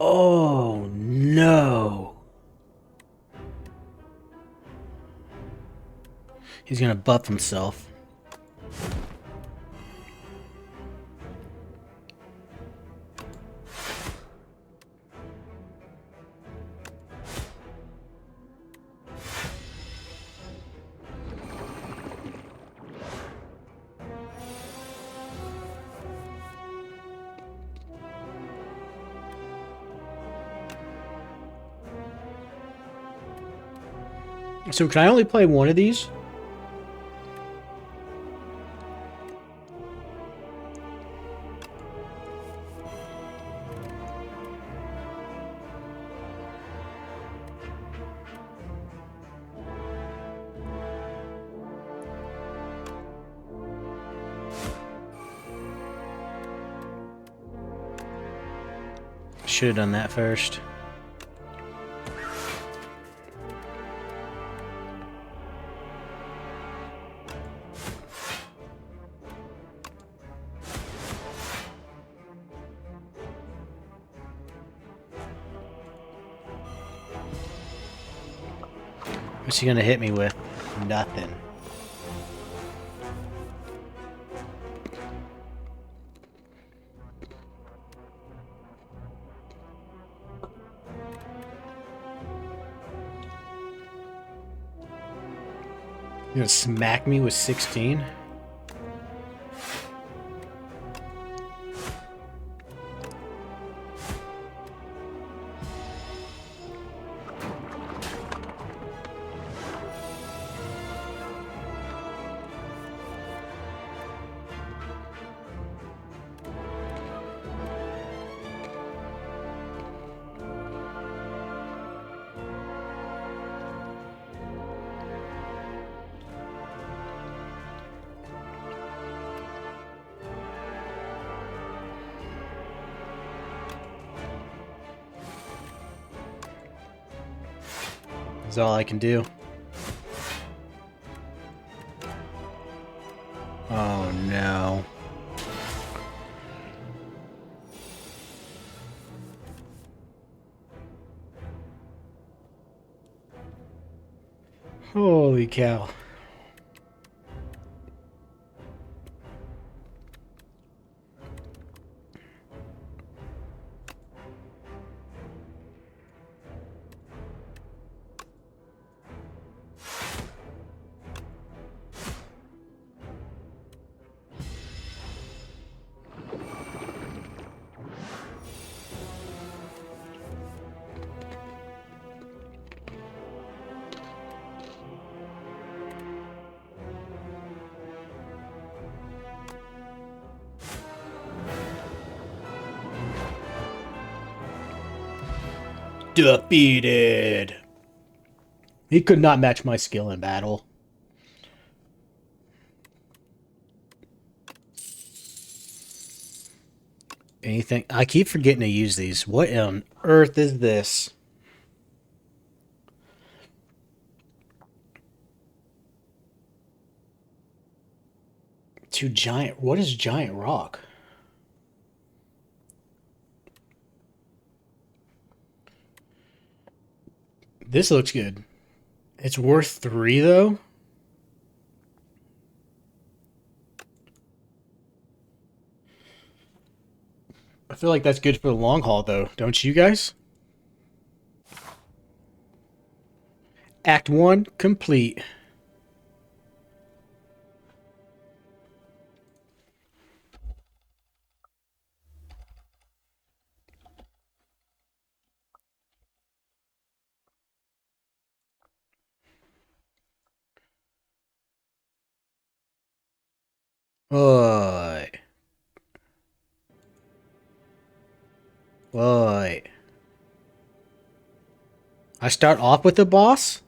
Oh no. He's gonna buff himself. So can I only play one of these? Should have done that first. What's he gonna hit me with? Nothing. You gonna smack me with 16? That's all I can do. Oh no. Holy cow. Defeated. He could not match my skill in battle. Anything? I keep forgetting to use these. What on earth is this? Two giant. What is giant rock? This looks good. It's worth 3 though. I feel like that's good for the long haul though, don't you guys? Act 1 complete. Oi. Oi. I start off with the boss?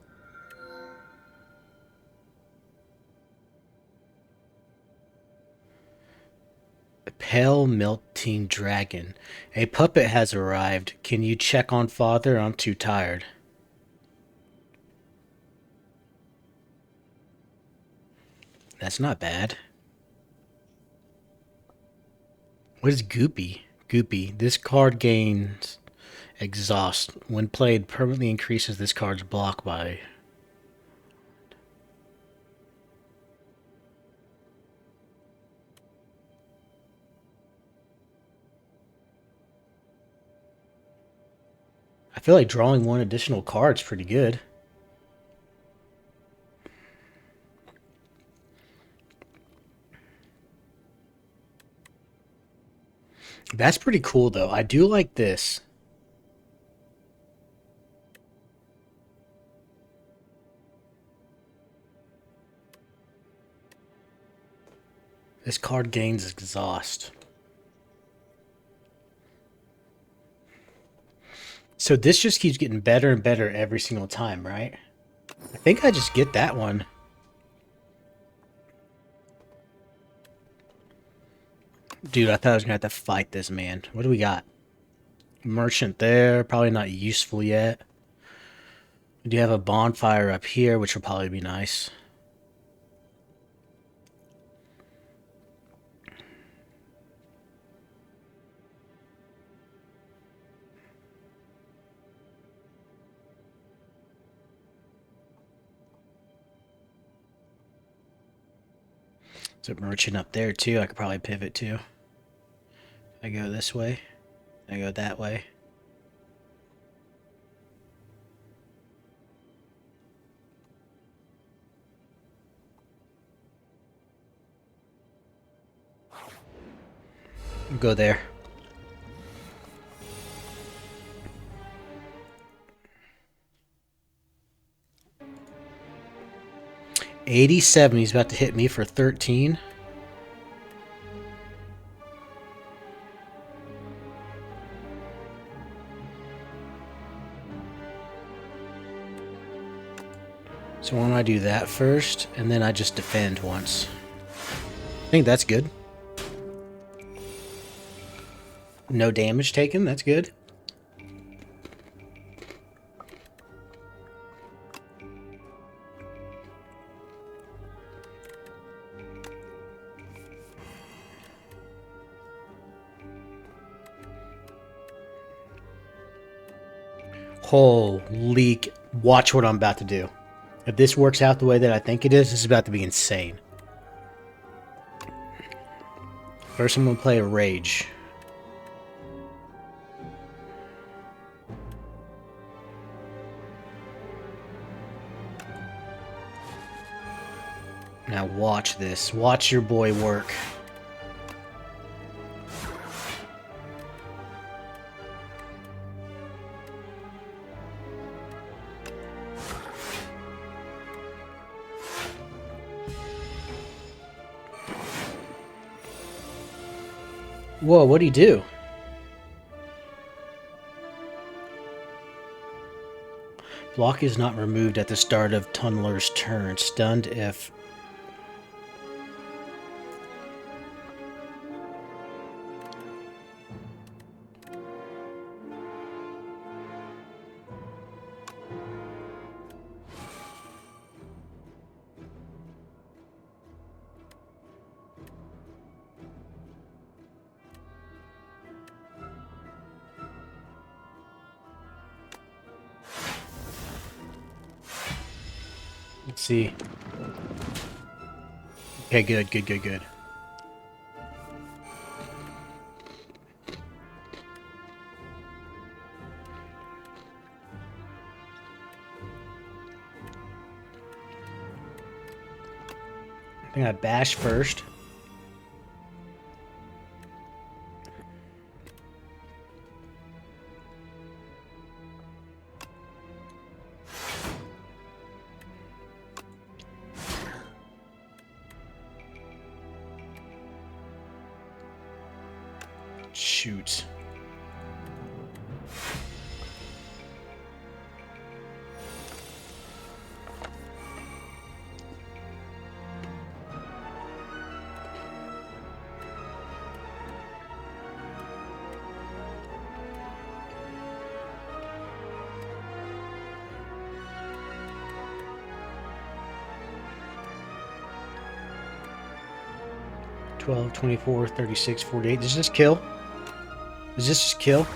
A pale melting dragon. A puppet has arrived. Can you check on father? I'm too tired. That's not bad. What is Goopy? Goopy. This card gains exhaust. When played, permanently increases this card's block by... I feel like drawing 1 additional card's pretty good. That's pretty cool, though. I do like this. This card gains exhaust. So this just keeps getting better and better every single time, right? I think I just get that one. Dude, I thought I was going to have to fight this man. What do we got? Merchant there. Probably not useful yet. We do have a bonfire up here, which will probably be nice. There's a merchant up there, too. I could probably pivot, too. I go this way. I go that way. Go there. $87. He's about to hit me for 13. So why don't I do that first, and then I just defend once. I think that's good. No damage taken, that's good. Holy... Watch what I'm about to do. If this works out the way that I think it is, this is about to be insane. First I'm going to play a Rage. Now watch this. Watch your boy work. Whoa, what'd he do? Block is not removed at the start of tunneler's turn. Stunned if... Let's see. Okay, good. I think I bash first. Shoot. $12, $24, $36, $48. Does this kill? Does this just kill?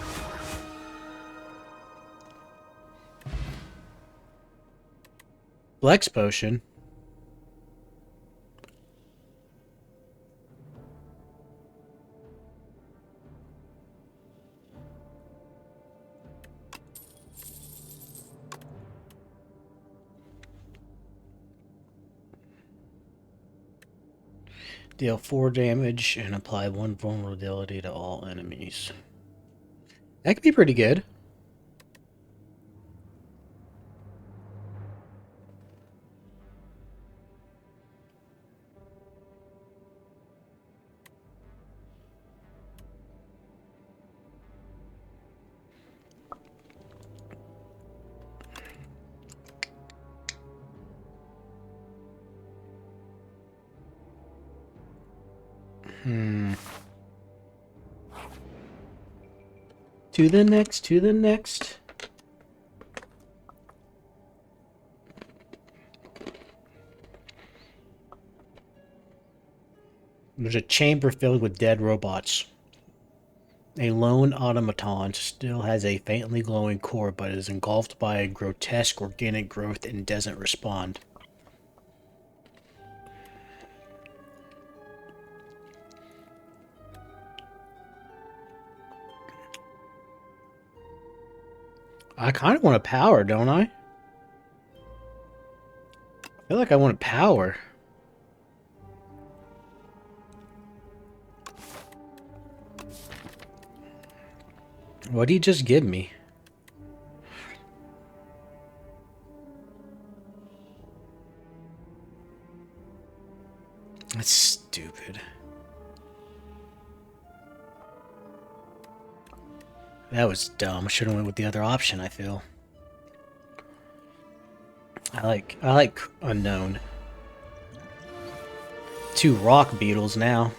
Flex potion. Deal 4 damage and apply 1 vulnerability to all enemies. That could be pretty good. To the next. There's a chamber filled with dead robots. A lone automaton still has a faintly glowing core, but is engulfed by a grotesque organic growth and doesn't respond. I kind of want a power, don't I? I feel like I want a power. What did he just give me? That's stupid. That was dumb. I should have went with the other option, I feel. I like unknown. 2 rock beetles now.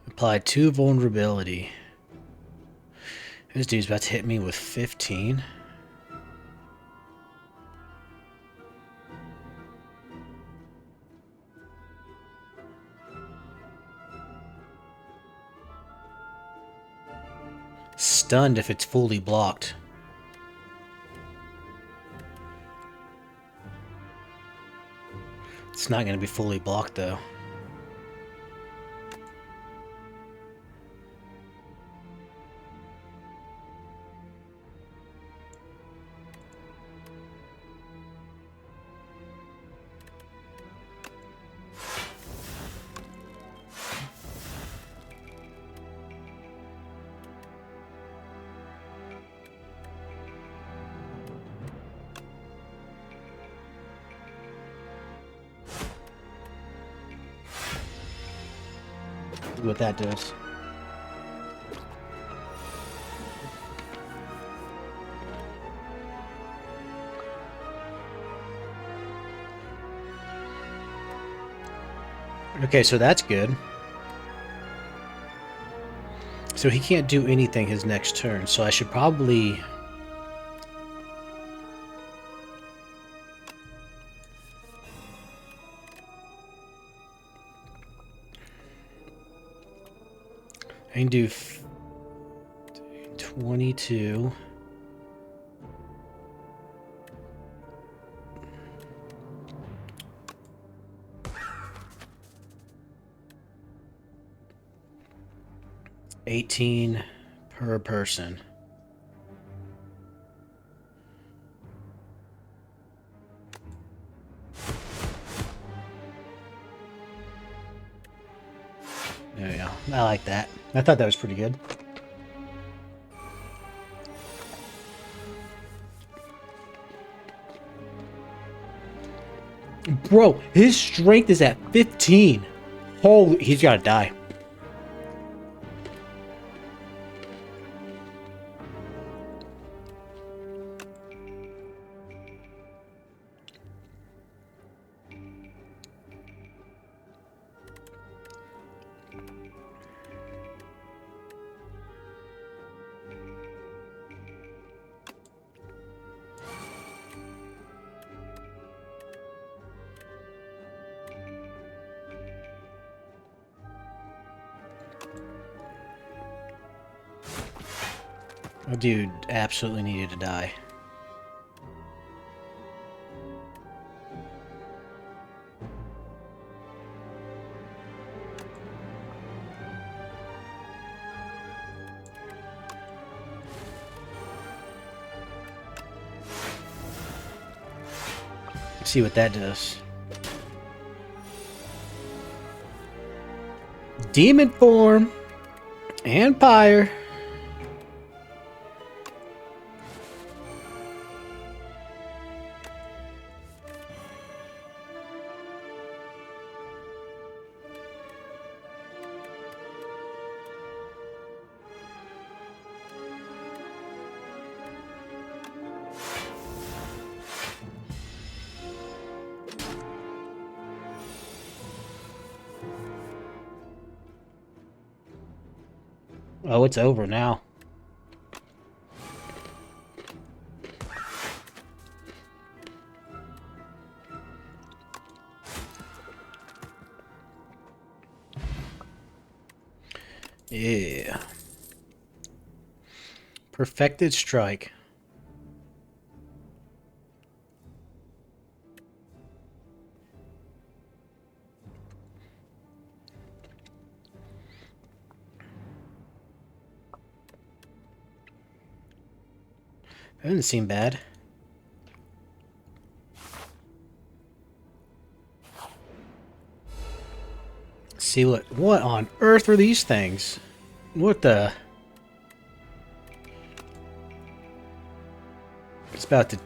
Apply 2 vulnerability. This dude's about to hit me with 15. Stunned if it's fully blocked. It's not going to be fully blocked though. See what that does. Okay, so that's good. So he can't do anything his next turn, so I should probably... I can do 22. $18 per person. There we go. I like that. I thought that was pretty good. Bro, his strength is at 15. Holy, he's gotta die. Oh, dude absolutely needed to die. Let's see what that does. Demon form and pyre. Oh, it's over now. Yeah. Perfected strike. That doesn't seem bad. Let's see what on earth are these things? What the? It's about to...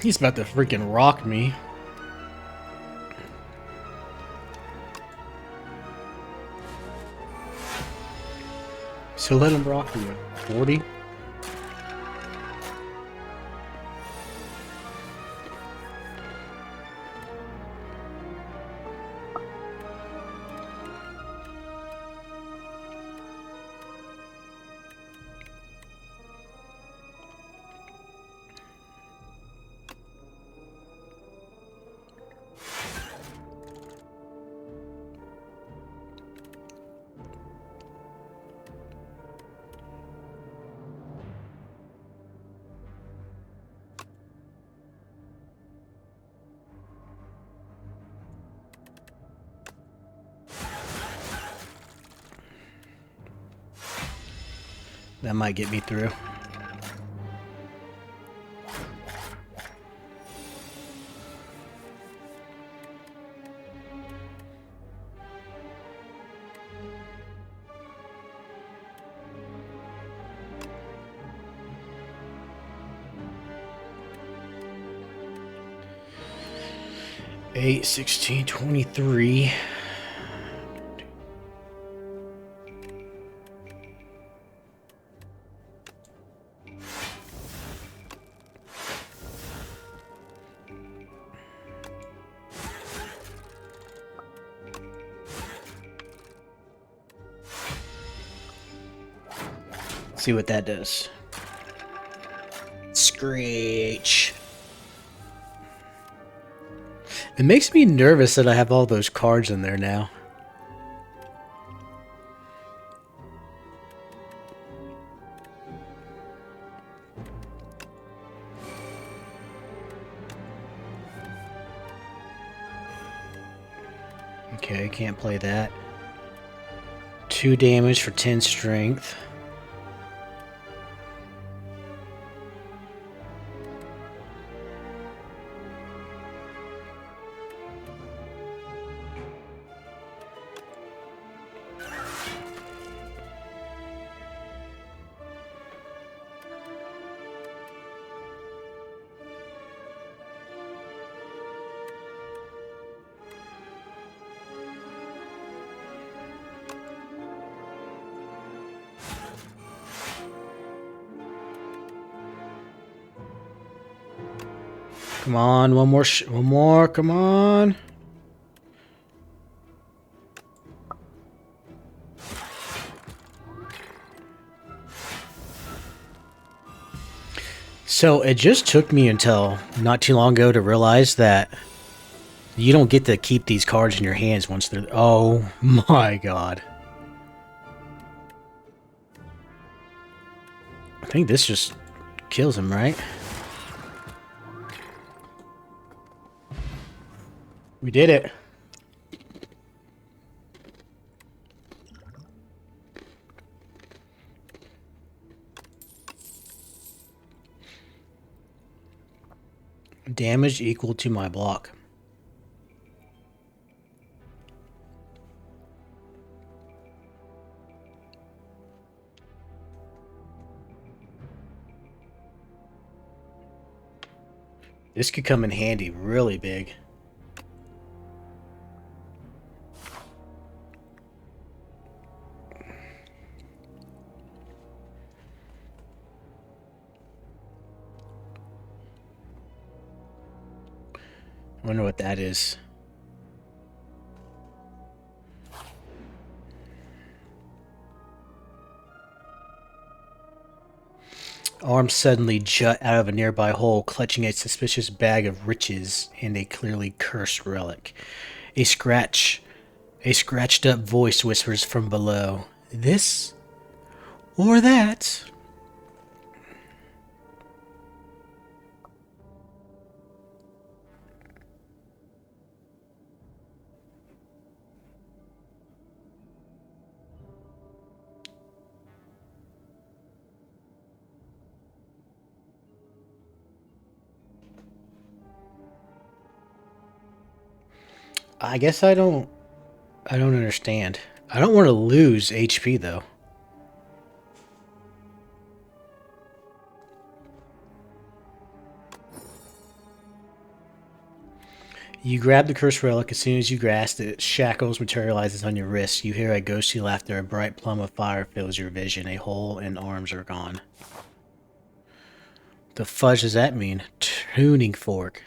He's about to freaking rock me. So let him rock you. 40? That might get me through. 8, 16, 23. See what that does. Screech. It makes me nervous that I have all those cards in there now. Okay, can't play that. 2 damage for 10 strength. Come on, one more, come on. So it just took me until not too long ago to realize that you don't get to keep these cards in your hands once they're... Oh my god. I think this just kills him, right? We did it. Damage equal to my block. This could come in handy really big. I wonder what that is. Arms suddenly jut out of a nearby hole, clutching a suspicious bag of riches and a clearly cursed relic. A scratched up voice whispers from below. This or that? I guess I don't understand. I don't want to lose HP though. You grab the cursed relic. As soon as you grasp it, shackles materializes on your wrist. You hear a ghostly laughter. A bright plum of fire fills your vision. A hole and arms are gone. The fudge does that mean? Tuning fork.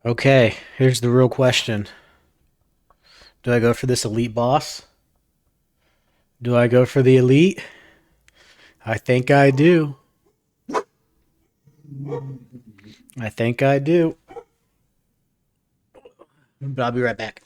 Okay, here's the real question. Do I go for this elite boss? Do I go for the elite? I think I do. I think I do. But I'll be right back.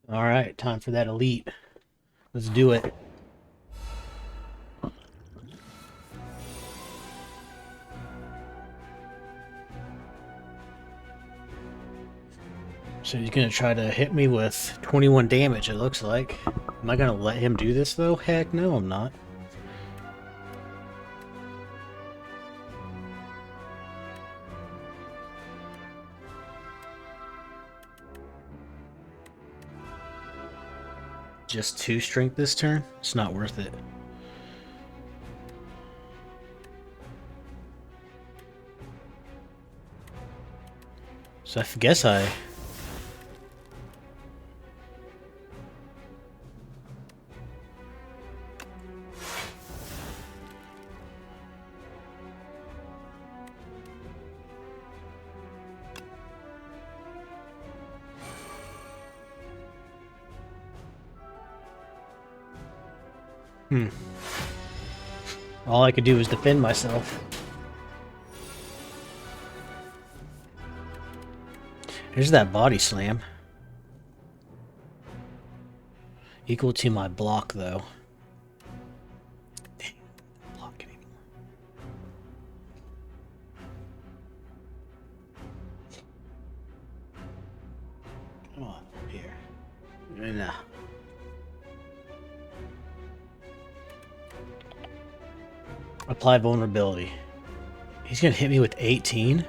Alright, time for that elite. Let's do it. So he's gonna try to hit me with 21 damage, it looks like. Am I gonna let him do this though? Heck no, I'm not. Just 2 strength this turn? It's not worth it. So I guess I... All I could do was defend myself. Here's that body slam. Equal to my block, though. Dang, block anymore. Come on, here. Nah. Apply vulnerability. He's gonna hit me with 18?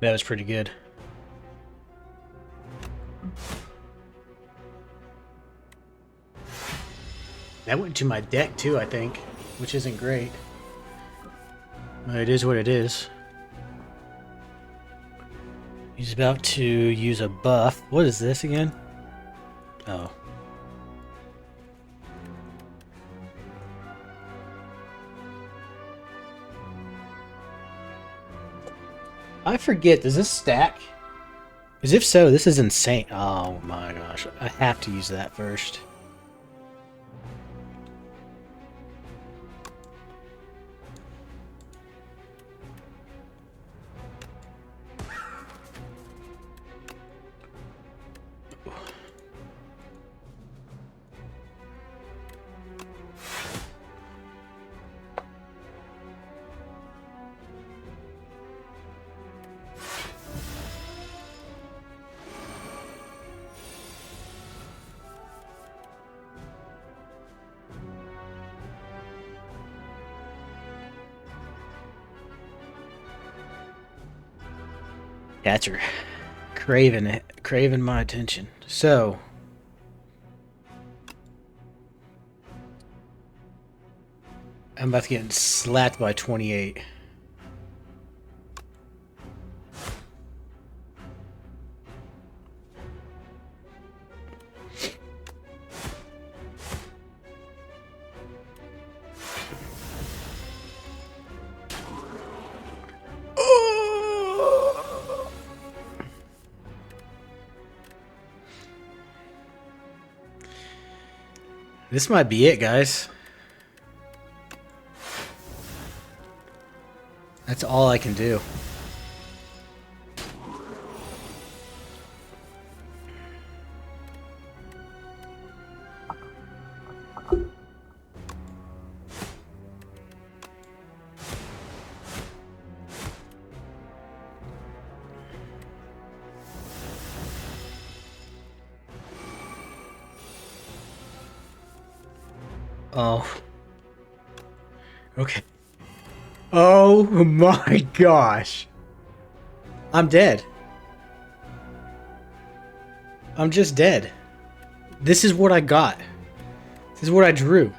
That was pretty good. That went to my deck too, I think, which isn't great. But it is what it is. He's about to use a buff. What is this again? Oh. I forget, does this stack? Because if so, this is insane. Oh my gosh, I have to use that first. Catcher. Craving it. Craving my attention. So. I'm about to get slapped by 28. This might be it, guys. That's all I can do. Oh. Okay. Oh my gosh. I'm dead. I'm just dead. This is what I got. This is what I drew.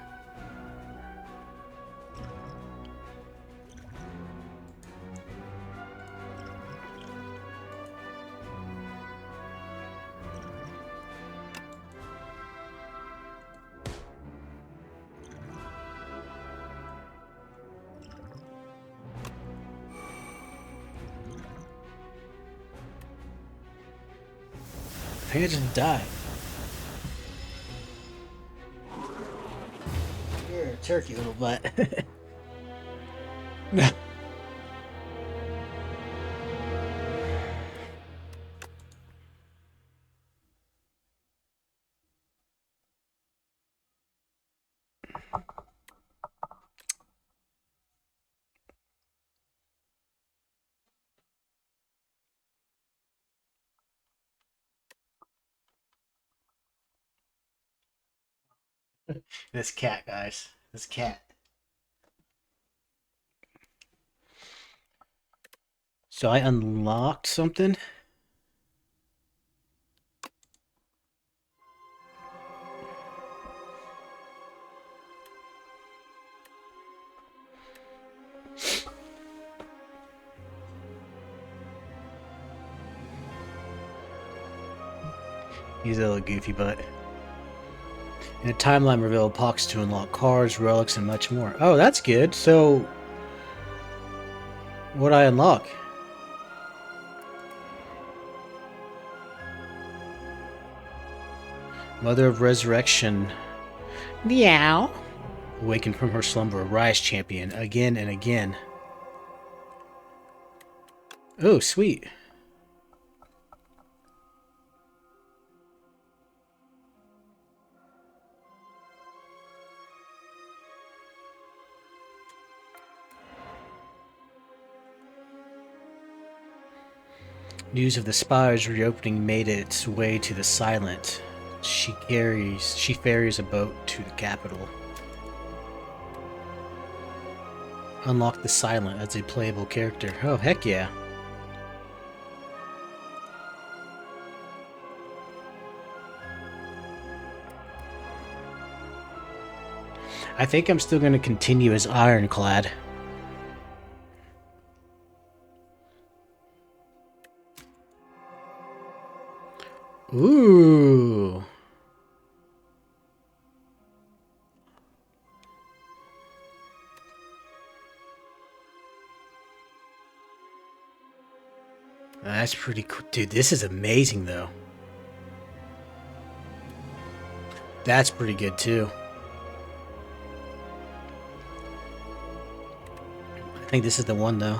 think I just died. You're a turkey, little butt. This cat, guys. This cat. So I unlocked something. He's a little goofy butt. In a timeline reveal, pockets to unlock cards, relics, and much more. Oh, that's good. So, what'd I unlock? Mother of Resurrection. Meow. Awakened from her slumber, rise champion again and again. Oh, sweet. News of the Spire's reopening made its way to the Silent. She ferries a boat to the capital. Unlock the Silent as a playable character. Oh, heck yeah. I think I'm still going to continue as Ironclad. Ooh. That's pretty cool. Dude, this is amazing, though. That's pretty good, too. I think this is the one, though.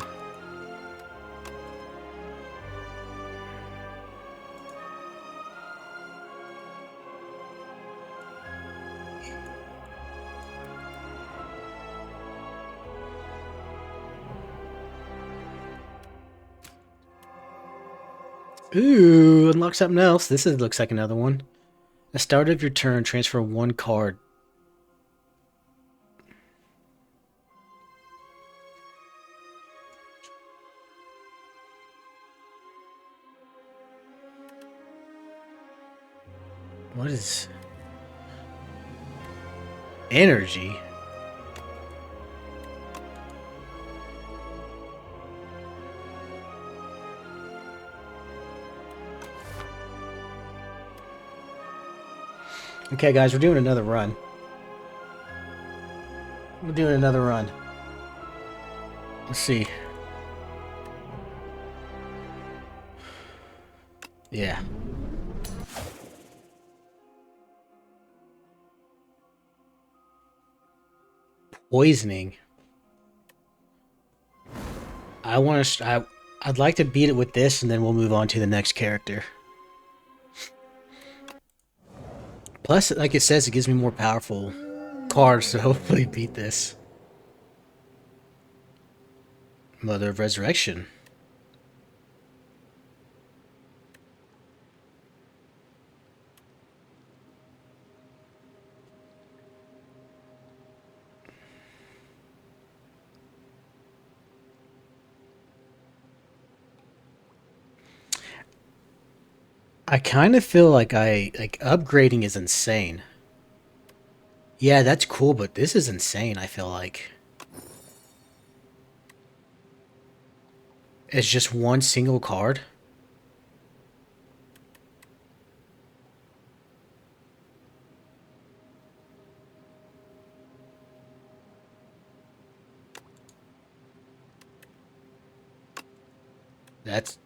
Ooh, unlock something else. Looks like another one. At the start of your turn, transfer one card. What is... energy? Okay, guys, we're doing another run. We're doing another run. Let's see. Yeah. Poisoning. I'd like to beat it with this, and then we'll move on to the next character. Plus, like it says, it gives me more powerful cards to hopefully beat this. Mother of Resurrection. I kind of feel like upgrading is insane. Yeah, that's cool, but this is insane, I feel like. It's just one single card. That's...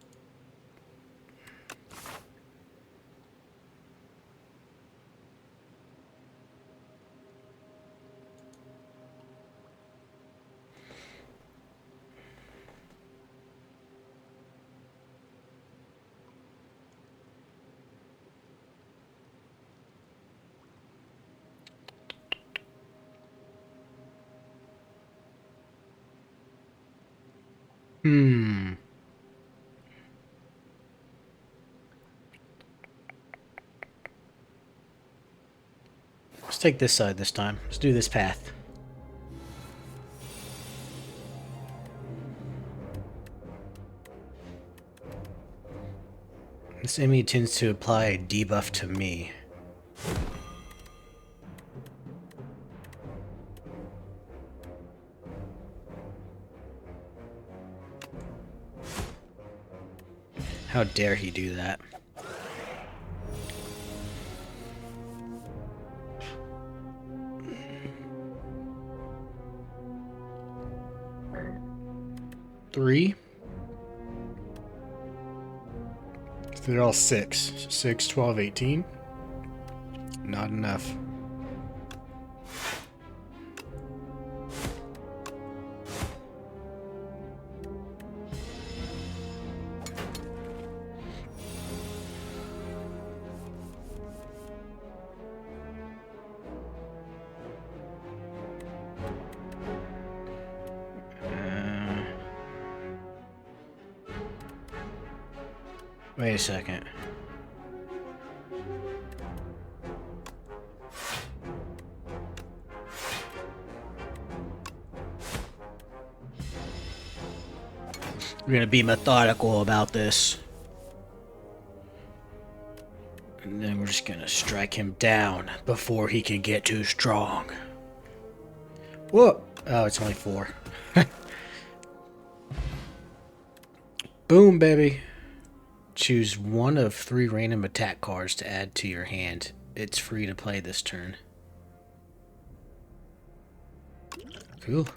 Let's take this side this time. Let's do this path. This enemy tends to apply a debuff to me. How dare he do that? Three. So they're all 6. 6, 12, 18. Not enough. Wait a second. We're gonna be methodical about this. And then we're just gonna strike him down before he can get too strong. Whoa! Oh, it's only 4. Boom, baby. Choose one of 3 random attack cards to add to your hand. It's free to play this turn. Cool.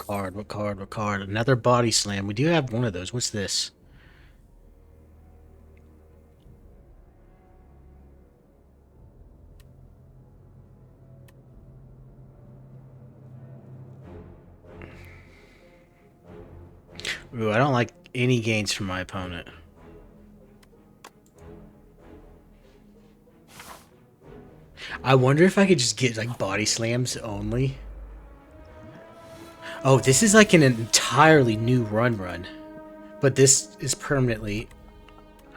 What card? Another body slam. We do have one of those. What's this? Ooh, I don't like any gains from my opponent. I wonder if I could just get like body slams only. Oh, this is like an entirely new run. But this is permanently...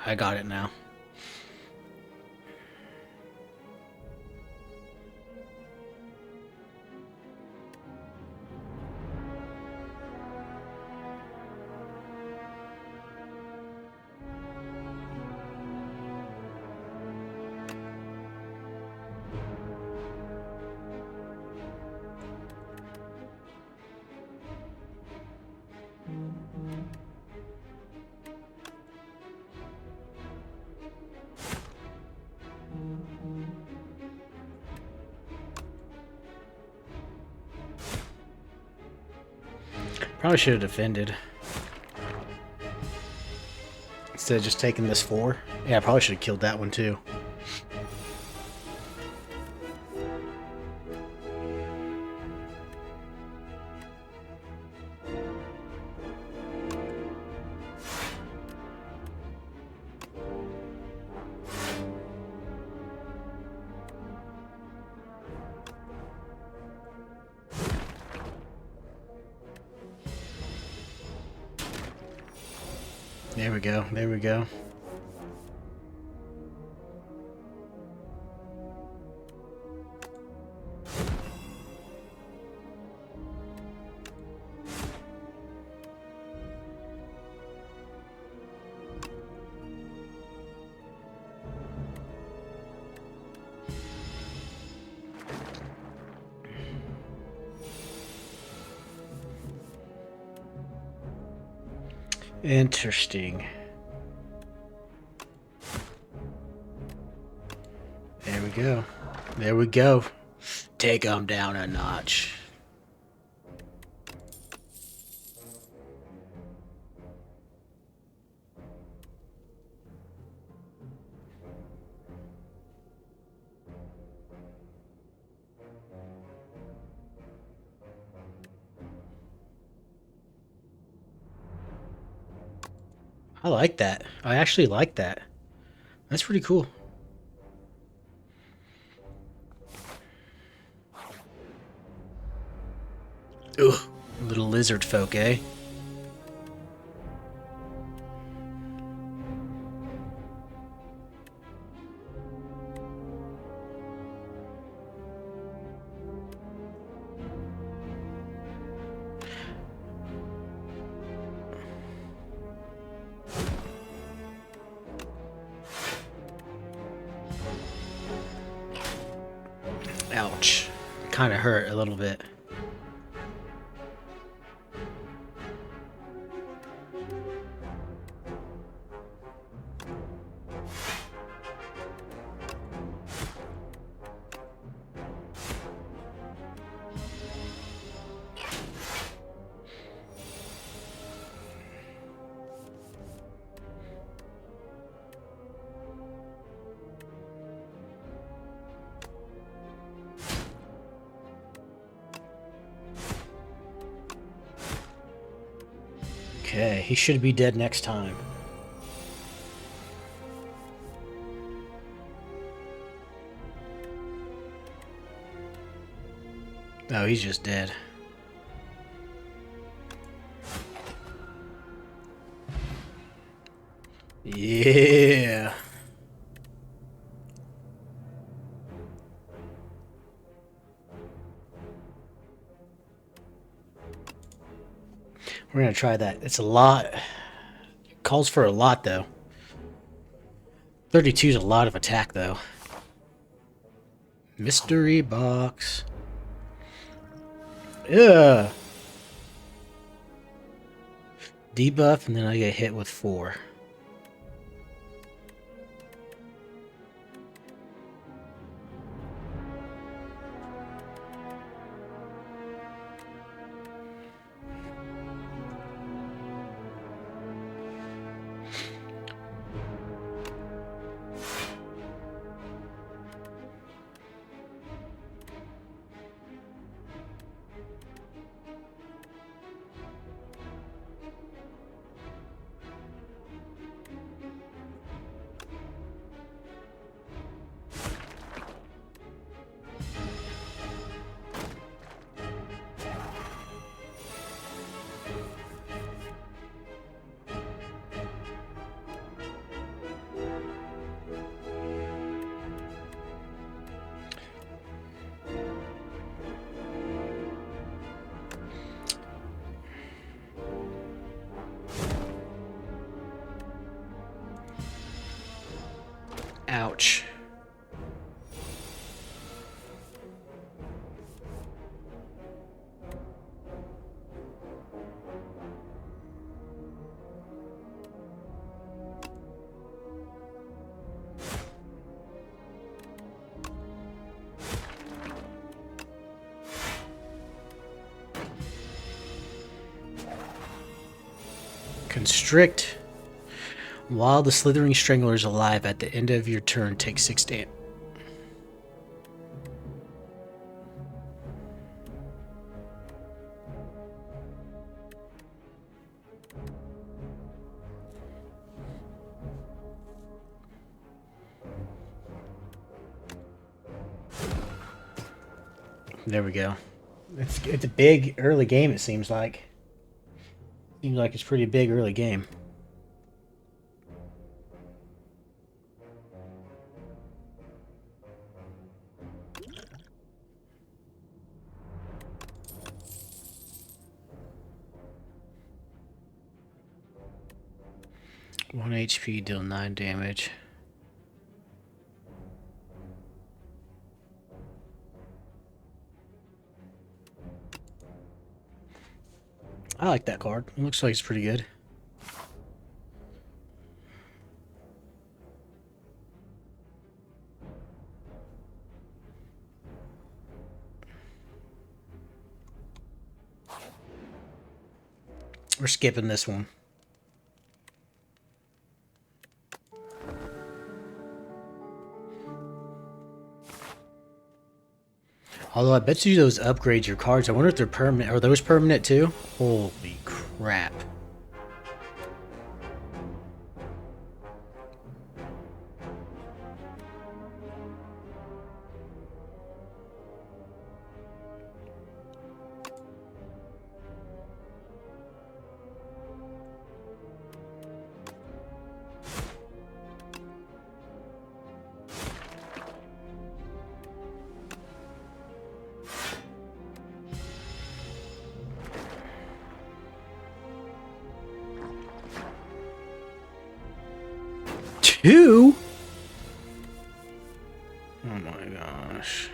I got it now. Probably should have defended. Instead of just taking this 4. Yeah, I probably should have killed that one too. There we go. There we go. Interesting. There we go. There we go. Take them down a notch. I like that. I actually like that. That's pretty cool. Ugh, little lizard folk, eh? Ouch. Kind of hurt a little bit. Okay, he should be dead next time. Oh, he's just dead. Yeah. We're gonna try that. It's a lot. It calls for a lot, though. 32 is a lot of attack, though. Mystery box. Yeah. Debuff, and then I get hit with 4. Ouch. Constrict. While the slithering strangler is alive, at the end of your turn, take 6 damage. There we go. It's a big early game, it seems like. Seems like it's pretty big early game. One HP, deal 9 damage. I like that card. It looks like it's pretty good. We're skipping this one. Although I bet you those upgrade your cards. I wonder if they're permanent. Are those permanent too? Holy crap. Two? Oh my gosh.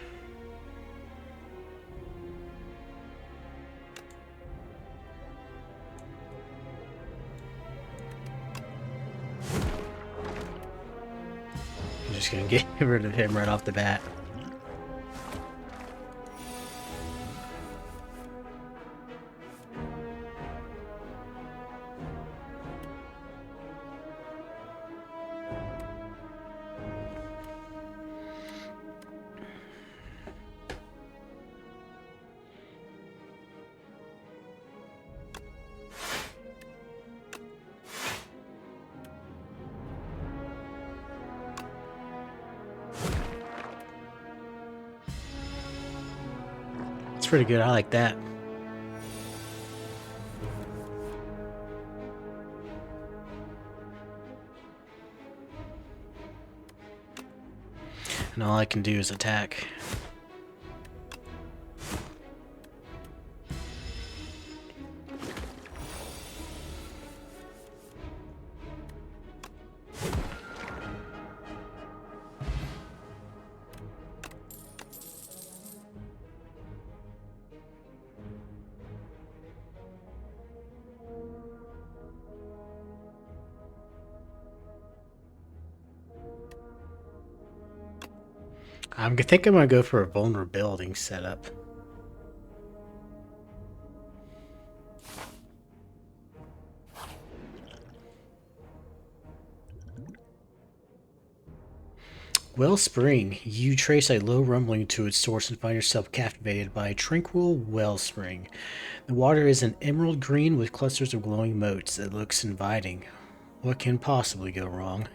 just gonna get rid of him right off the bat. It's pretty good. I like that. And all I can do is attack. I think I'm gonna go for a vulnerability setup. Wellspring. You trace a low rumbling to its source and find yourself captivated by a tranquil wellspring. The water is an emerald green with clusters of glowing motes that looks inviting. What can possibly go wrong?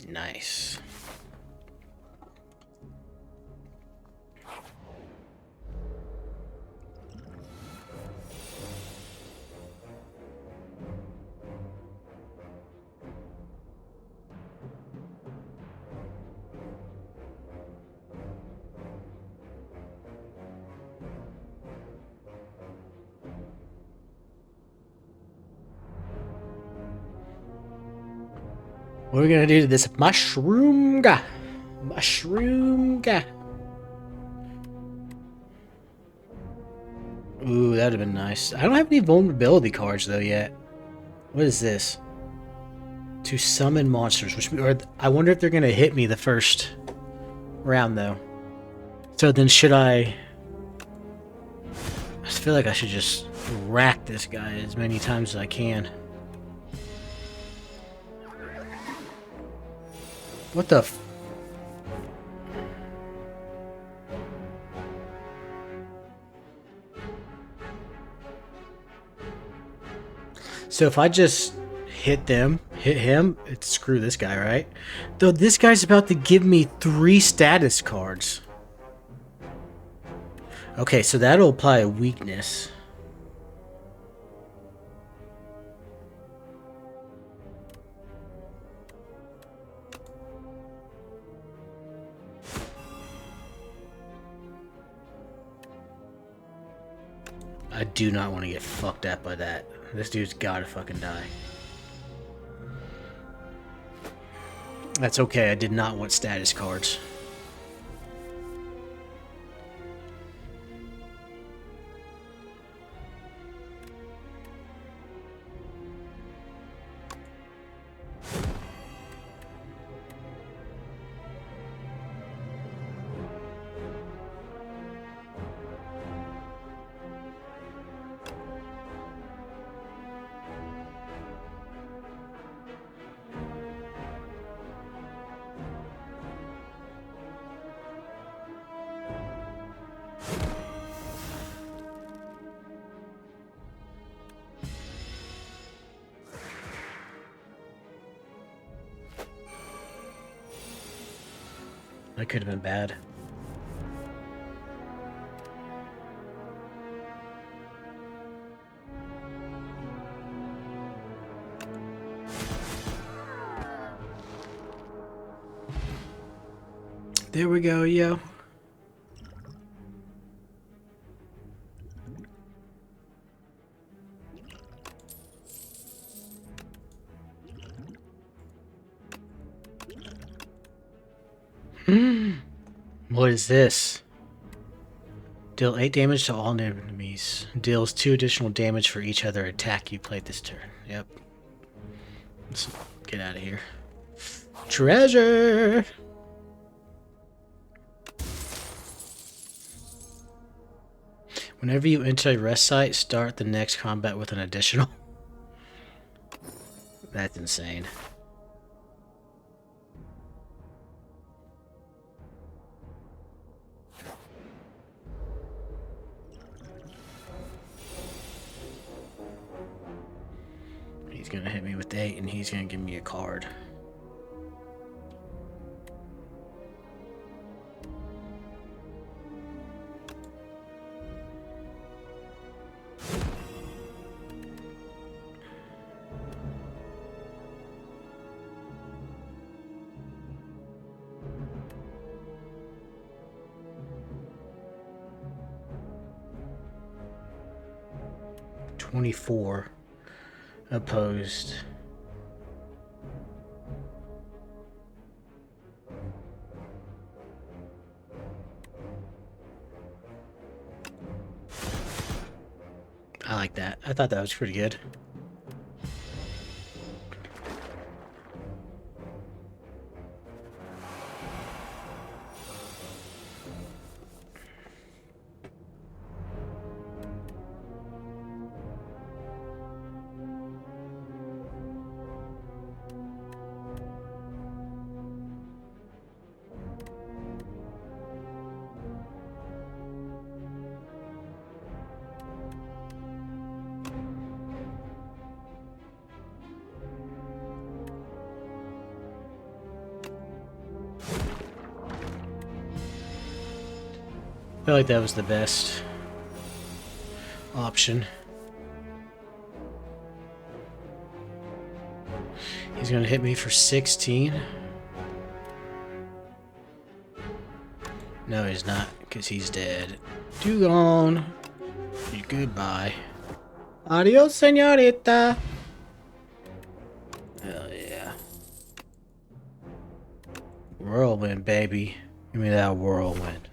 Nice. What are we gonna do to this mushroom guy? Mushroom guy. Ooh, that'd have been nice. I don't have any vulnerability cards though yet. What is this? To summon monsters, which or I wonder if they're gonna hit me the first round though. So then should I just feel like I should just rack this guy as many times as I can. What the f- So if I just hit him, it's screw this guy, right? Though this guy's about to give me 3 status cards. Okay, so that'll apply a weakness. I do not want to get fucked up by that. This dude's gotta fucking die. That's okay, I did not want status cards. That could have been bad. There we go, yo. What is this? Deal 8 damage to all enemies. Deals 2 additional damage for each other attack you played this turn. Yep. Let's get out of here. Treasure! Whenever you enter a rest site, start the next combat with an additional. That's insane. He's gonna hit me with 8 and he's gonna give me a card. $24 opposed. I like that. I thought that was pretty good. I feel like that was the best option. He's gonna hit me for 16. No, he's not, because he's dead. You gone. Goodbye. Adios, señorita. Hell yeah. Whirlwind, baby. Give me that whirlwind.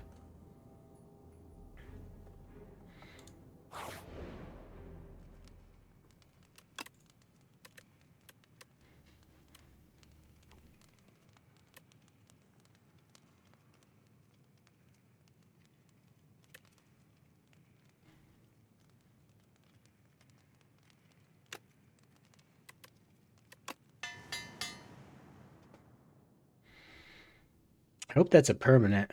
I hope that's a permanent.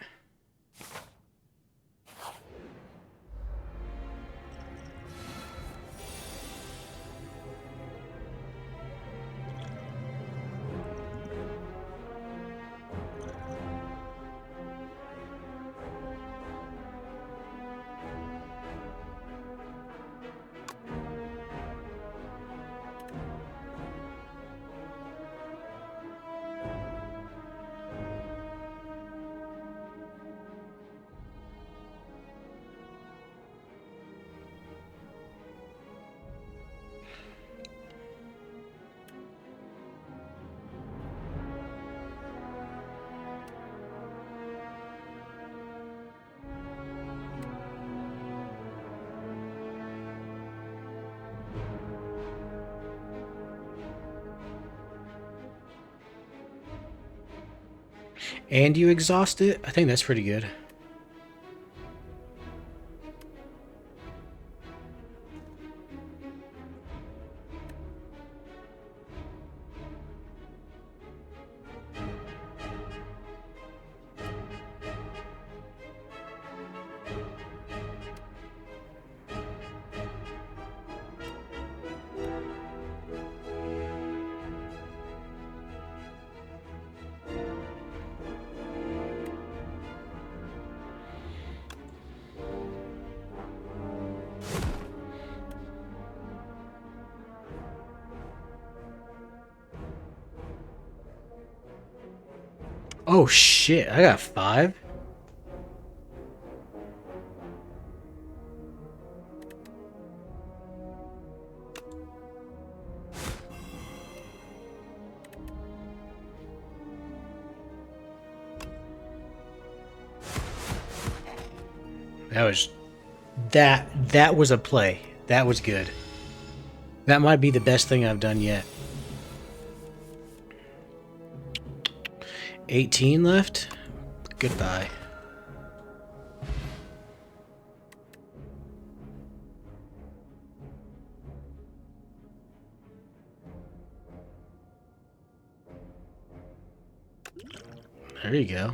And you exhaust it? I think that's pretty good. Oh shit, I got 5? That was a play. That was good. That might be the best thing I've done yet. 18 left. Goodbye. There you go.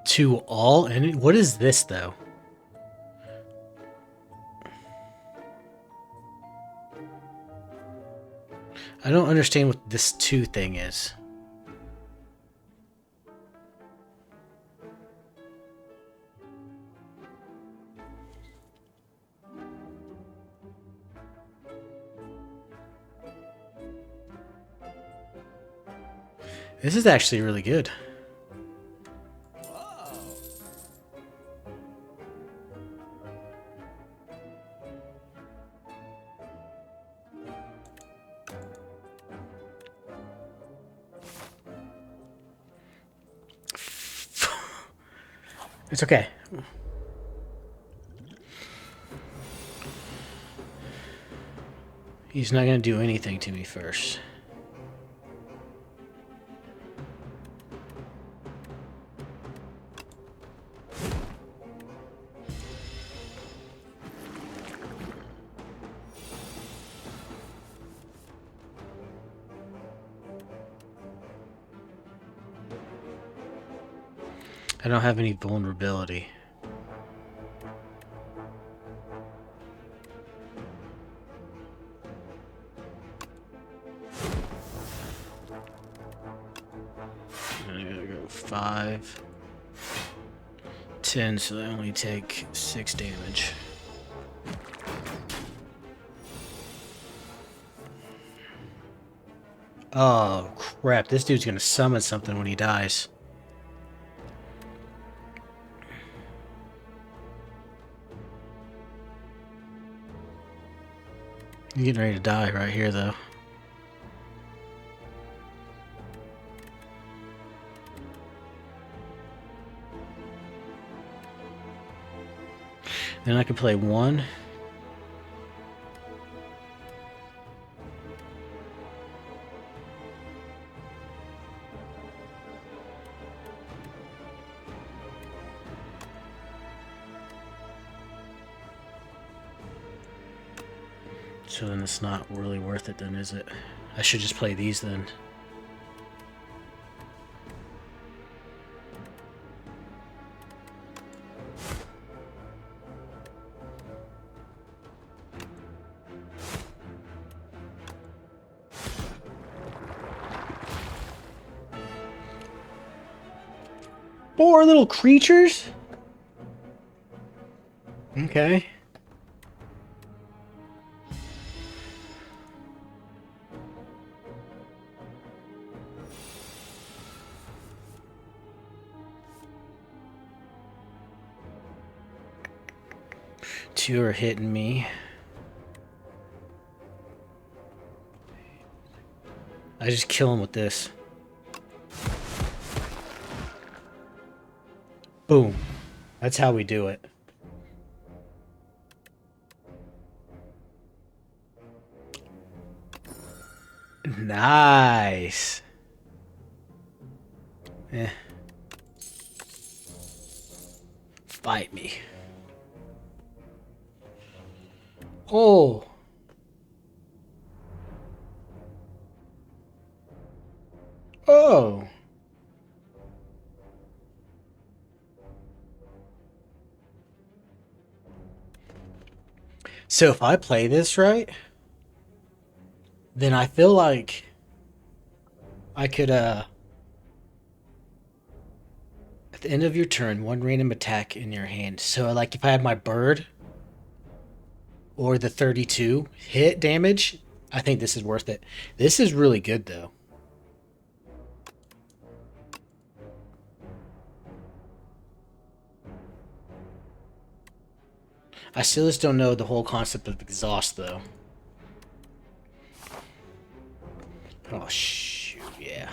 To all and what is this though? I don't understand what this 2 thing is. This is actually really good. It's okay. He's not going to do anything to me first. I don't have any vulnerability. I'm gonna go 5, 10, so I only take 6 damage. Oh crap, this dude's gonna summon something when he dies. He's getting ready to die right here, though. Then I can play 1. So then it's not really worth it then, is it? I should just play these then. Four little creatures? Okay. Two are hitting me. I just kill him with this. Boom. That's how we do it. Nice. Eh. Fight me. Oh. Oh. So if I play this right, then I feel like I could, at the end of your turn, one random attack in your hand. So, like, if I had my bird or the 32 hit damage, I think this is worth it. This is really good, though. I still just don't know the whole concept of exhaust, though. Oh, shoot, yeah.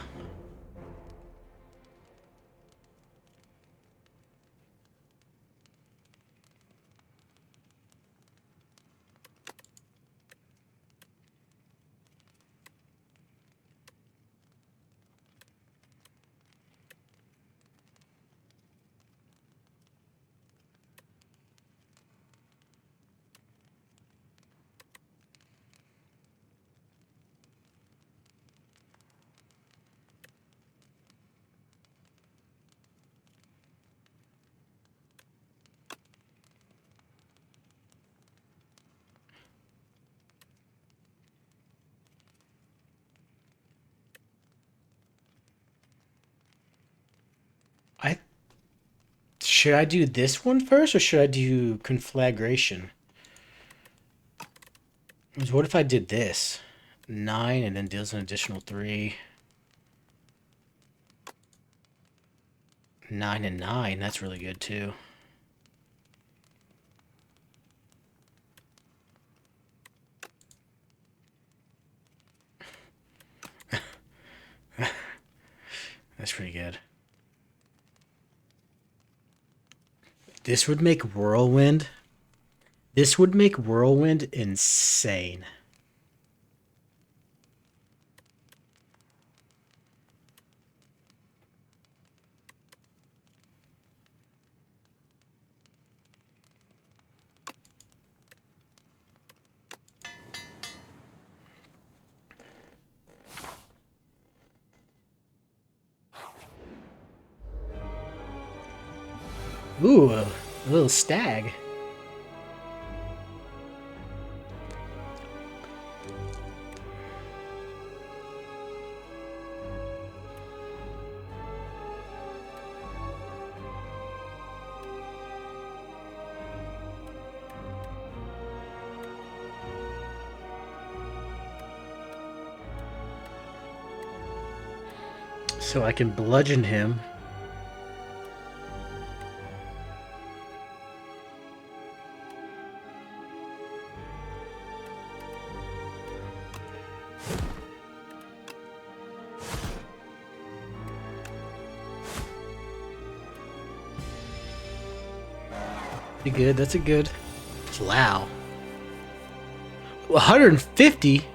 Should I do this one first, or should I do conflagration? What if I did this? 9 and then deals an additional 3. 9 and 9, that's really good too. That's pretty good. This would make Whirlwind. This would make Whirlwind insane. Ooh, a little stag. So I can bludgeon him. Pretty good, that's a good. Wow. 150?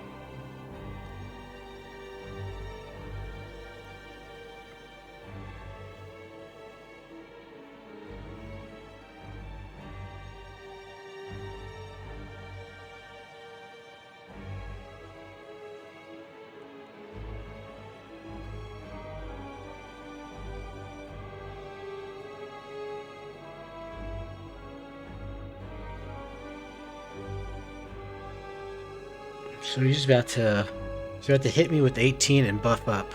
So he's about to hit me with 18 and buff up.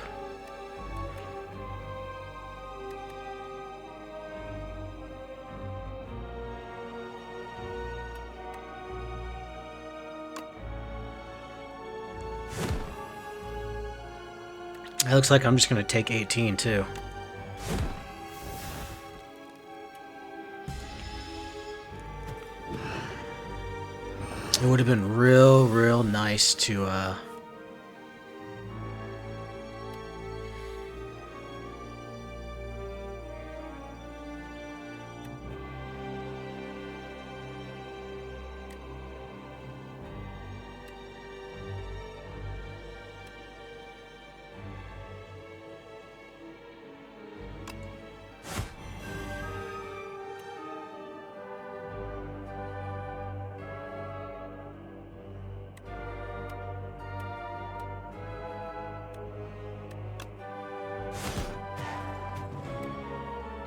It looks like I'm just going to take 18 too. It would have been real nice to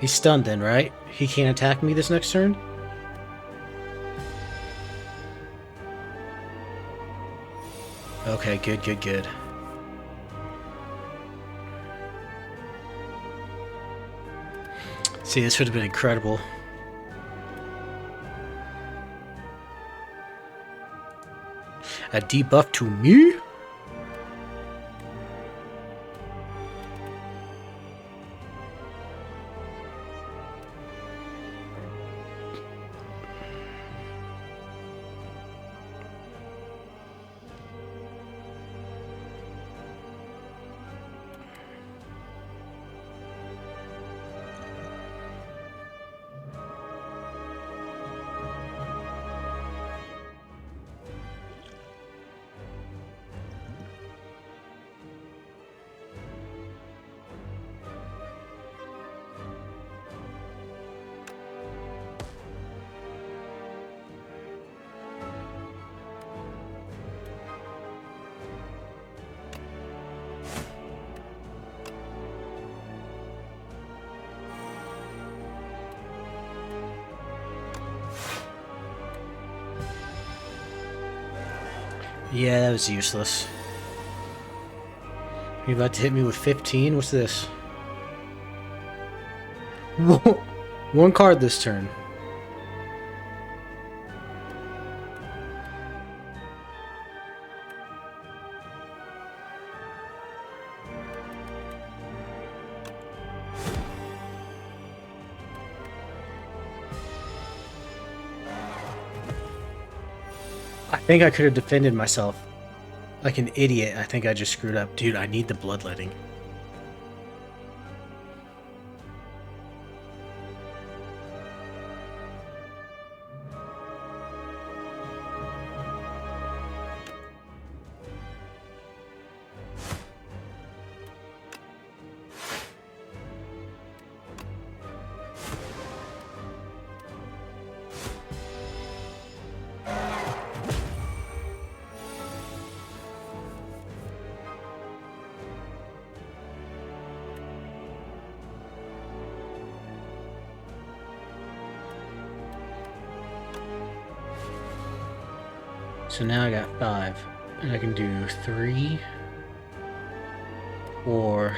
He's stunned then, right? He can't attack me this next turn? Okay, good, good, good. See, this would have been incredible. A debuff to me? Yeah, that was useless. You about to hit me with 15? What's this? One card this turn. I think I could have defended myself. Like an idiot, I think I just screwed up. Dude, I need the bloodletting. So now I got 5. And I can do 3, 4.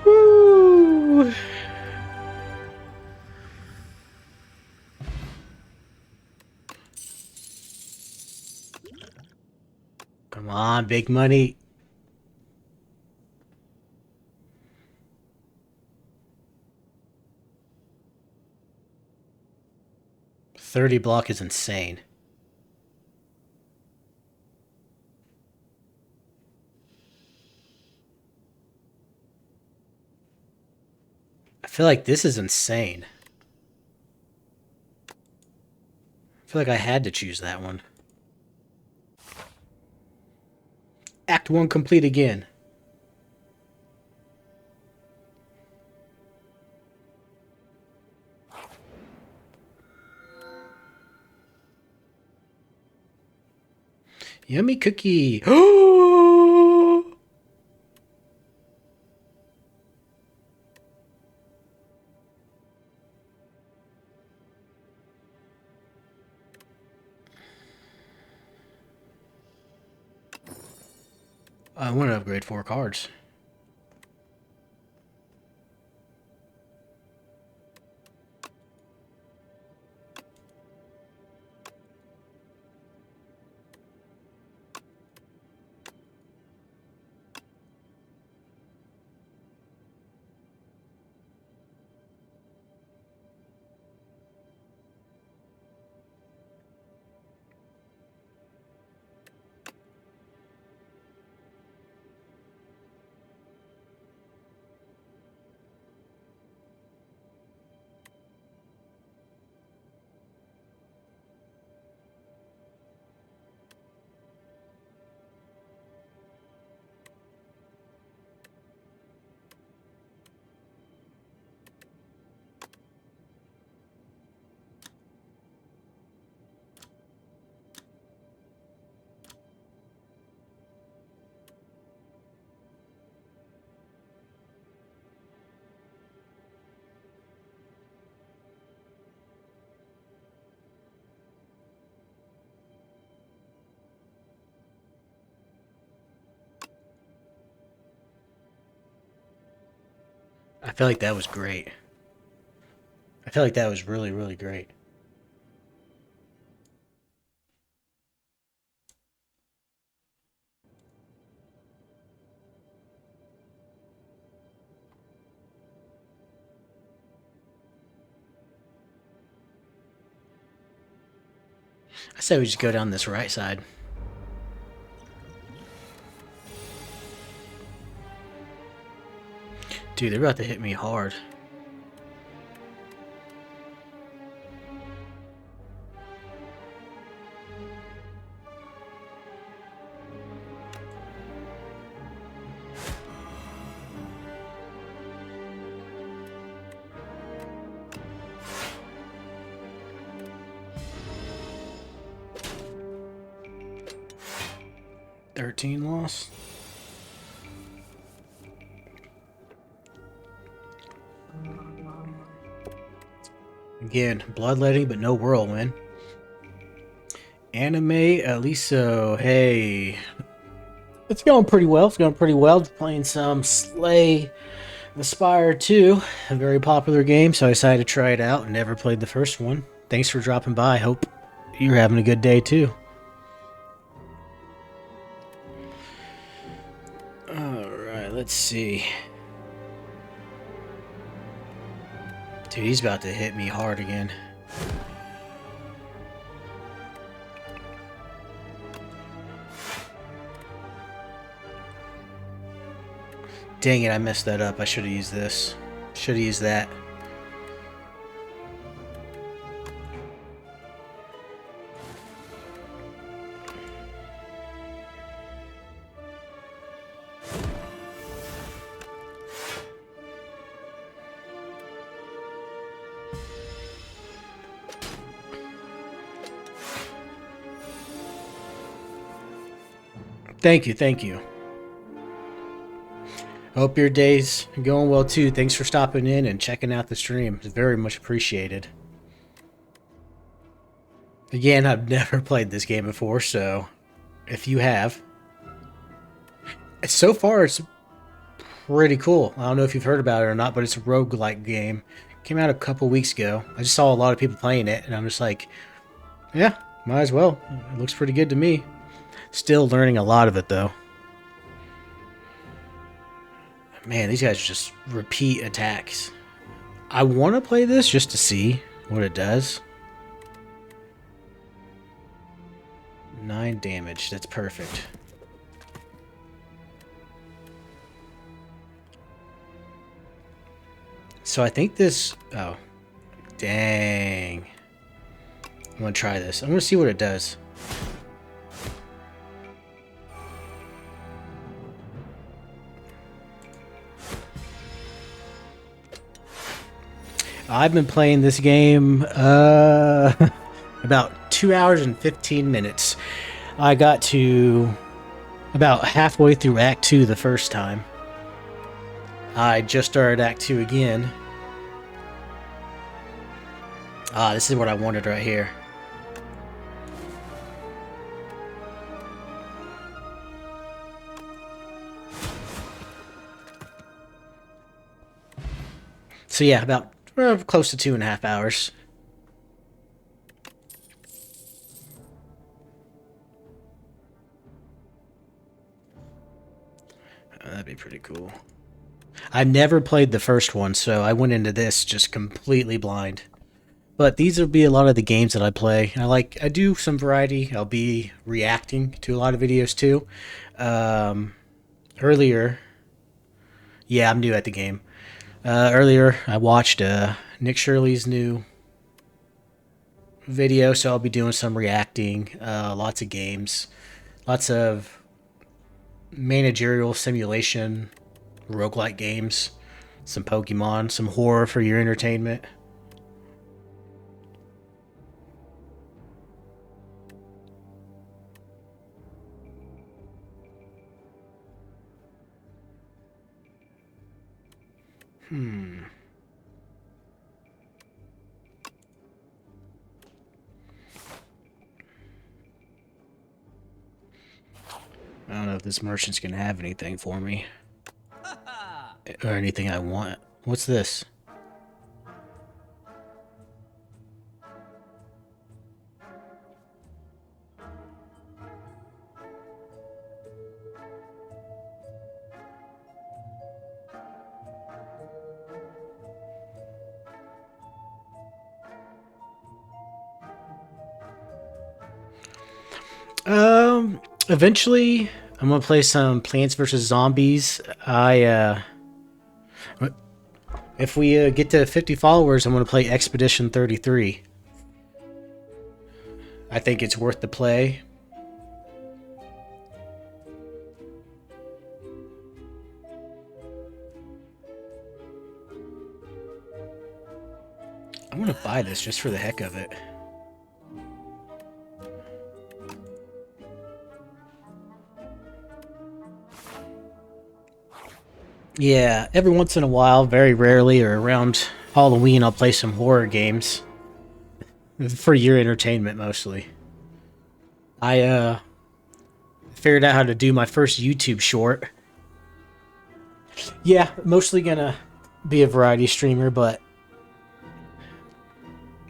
Woo! Come on, big money. $30 block is insane. I feel like this is insane. I feel like I had to choose that one. Act 1 complete again. Yummy cookie. I want to upgrade 4 cards. I feel like that was great. I feel like that was really, really great. I say we just go down this right side. Dude, they're about to hit me hard. Loss. Again, bloodletting, but no whirlwind. Anime, Aliso, hey. It's going pretty well. It's going pretty well. Playing some Slay the Spire 2, a very popular game, so I decided to try it out. Never played the first one. Thanks for dropping by. Hope you're having a good day too. Alright, let's see. Dude, he's about to hit me hard again. Dang it, I messed that up. I should have used this. Should have used that. Thank you, thank you. Hope your day's going well too. Thanks for stopping in and checking out the stream. It's very much appreciated. Again, I've never played this game before, so if you have, so far it's pretty cool. I don't know if you've heard about it or not, but it's a roguelike game. Came out a couple weeks ago. I just saw a lot of people playing it, and I'm just like, yeah, might as well. It looks pretty good to me. Still learning a lot of it, though. Man, these guys just repeat attacks. I want to play this just to see what it does. 9 damage. That's perfect. So I think this... Oh. Dang. I'm going to try this. I'm going to see what it does. I've been playing this game about 2 hours and 15 minutes. I got to about halfway through Act 2 the first time. I just started Act 2 again. Ah, this is what I wanted right here. So yeah, about close to 2.5 hours. That'd be pretty cool. I never played the first one, so I went into this just completely blind. But these will be a lot of the games that I play. I do some variety. I'll be reacting to a lot of videos too. Earlier, yeah, I'm new at the game. Earlier, I watched Nick Shirley's new video, so I'll be doing some reacting, lots of games, lots of managerial simulation, roguelike games, some Pokemon, some horror for your entertainment. I don't know if this merchant's gonna have anything for me. Or anything I want. What's this? Eventually, I'm gonna play some Plants vs Zombies. If we get to 50 followers, I'm gonna play Expedition 33. I think it's worth the play. I want to buy this just for the heck of it. Yeah, every once in a while, very rarely, or around Halloween, I'll play some horror games. For your entertainment, mostly. I figured out how to do my first YouTube short. Yeah, mostly gonna be a variety streamer, but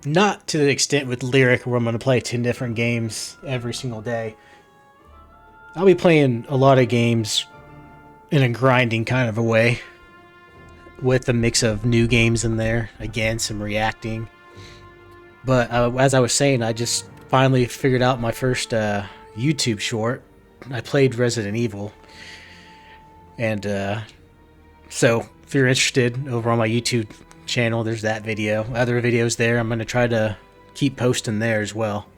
not to the extent with Lyric where I'm gonna play 10 different games every single day. I'll be playing a lot of games in a grinding kind of a way, with a mix of new games in there, again, some reacting. But as I was saying, I just finally figured out my first YouTube short. I played Resident Evil. And so if you're interested, over on my YouTube channel, there's that video. Other videos there, I'm going to try to keep posting there as well.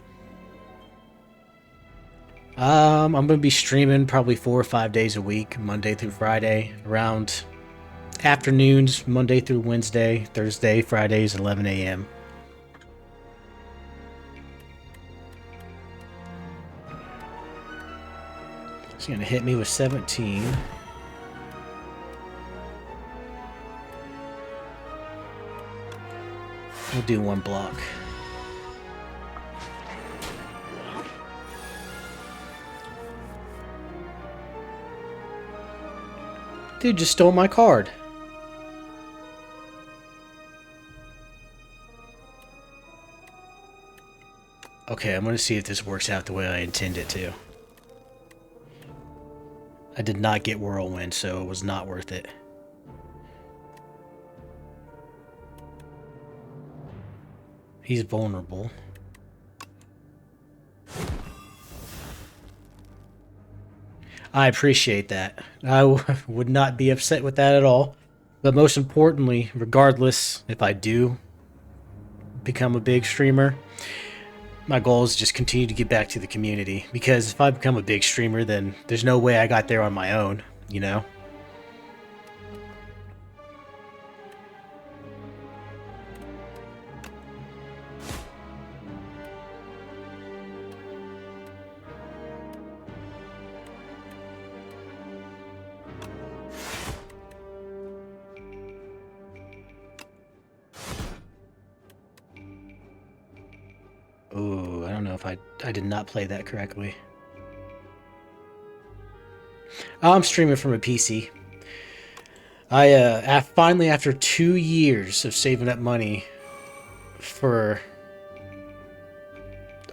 I'm going to be streaming probably 4 or 5 days a week, Monday through Friday, around afternoons, Monday through Wednesday, Thursday, Fridays, 11 a.m. He's going to hit me with 17. We'll do one block. Dude just stole my card. Okay, I'm going to see if this works out the way I intend it to. I did not get Whirlwind, so it was not worth it. He's vulnerable. I appreciate that. I would not be upset with that at all. But most importantly, regardless if I do become a big streamer, my goal is just continue to get back to the community. Because if I become a big streamer, then there's no way I got there on my own, you know? Ooh, I don't know if I did not play that correctly. I'm streaming from a PC. I finally, after 2 years of saving up money for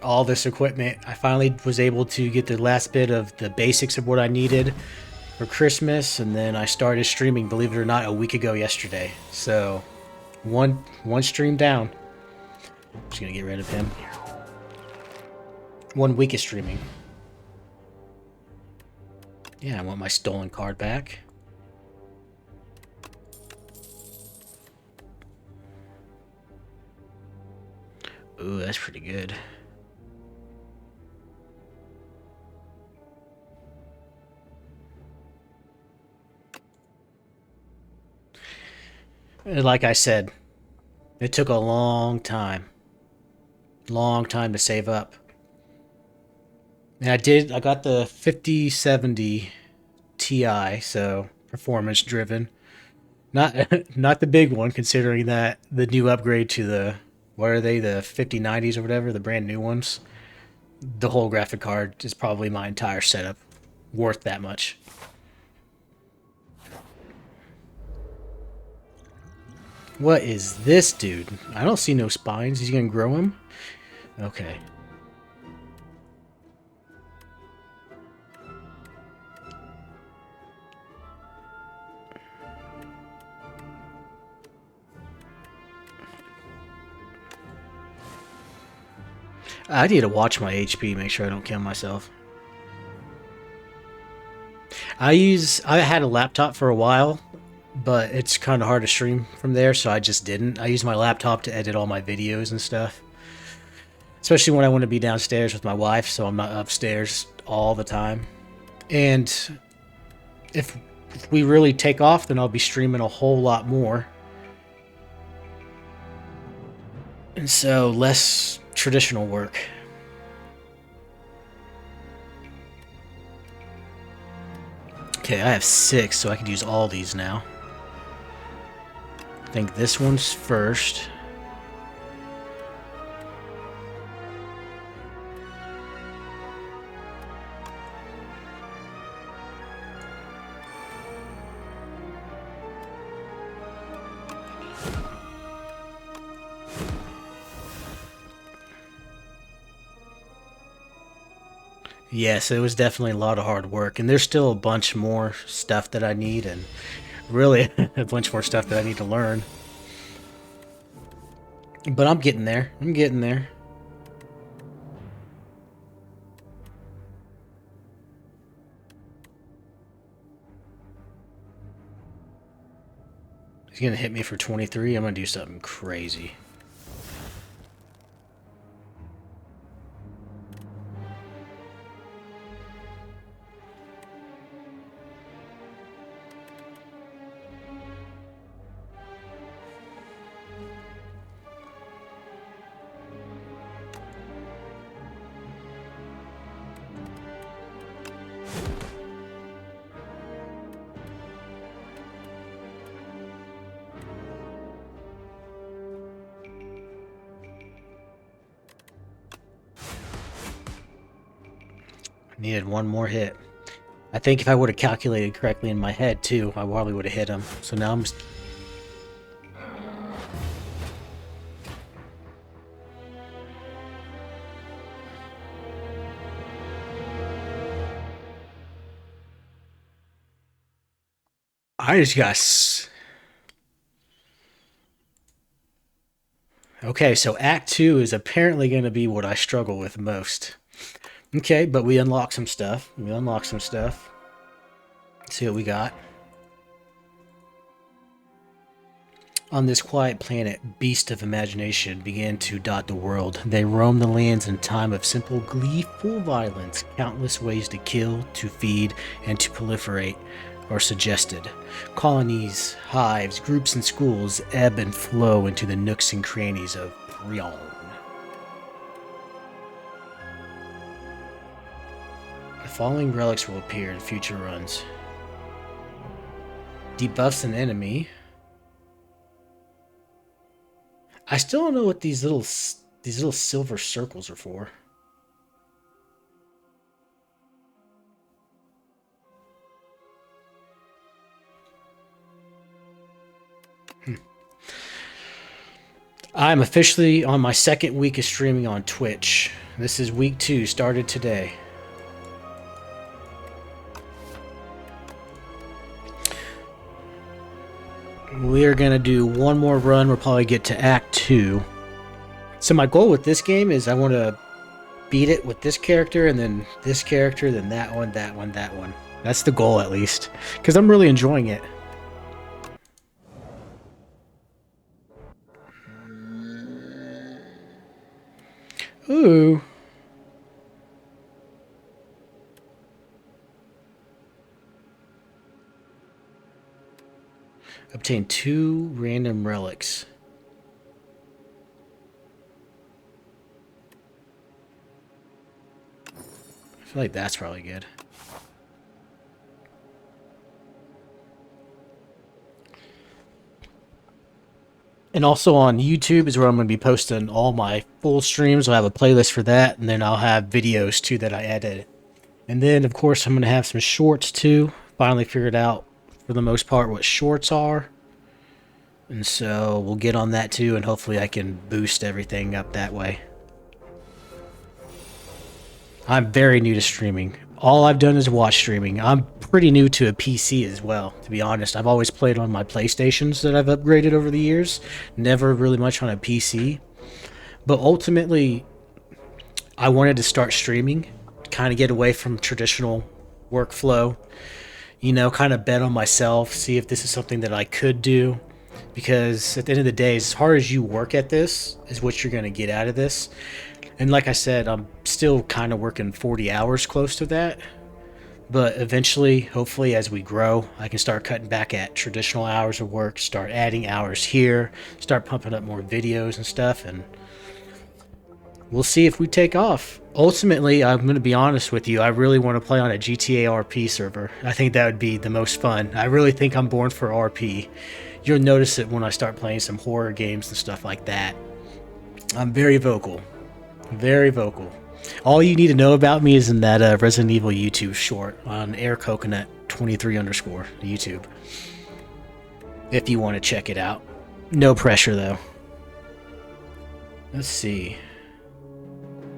all this equipment, I finally was able to get the last bit of the basics of what I needed for Christmas, and then I started streaming, believe it or not, a week ago yesterday. So, one stream down. Just gonna get rid of him. 1 week of streaming. Yeah, I want my stolen card back. Ooh, that's pretty good. And like I said, it took a long time to save up. And I got the 5070 Ti, so performance driven. Not the big one, considering that the new upgrade to the, what are they, the 5090s or whatever, the brand new ones. The whole graphic card is probably my entire setup worth that much. What is this dude? I don't see no spines. He's gonna grow them? Okay. I need to watch my HP, make sure I don't kill myself. I had a laptop for a while, but it's kind of hard to stream from there, so I just didn't. I use my laptop to edit all my videos and stuff. Especially when I want to be downstairs with my wife, so I'm not upstairs all the time. And if we really take off, then I'll be streaming a whole lot more. And so, less traditional work. Okay, I have 6, so I could use all these now. I think this one's first. Yes, it was definitely a lot of hard work, and there's still a bunch more stuff that I need, and really a bunch more stuff that I need to learn. But I'm getting there. I'm getting there. He's gonna hit me for 23. I'm gonna do something crazy. Needed one more hit. I think if I would have calculated correctly in my head, too, I probably would have hit him. So now I'm just... I just got... Okay, so Act 2 is apparently going to be what I struggle with most. Okay, but we unlocked some stuff. Let's see what we got. On this quiet planet, beasts of imagination began to dot the world. They roam the lands in time of simple, gleeful violence. Countless ways to kill, to feed, and to proliferate are suggested. Colonies, hives, groups, and schools ebb and flow into the nooks and crannies of Prion. The following relics will appear in future runs. Debuffs an enemy. I still don't know what these little silver circles are for. I'm officially on my second week of streaming on Twitch. This is week 2, started today. We are going to do one more run. We'll probably get to Act 2. So my goal with this game is I want to beat it with this character, and then this character, then that one, that one, that one. That's the goal, at least. Because I'm really enjoying it. Ooh. Obtain 2 random relics. I feel like that's probably good. And also on YouTube is where I'm going to be posting all my full streams. I'll have a playlist for that, and then I'll have videos too that I edit. And then, of course, I'm going to have some shorts too. Finally figured out, for the most part, what shorts are. And so we'll get on that too, and hopefully I can boost everything up that way. I'm very new to streaming. All I've done is watch streaming. I'm pretty new to a PC as well, to be honest. I've always played on my PlayStations that I've upgraded over the years. Never really much on a PC. But ultimately, I wanted to start streaming, kind of get away from traditional workflow, you know, kind of bet on myself, see if this is something that I could do. Because at the end of the day, as hard as you work at this, is what you're going to get out of this. And like I said, I'm still kind of working 40 hours close to that. But eventually, hopefully, as we grow, I can start cutting back at traditional hours of work, start adding hours here, start pumping up more videos and stuff, and we'll see if we take off. Ultimately, I'm going to be honest with you, I really want to play on a GTA RP server. I think that would be the most fun. I really think I'm born for RP. You'll notice it when I start playing some horror games and stuff like that. I'm very vocal. Very vocal. All you need to know about me is in that Resident Evil YouTube short on aircoconut23_ YouTube. If you want to check it out. No pressure though. Let's see.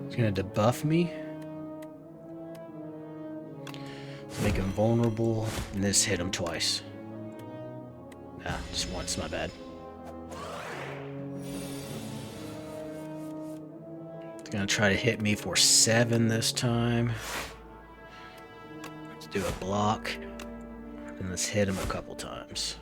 It's going to debuff me. Make him vulnerable. And this hit him twice. Nah, just once, my bad. It's gonna try to hit me for 7 this time. Let's do a block. And let's hit him a couple times.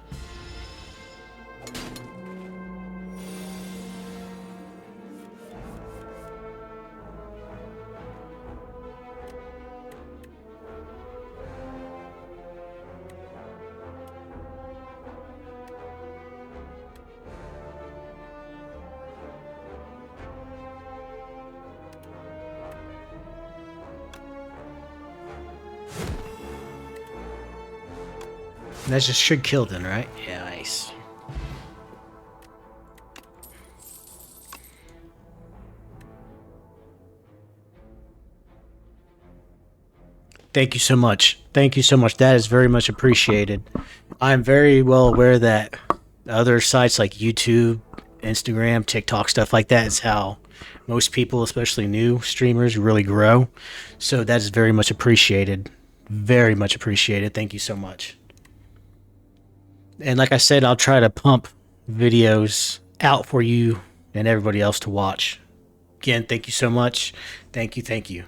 And that just should kill then, right? Yeah, nice. Thank you so much. Thank you so much. That is very much appreciated. I'm very well aware that other sites like YouTube, Instagram, TikTok, stuff like that is how most people, especially new streamers, really grow. So that is very much appreciated. Very much appreciated. Thank you so much. And like I said, I'll try to pump videos out for you and everybody else to watch. Again, thank you so much. Thank you, thank you.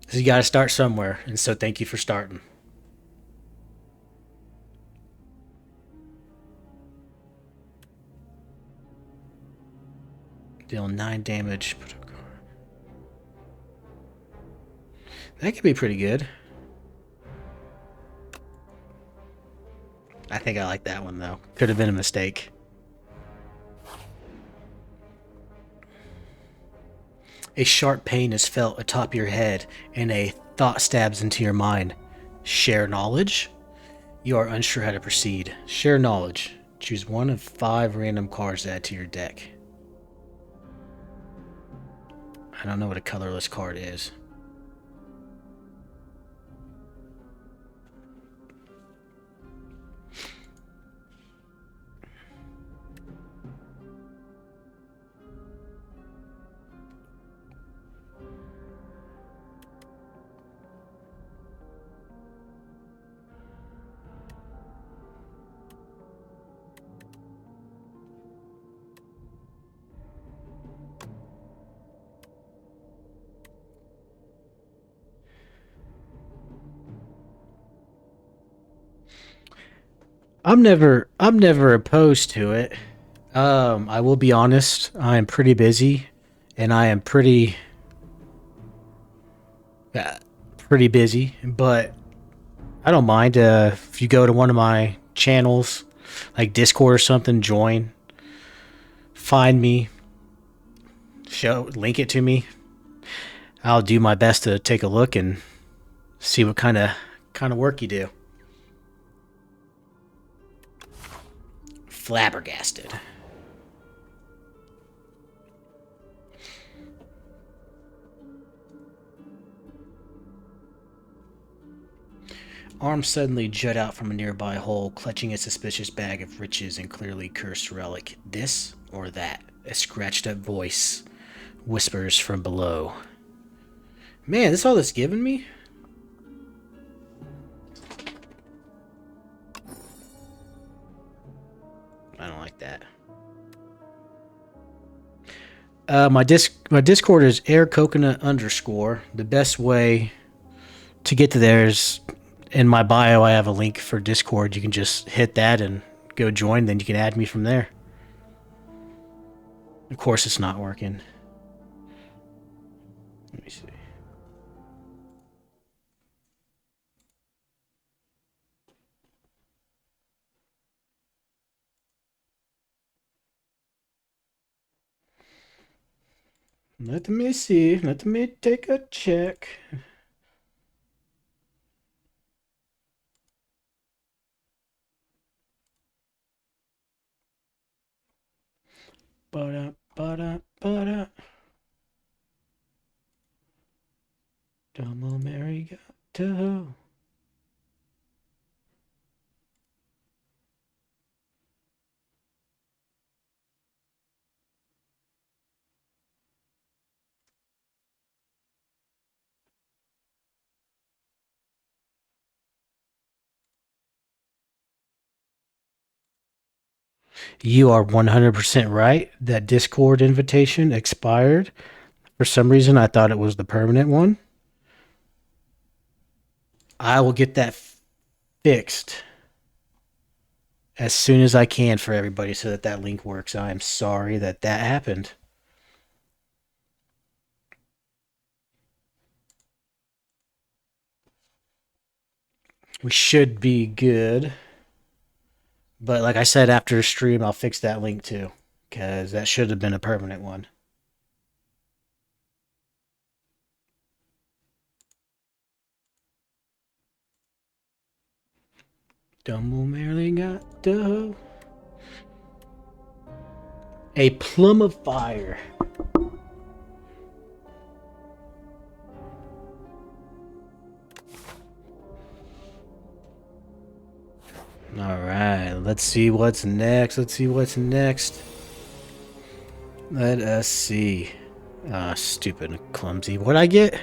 So you got to start somewhere, and so thank you for starting. Deal 9 damage. That could be pretty good. I think I like that one, though. Could have been a mistake. A sharp pain is felt atop your head, and a thought stabs into your mind. Share knowledge? You are unsure how to proceed. Share knowledge. Choose 1 of 5 random cards to add to your deck. I don't know what a colorless card is. I'm never opposed to it. I will be honest, I am pretty busy, and I am pretty busy, but I don't mind if you go to one of my channels, like Discord or something, join, find me, link it to me. I'll do my best to take a look and see what kind of work you do. Flabbergasted. Arms suddenly jut out from a nearby hole, clutching a suspicious bag of riches and clearly cursed relic. This or that? A scratched up voice whispers from below. Man, this all that's giving me? I don't like that. My Discord is aircoconut_. The best way to get to there is in my bio. I have a link for Discord. You can just hit that and go join. Then you can add me from there. Of course, it's not working. Let me see. Let me see. Let me take a check. Ba-da. Dumbo Mary got to. You are 100% right. That Discord invitation expired. For some reason, I thought it was the permanent one. I will get that fixed as soon as I can for everybody so that that link works. I am sorry that that happened. We should be good. But like I said, after the stream, I'll fix that link too, because that should have been a permanent one. Dumbo merely got dough. A plum of fire. Alright, let's see what's next. Let us see. Stupid and clumsy. What'd I get?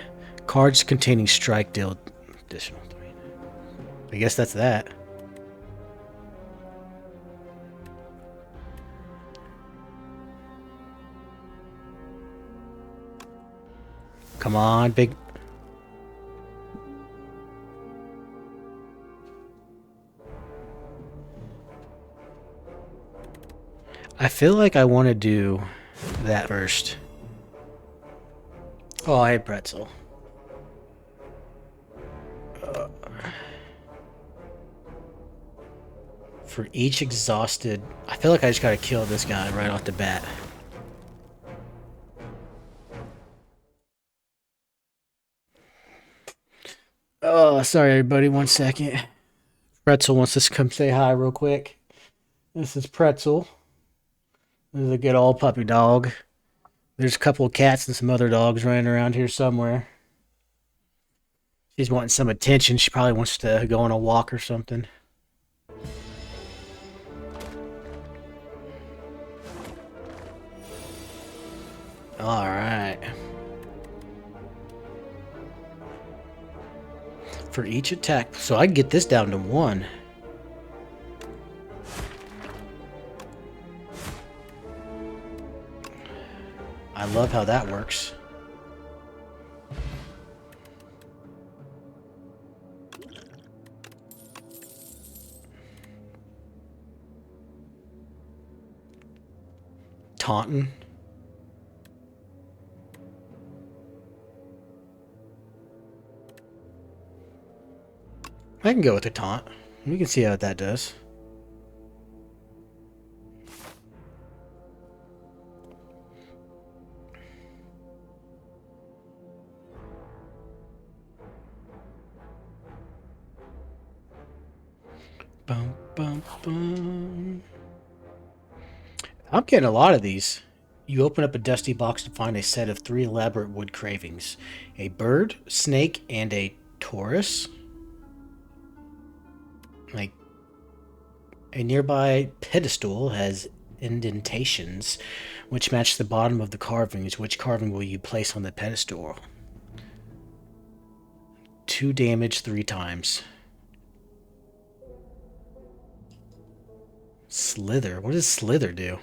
Cards containing strike deal additional 3. I guess that's that. Come on, big... I feel like I want to do that first. Oh, I had pretzel. For each exhausted... I feel like I just gotta kill this guy right off the bat. Oh, sorry everybody, 1 second. Pretzel wants us to come say hi real quick. This is Pretzel. This is a good old puppy dog. There's a couple of cats and some other dogs running around here somewhere. She's wanting some attention. She probably wants to go on a walk or something. Alright. For each attack. So I can get this down to 1. I love how that works. Taunting. I can go with the taunt. We can see how that does. Bum, bum, bum. I'm getting a lot of these. You open up a dusty box to find a set of 3 elaborate wood cravings. A bird, snake, and a Taurus. Like, a nearby pedestal has indentations which match the bottom of the carvings. Which carving will you place on the pedestal? 2 damage 3 times. Slither. What does Slither do?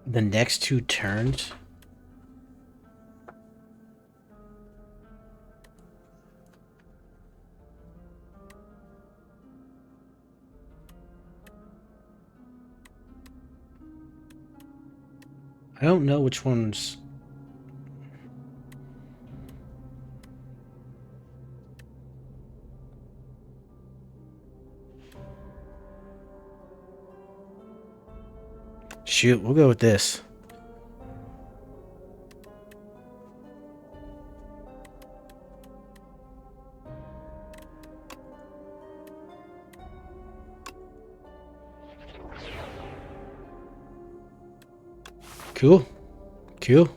The next 2 turns? I don't know which ones. Shoot, we'll go with this. Cool. Cool.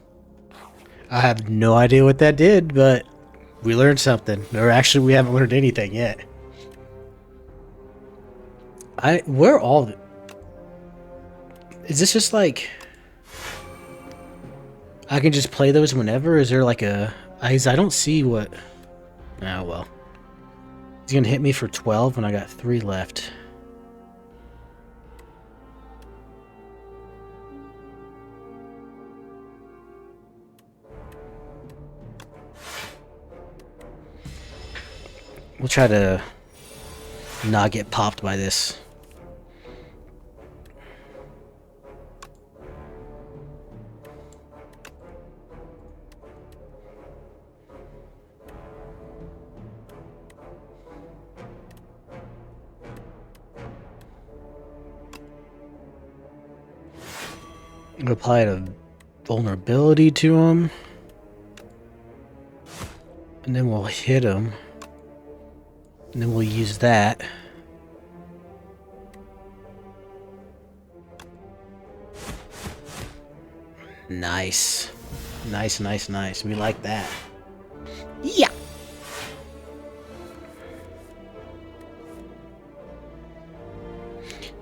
I have no idea what that did, but we learned something. Or actually, we haven't learned anything yet. Where are all the... Is this just like... I can just play those whenever? Is there like a... I don't see what... Oh, well. He's gonna hit me for 12 when I got 3 left. We'll try to not get popped by this. Apply a vulnerability to him. And then we'll hit him. And then we'll use that. Nice. Nice, nice, nice. We like that. Yeah.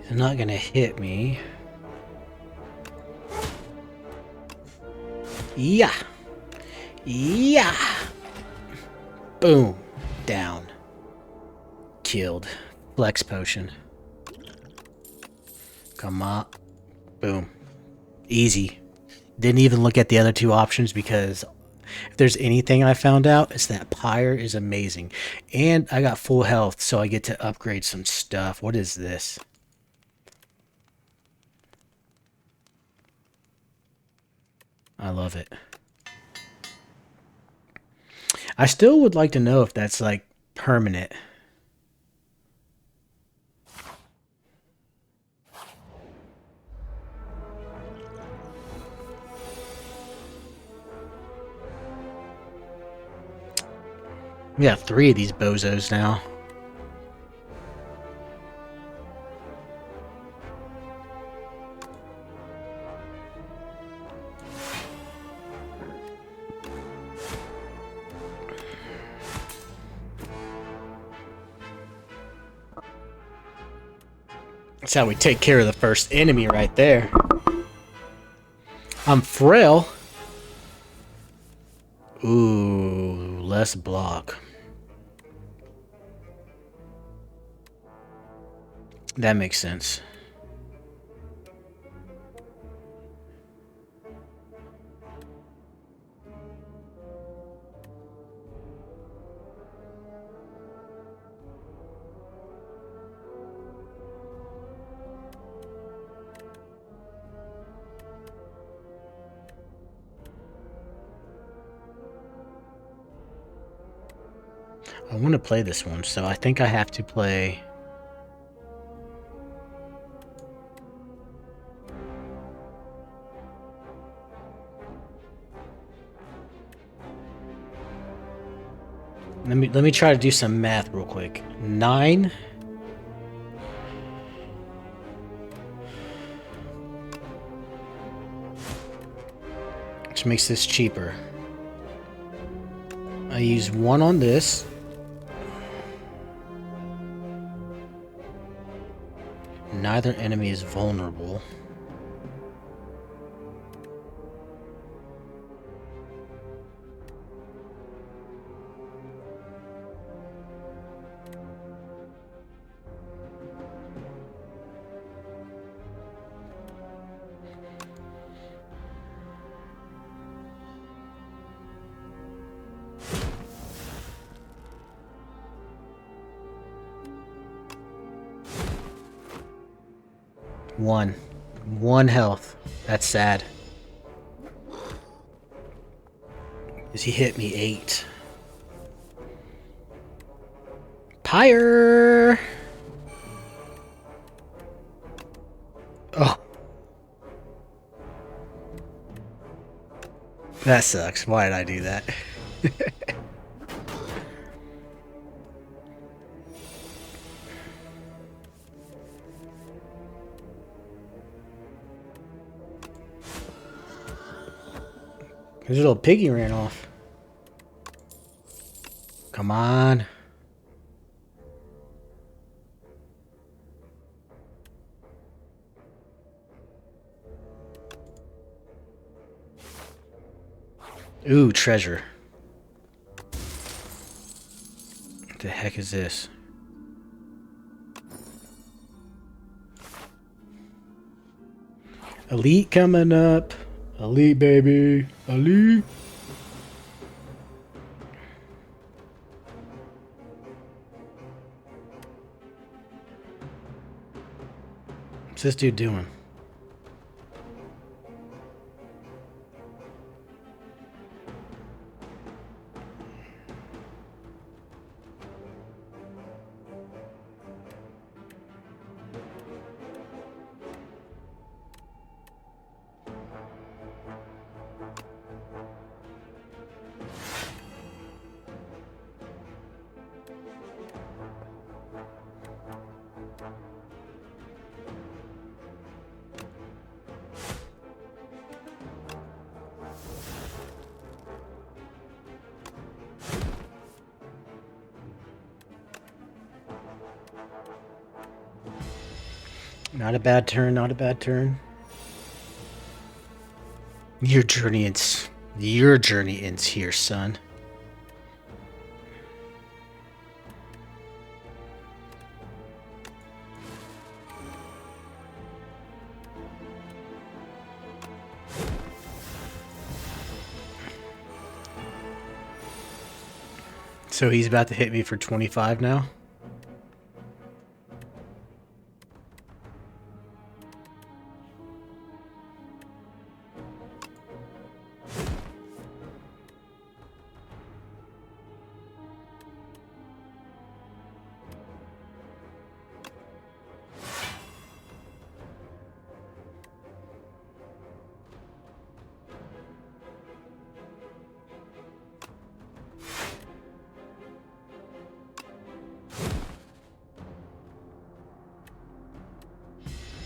He's not gonna hit me. Yeah. Yeah. Boom. Down. Killed. Flex potion. Come on. Boom. Easy. Didn't even look at the other 2 options because if there's anything I found out, it's that Pyre is amazing. And I got full health, so I get to upgrade some stuff. What is this? I love it. I still would like to know if that's like permanent. We got 3 of these bozos now. That's how we take care of the first enemy right there. I'm frail. Ooh, less block. That makes sense. I want to play this one, so I think I have to play... Let me try to do some math real quick. 9. Which makes this cheaper. I use 1 on this. Neither enemy is vulnerable. One health. That's sad. Because he hit me 8. Pyre! Oh. That sucks. Why did I do that? His little piggy ran off. Come on. Ooh, treasure. What the heck is this? Elite coming up. Elite, baby. Elite. What's this dude doing? Not a bad turn, not a bad turn. Your journey ends here, son. So he's about to hit me for 25 now?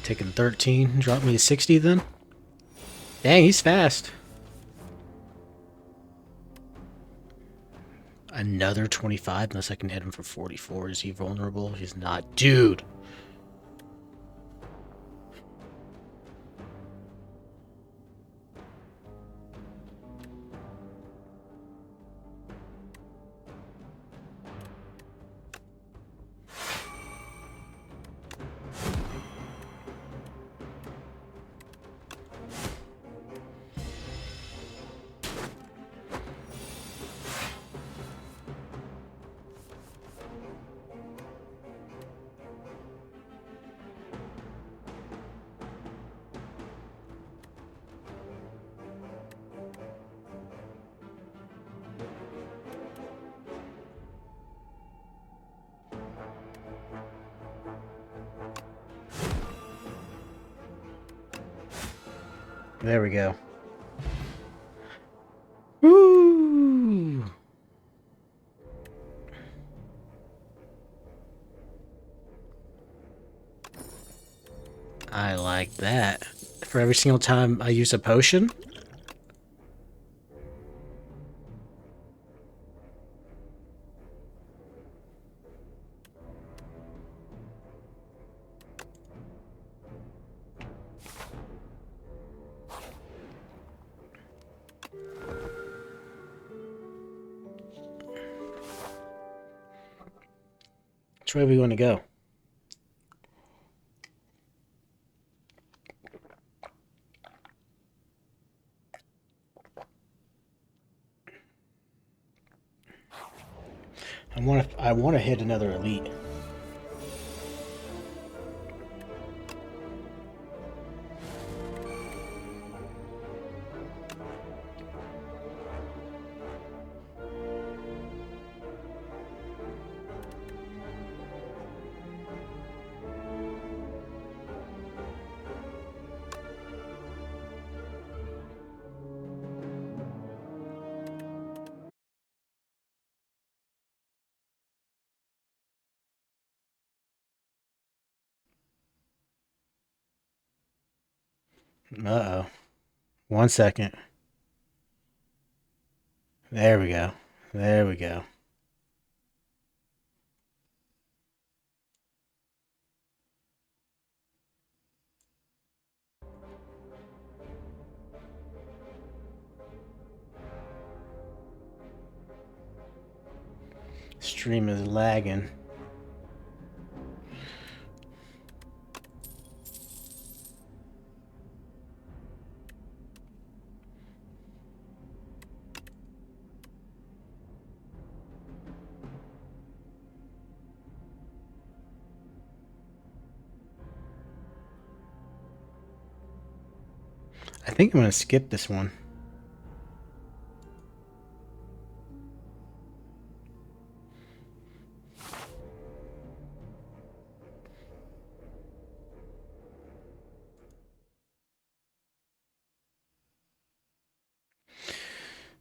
Taking 13, drop me to 60 then. Dang, he's fast. Another 25, unless I can hit him for 44. Is he vulnerable? He's not. Dude! There we go. Woo! I like that. For every single time I use a potion? Which way we want to go? I want to hit another elite. Uh-oh. 1 second. There we go. There we go. Stream is lagging. I think I'm going to skip this one.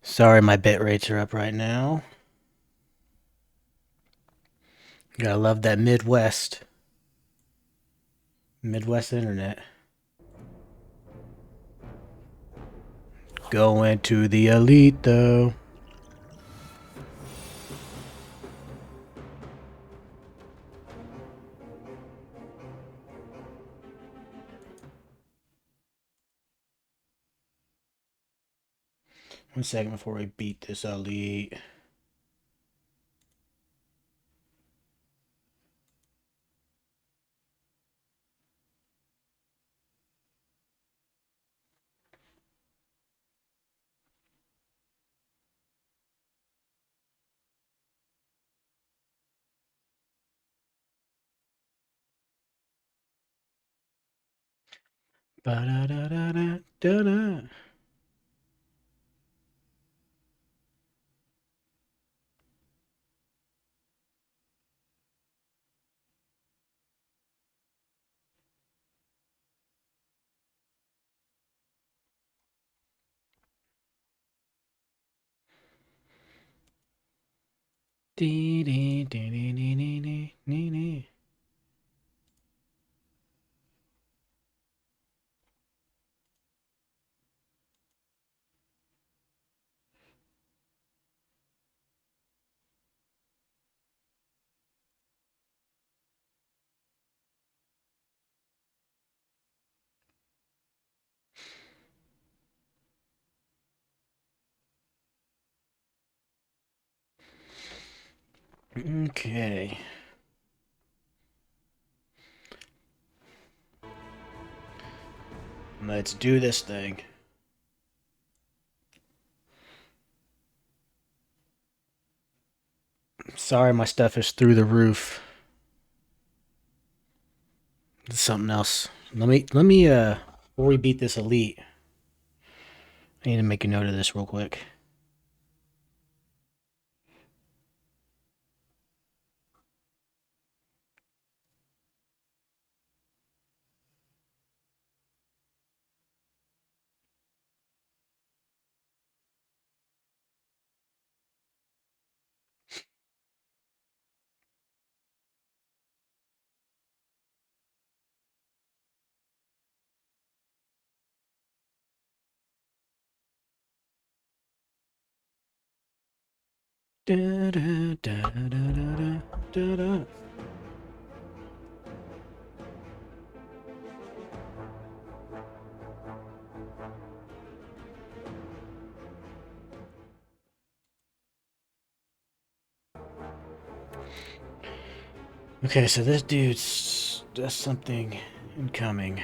Sorry, my bit rates are up right now. Gotta love that Midwest internet. Going to the elite, though. One second before we beat this elite. Ba-da-da-da-da-da-da. Dee dee dee dee dee dee dee dee dee. Okay. Let's do this thing. Sorry, my stuff is through the roof. Something else. Let me before we beat this elite, I need to make a note of this real quick. Da, da, da, da, da, da, da. Okay, so this dude does something incoming.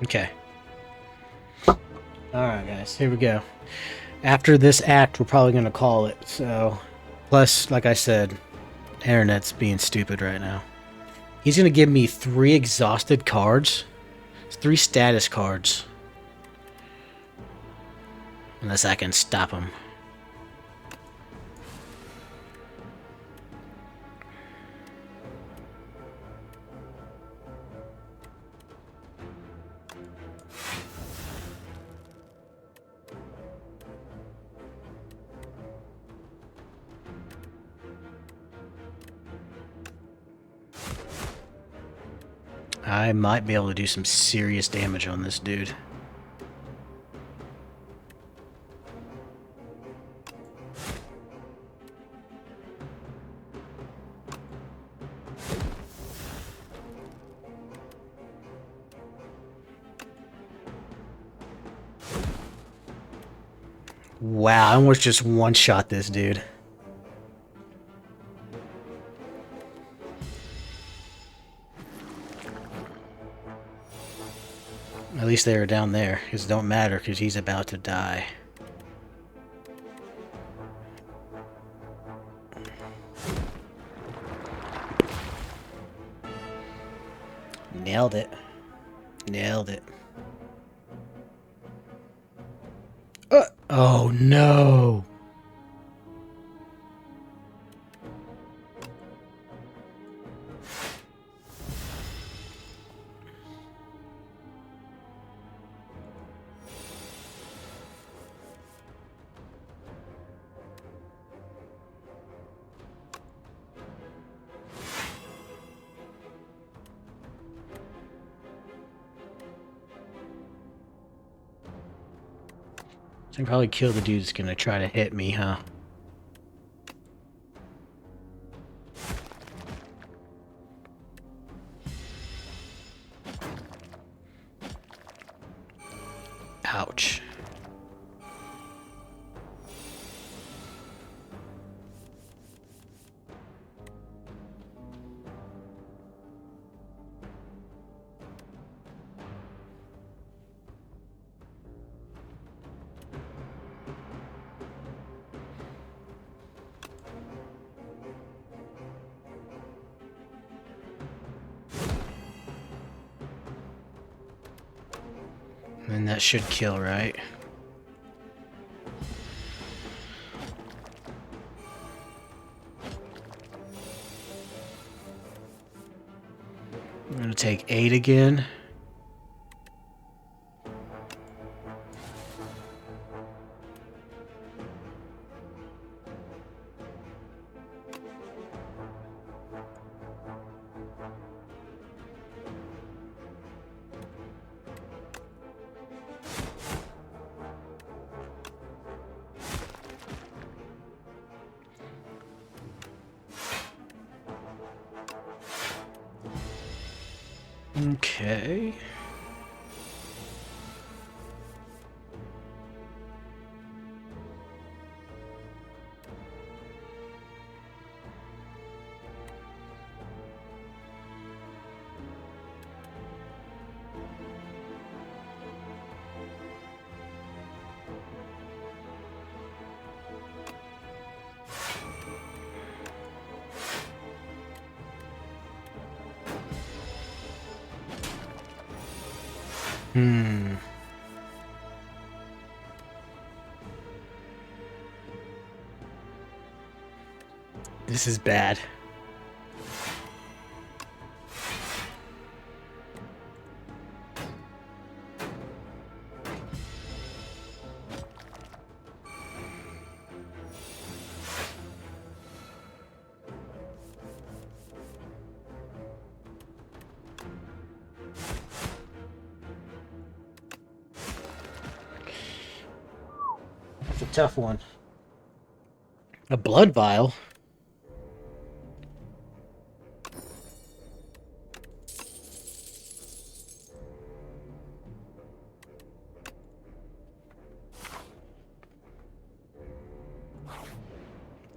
Okay. Alright, guys, here we go. After this act, we're probably going to call it, so... Plus, like I said, internet's being stupid right now. He's going to give me 3 exhausted cards. 3 status cards. Unless I can stop him. I might be able to do some serious damage on this dude. Wow, I almost just one-shot this dude. At least they were down there, because it don't matter, because he's about to die. Nailed it. Nailed it. Oh no! So I can probably kill the dude that's gonna try to hit me, huh? Ouch. And that should kill, right? I'm gonna take 8 again. Okay. This is bad. tough one. A blood vial?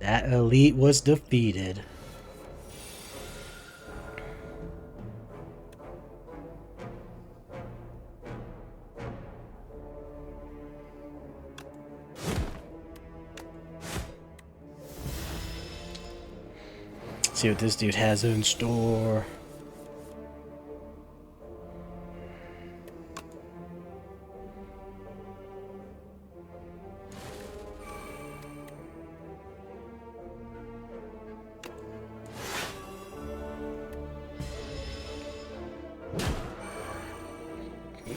That elite was defeated. Let's see what this dude has in store.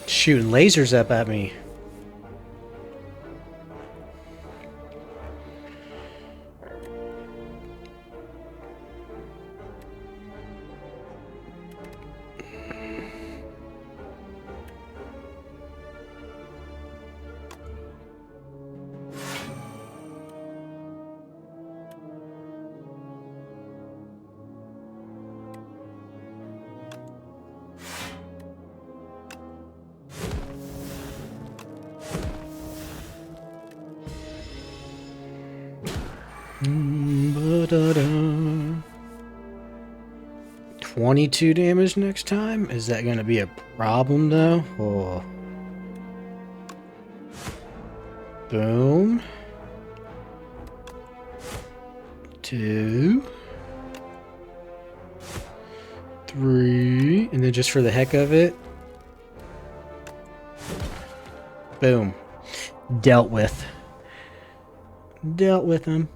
Shooting lasers up at me. Ba-da-da. 22 damage next time? Is that gonna be a problem though? Oh. Boom. 2. 3. And then just for the heck of it. Boom. Dealt with. Dealt with him.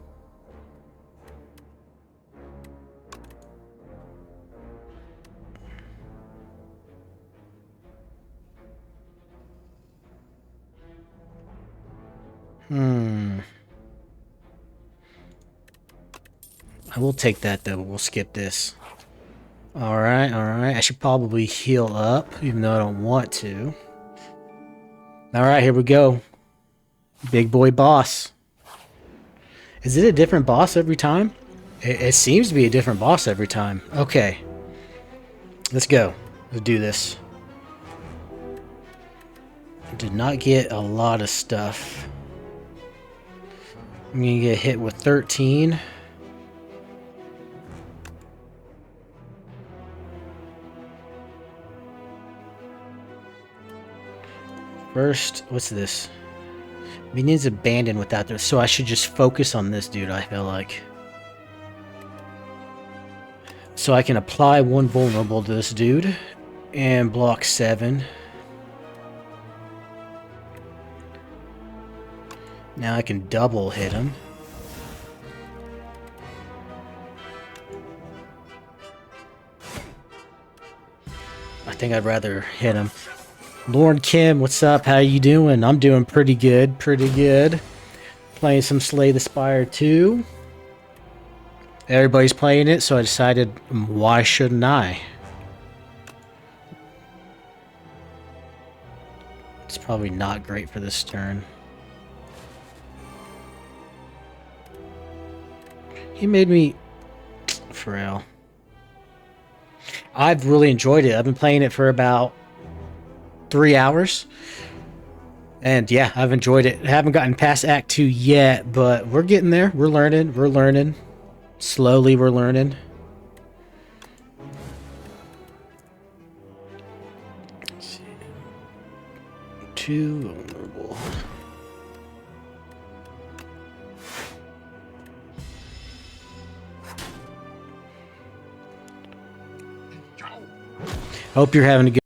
I will take that though, but we'll skip this. Alright, alright. I should probably heal up, even though I don't want to. Alright, here we go. Big boy boss. Is it a different boss every time? It seems to be a different boss every time. Okay. Let's go. Let's do this. I did not get a lot of stuff. I'm gonna get hit with 13. First, what's this? Minions abandoned without this, so I should just focus on this dude, I feel like. So I can apply 1 vulnerable to this dude and block 7. Now I can double hit him. I think I'd rather hit him. Lord Kim, what's up? How you doing? I'm doing pretty good, pretty good. Playing some Slay the Spire 2. Everybody's playing it, so I decided, why shouldn't I? It's probably not great for this turn. He made me frail. I've really enjoyed it. I've been playing it for about 3 hours. And yeah, I've enjoyed it. I haven't gotten past Act 2 yet, but we're getting there. We're learning. We're learning. Slowly we're learning. Let's see. 2 vulnerable. Hope you're having a good